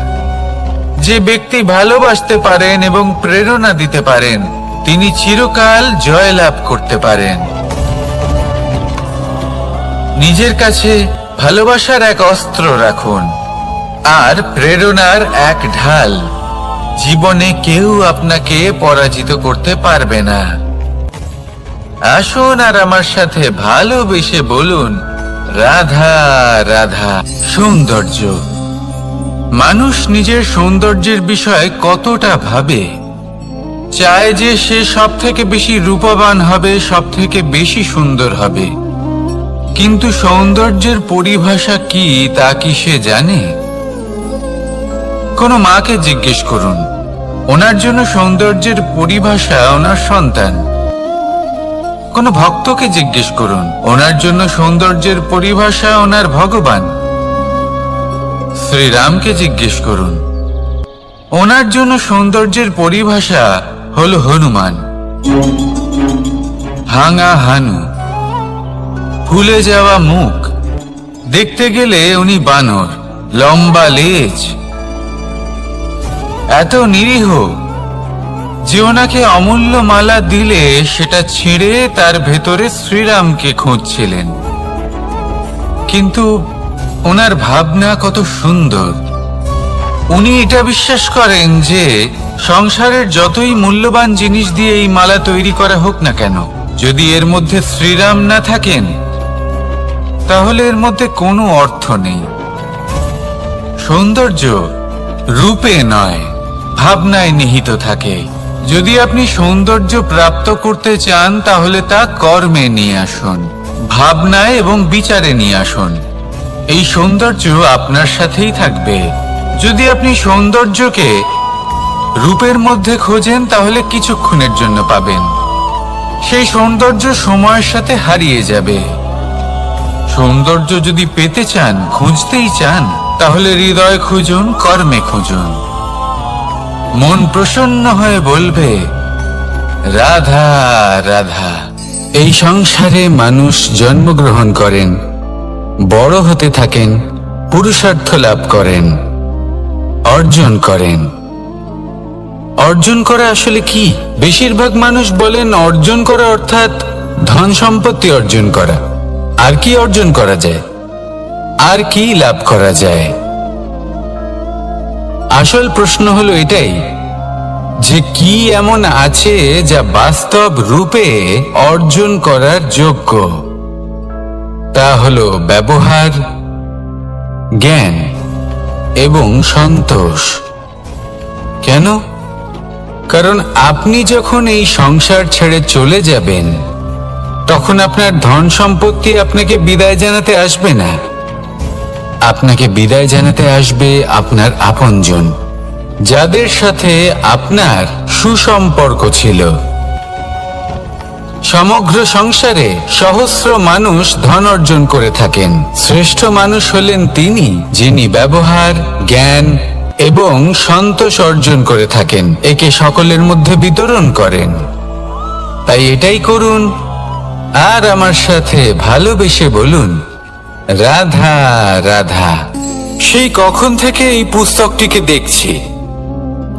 যে ব্যক্তি ভালোবাসতে পারেন এবং প্রেরণা দিতে পারেন, তিনি চিরকাল জয়লাভ করতে পারেন। নিজের কাছে ভালোবাসার এক অস্ত্র রাখুন আর প্রেরণার এক ঢাল। জীবনে কেউ আপনাকে পরাজিত করতে পারবে না। আসুন আর আমার সাথে ভালোবেসে বলুন, রাধা রাধা। সৌন্দর্য। মানুষ নিজের সৌন্দর্যের বিষয়ে কতটা ভাবে, চায় যে সে সব থেকে বেশি রূপবান হবে, সব থেকে বেশি সুন্দর হবে। কিন্তু সৌন্দর্যের পরিভাষা কি তা কি সে জানে? কোনো মাকে জিজ্ঞেস করুন, ওনার জন্য সৌন্দর্যের পরিভাষা ওনার সন্তান। কোনো ভক্তকে জিজ্ঞেস করুন, ওনার জন্য সৌন্দর্যের পরিভাষা ওনার ভগবান। শ্রীরামকে জিজ্ঞেস করুন, ওনার জন্য সৌন্দর্যের পরিভাষা হলো হনুমান। ভাঙা হানু, ফুলে যাওয়া মুখ, দেখতে গেলে উনি বানর, লম্বা লেজ, এত নিরীহ যে ওনাকে অমূল্য মালা দিলে সেটা ছিঁড়ে তার ভেতরে শ্রীরামকে খুঁজছিলেন। কিন্তু ওনার ভাবনা কত সুন্দর। উনি এটা বিশ্বাস করেন যে সংসারের যতই মূল্যবান জিনিস দিয়ে এই মালা তৈরি করা হোক না কেন, যদি এর মধ্যে শ্রীরাম না থাকেন তাহলে এর মধ্যে কোনো অর্থ নেই। সৌন্দর্য রূপে নয়, ভাবনায় নিহিত থাকে। যদি আপনি সৌন্দর্য প্রাপ্ত করতে চান তাহলে তা কর্মে নিয়ে আসুন, ভাবনায় এবং বিচারে নিয়ে আসুন। এই সৌন্দর্য আপনার সাথেই থাকবে। যদি আপনি সৌন্দর্যকে রূপের মধ্যে খোঁজেন তাহলে কিছুক্ষণের জন্য পাবেন, সেই সৌন্দর্য সময়ের সাথে হারিয়ে যাবে। সৌন্দর্য যদি পেতে চান, খুঁজতেই চান, তাহলে হৃদয় খুঁজুন, কর্মে খুঁজুন। মন প্রসন্ন হয়ে বলবে, রাধা রাধা। এই সংসারে মানুষ জন্মগ্রহণ করেন, বড় হতে থাকেন, পুরুষার্থ লাভ করেন, অর্জন করেন। অর্জন করা আসলে কি? বেশিরভাগ মানুষ বলেন অর্জন করা অর্থাৎ ধন সম্পত্তি অর্জন করা। আর কি অর্জন করা যায়? আর কি লাভ করা যায়? আসল প্রশ্ন হলো এটাই যে কি এমন আছে যা বাস্তব রূপে অর্জন করার যোগ্য। তা হলো ব্যবহার, জ্ঞান এবং সন্তোষ। কেন? কারণ আপনি যখন এই সংসার ছেড়ে চলে যাবেন, তখন আপনার ধন সম্পত্তি আপনাকে বিদায় জানাতে আসবে না। আপনাকে বিদায় জানাতে আসবে আপনার আপনজন, যাদের সাথে আপনার সুসম্পর্ক ছিল। সমগ্র সংসারে সহস্র মানুষ ধন অর্জন করে থাকেন। শ্রেষ্ঠ মানুষ হলেন তিনি যিনি ব্যবহার, জ্ঞান এবং সন্তোষ অর্জন করে থাকেন, একে সকলের মধ্যে বিতরণ করেন। তাই এটাই করুন, আর আমার সাথে ভালোবেসে বলুন, রাধা রাধা। সেই কখন থেকে এই পুস্তকটিকে দেখছি,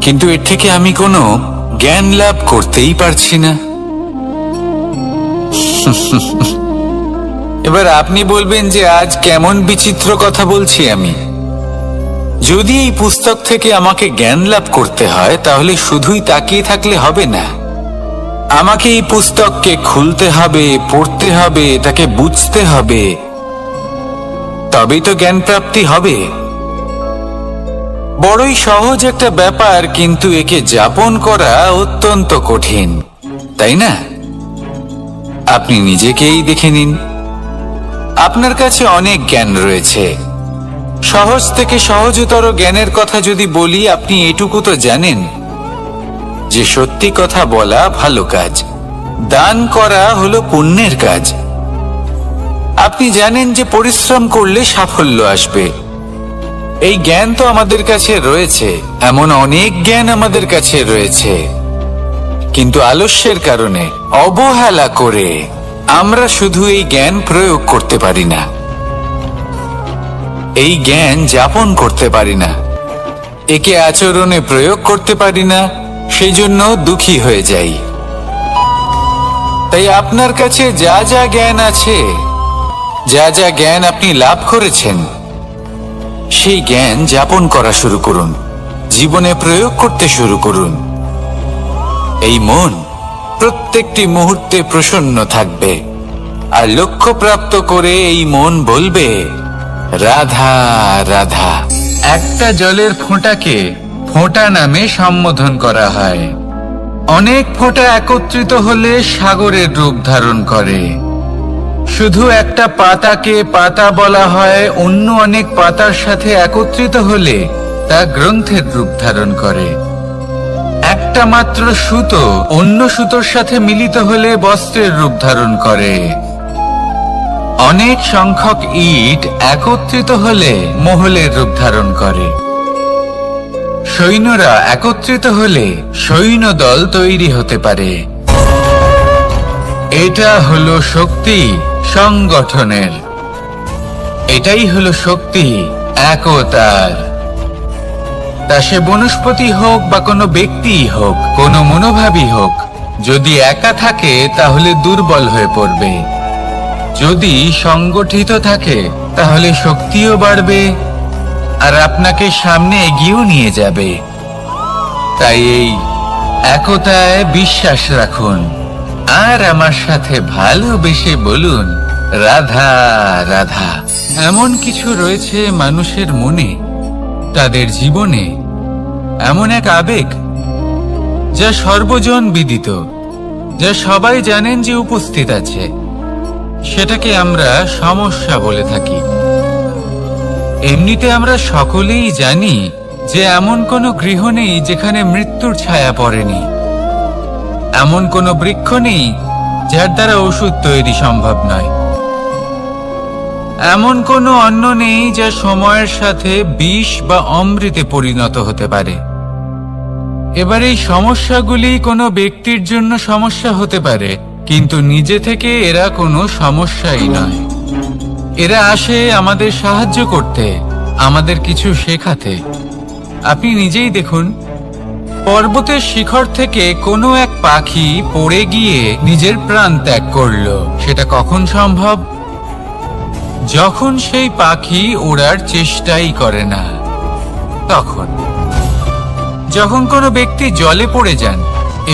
কিন্তু এর থেকে আমি কোনো জ্ঞান লাভ করতেই পারছি না। এবার আপনি বলবেন যে আজ কেমন বিচিত্র কথা বলছি আমি। যদি এই পুস্তক থেকে আমাকে জ্ঞান লাভ করতে হয়, তাহলে শুধুই তাকিয়ে থাকলে হবে না। আমাকে এই পুস্তককে খুলতে হবে, পড়তে হবে, তাকে বুঝতে হবে, তবেই তো জ্ঞান প্রাপ্তি হবে। বড়ই সহজ একটা ব্যাপার, কিন্তু একে যাপন করা অত্যন্ত কঠিন, তাই না? আপনি নিজেকেই দেখে নিন। আপনার কাছে অনেক জ্ঞান রয়েছে। সহজ থেকে সহজতর জ্ঞানের কথা যদি বলি, আপনি এটুকু তো জানেন যে সত্যি কথা বলা ভালো কাজ, দান করা হলো পুণ্যের কাজ। আপনি জানেন যে পরিশ্রম করলে সাফল্য আসবে। এই জ্ঞান তো আমাদের কাছে রয়েছে, এমন অনেক জ্ঞান আমাদের কাছে রয়েছে, কিন্তু আলস্যের কারণে, অবহেলা করে আমরা শুধু এই জ্ঞান প্রয়োগ করতে পারি না, এই জ্ঞান যাপন করতে পারি না, একে আচরণে প্রয়োগ করতে পারি না, সেই জন্য দুঃখী হয়ে যাই। তাই আপনার কাছে যা যা জ্ঞান আছে, যা যা জ্ঞান আপনি লাভ করেছেন, সেই জ্ঞান যাপন করা শুরু করুন, জীবনে প্রয়োগ করতে শুরু করুন। এই মন প্রত্যেকটি মুহূর্তে প্রসন্ন থাকবে, আর লক্ষ্য প্রাপ্ত করে এই মন বলবে, রাধা রাধা। একটা জলের ফোঁটাকে ফোঁটা নামে সম্বোধন করা হয়। অনেক ফোঁটা একত্রিত হলে সাগরের রূপ ধারণ করে। শুধু একটা পাতাকে পাতা বলা হয়, অন্য অনেক পাতার সাথে একত্রিত হলে তা গ্রন্থের রূপ ধারণ করে। একটা মাত্র সুতো অন্য সুতোর সাথে মিলিত হলে বস্ত্রের রূপ ধারণ করে। অনেক সংখ্যক ইট একত্রিত হলে মহলের রূপ ধারণ করে। সৈন্যরা একত্রিত হলে সৈন্যদল তৈরি হতে পারে। এটা হলো শক্তি সংগঠনের, এটাই হলো শক্তি একতার। তা সে বনস্পতি হোক বা কোনো ব্যক্তি হোক, কোনো মনোভাবই হোক, যদি একা থাকে তাহলে দুর্বল হয়ে পড়বে। যদি সংগঠিত থাকে তাহলে শক্তিও বাড়বে, আর আপনাকে সামনে এগিয়েও নিয়ে যাবে। তাই এই একতায় বিশ্বাস রাখুন, আর আমার সাথে ভালোবেসে বলুন, রাধা রাধা। এমন কিছু রয়েছে মানুষের মনে, তাদের জীবনে এমন এক আবেগ যা সর্বজন বিদিত, যা সবাই জানেন যে উপস্থিত আছে। সেটাকে আমরা সমস্যা বলে থাকি। এমনিতে আমরা সকলেই জানি যে এমন কোনো গৃহ নেই যেখানে মৃত্যুর ছায়া পড়েনি, এমন কোনো বৃক্ষ নেই যার দ্বারা ওষুধ তৈরি সম্ভব নয়, এমন কোনো অন্ন নেই যা সময়ের সাথে বিষ বা অমৃতে পরিণত হতে পারে। এবার এই সমস্যাগুলি কোনো ব্যক্তির জন্য সমস্যা হতে পারে, কিন্তু নিজে থেকে এরা কোনো সমস্যাই নয়। এরা আসে আমাদের সাহায্য করতে, আমাদের কিছু শেখাতে। আপনি নিজেই দেখুন, পর্বতের শিখর থেকে কোনো এক পাখি পড়ে গিয়ে নিজের প্রাণ ত্যাগ করলো। সেটা কখন সম্ভব? যখন সেই পাখি ওড়ার চেষ্টাই করে না। তখন যখন কোনো ব্যক্তি জলে পড়ে যান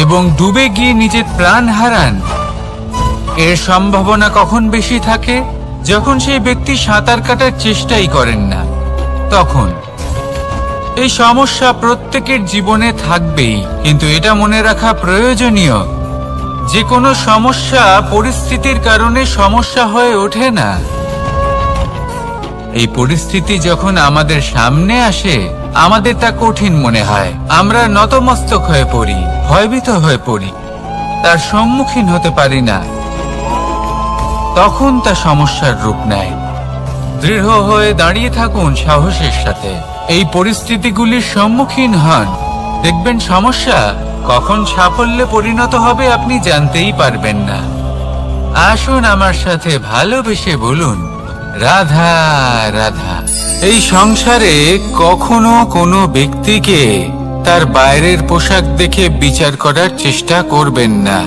এবং ডুবে গিয়ে নিজের প্রাণ হারান, এর সম্ভাবনা কখন বেশি থাকে? যখন সেই ব্যক্তি সাঁতার কাটার চেষ্টাই করেন না। তখন এই সমস্যা প্রত্যেকের জীবনে থাকবেই, কিন্তু এটা মনে রাখা প্রয়োজনীয় যে কোনো সমস্যা পরিস্থিতির কারণে সমস্যা হয়ে ওঠে না। এই পরিস্থিতি যখন আমাদের সামনে আসে, আমাদের তা কঠিন মনে হয়। আমরা নতমস্তক হয়ে পড়ি, ভয়ভীত হয়ে পড়ি, তার সম্মুখীন হতে পারি না। তখন তা সমস্যার রূপ নেয়। দৃঢ় হয়ে দাঁড়িয়ে থাকুন সাহসের সাথে, এই পরিস্থিতিগুলির সম্মুখীন হন। দেখবেন সমস্যা কখন সাফল্যে পরিণত হবে আপনি জানতেই পারবেন না। আসুন আমার সাথে ভালোবেসে বলুন, রাধা রাধা। এই সংসারে কখনো কোনো ব্যক্তিকে তার বাইরের পোশাক দেখে বিচার করার চেষ্টা করবেন না।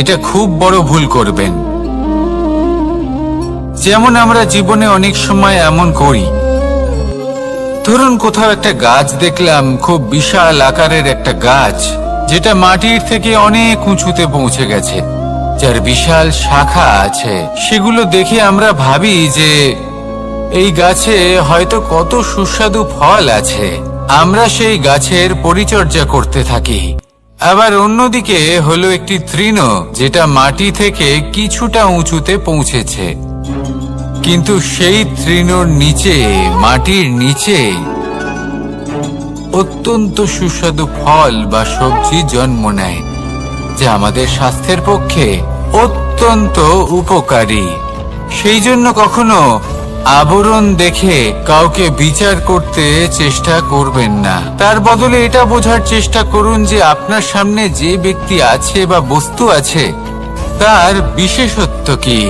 এটা খুব বড় ভুল করবেন। যেমন আমরা জীবনে অনেক সময় এমন করি। ধরুন কোথাও একটা গাছ দেখলাম, খুব বিশাল আকারের একটা গাছ, যেটা মাটির থেকে অনেক উঁচুতে পৌঁছে গেছে, যার বিশাল শাখা আছে। সেগুলো দেখে আমরা ভাবি যে এই গাছে হয়তো কত সুস্বাদু ফল আছে। আমরা সেই গাছের পরিচর্যা করতে থাকি। আবার অন্যদিকে হলো একটি তৃণ, যেটা মাটি থেকে কিছুটা উঁচুতে পৌঁছেছে, কিন্তু সেই তৃণর নিচে, মাটির নিচে অত্যন্ত সুস্বাদু ফল বা সবজি জন্ম নেয়, যা আমাদের স্বাস্থ্যের পক্ষে অত্যন্ত উপকারী। সেই জন্য কখনো আবরণ দেখে কাউকে বিচার করতে চেষ্টা করবেন না। তার বদলে এটা বোঝার চেষ্টা করুন যে আপনার সামনে যে ব্যক্তি আছে বা বস্তু আছে, তার বিশেষত্ব কি।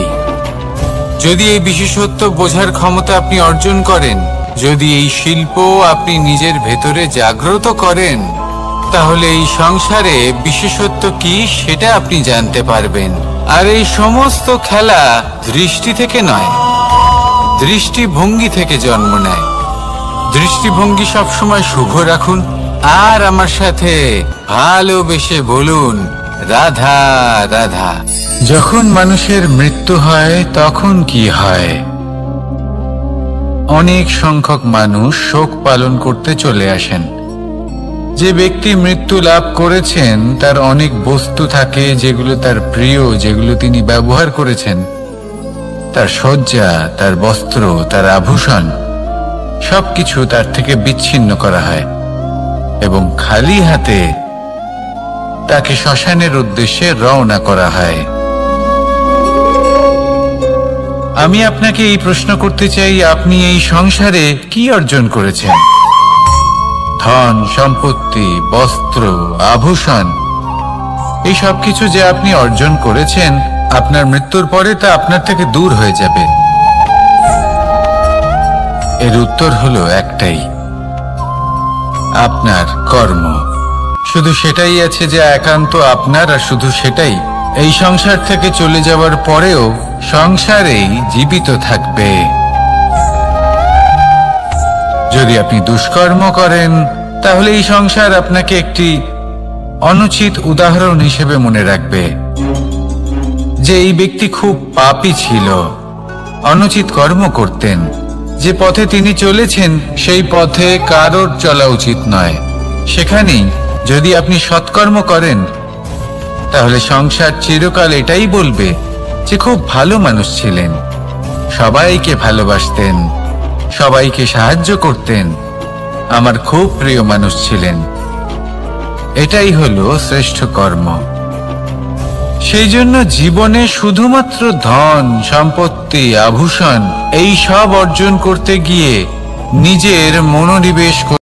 যদি এই বিশেষত্ব বোঝার ক্ষমতা আপনি অর্জন করেন, যদি এই শিল্প আপনি নিজের ভেতরে জাগ্রত করেন, তাহলে এই সংসারে বিশেষত্ব কি সেটা আপনি জানতে পারবেন। আর এই সমস্ত খেলা দৃষ্টি থেকে নয়, দৃষ্টিভঙ্গি থেকে জন্ম নেয়। দৃষ্টিভঙ্গি সবসময় শুভ রাখুন, আর আমার সাথে ভালোবেসে বলুন, রাধা রাধা। যখন মানুষের মৃত্যু হয় তখন কি হয়? অনেক সংখ্যক মানুষ শোক পালন করতে চলে আসেন। যে ব্যক্তি মৃত্যু লাভ করেছেন তার অনেক বস্তু থাকে যেগুলো তার প্রিয়, যেগুলো তিনি ব্যবহার করেছেন। তার শয্যা, তার বস্ত্র, তার আভূষণ সবকিছু তার থেকে বিচ্ছিন্ন করা হয় এবং খালি হাতে তাকে শ্মশানের উদ্দেশ্যে রওনা করা হয়। আমি আপনাকে এই প্রশ্ন করতে চাই, আপনি এই সংসারে কি অর্জন করেছেন? ধন সম্পত্তি, বস্ত্র, আভূষণ, এই সব কিছু যে আপনি অর্জন করেছেন, আপনার মৃত্যুর পরে তা আপনার থেকে দূর হয়ে যাবে। এর উত্তর হলো একটাই, আপনার কর্ম। শুধু সেটাই আছে যে একান্ত আপনার, আর শুধু সেটাই এই সংসার থেকে চলে যাওয়ার পরেও সংসারেই জীবিত থাকবে। যদি আপনি দুষ্কর্ম করেন, তাহলে এই সংসার আপনাকে একটি অনুচিত উদাহরণ হিসেবে মনে রাখবে যে এই ব্যক্তি খুব পাপী ছিল, অনুচিত কর্ম করতেন। যে পথে তিনি চলেছেন সেই পথে কারোর চলা উচিত নয়। সেখানেই যদি আপনি সৎকর্ম করেন, তাহলে সংসার চিরকাল এটাই বলবে যে খুব ভালো মানুষ ছিলেন, সবাইকে ভালোবাসতেন, সবাইকে সাহায্য করতেন, আমার খুব প্রিয় মানুষ ছিলেন। এটাই হলো শ্রেষ্ঠ কর্ম। সেই জন্য জীবনে শুধুমাত্র ধন সম্পত্তি, আভূষণ এই সব অর্জন করতে গিয়ে নিজের মনোনিবেশ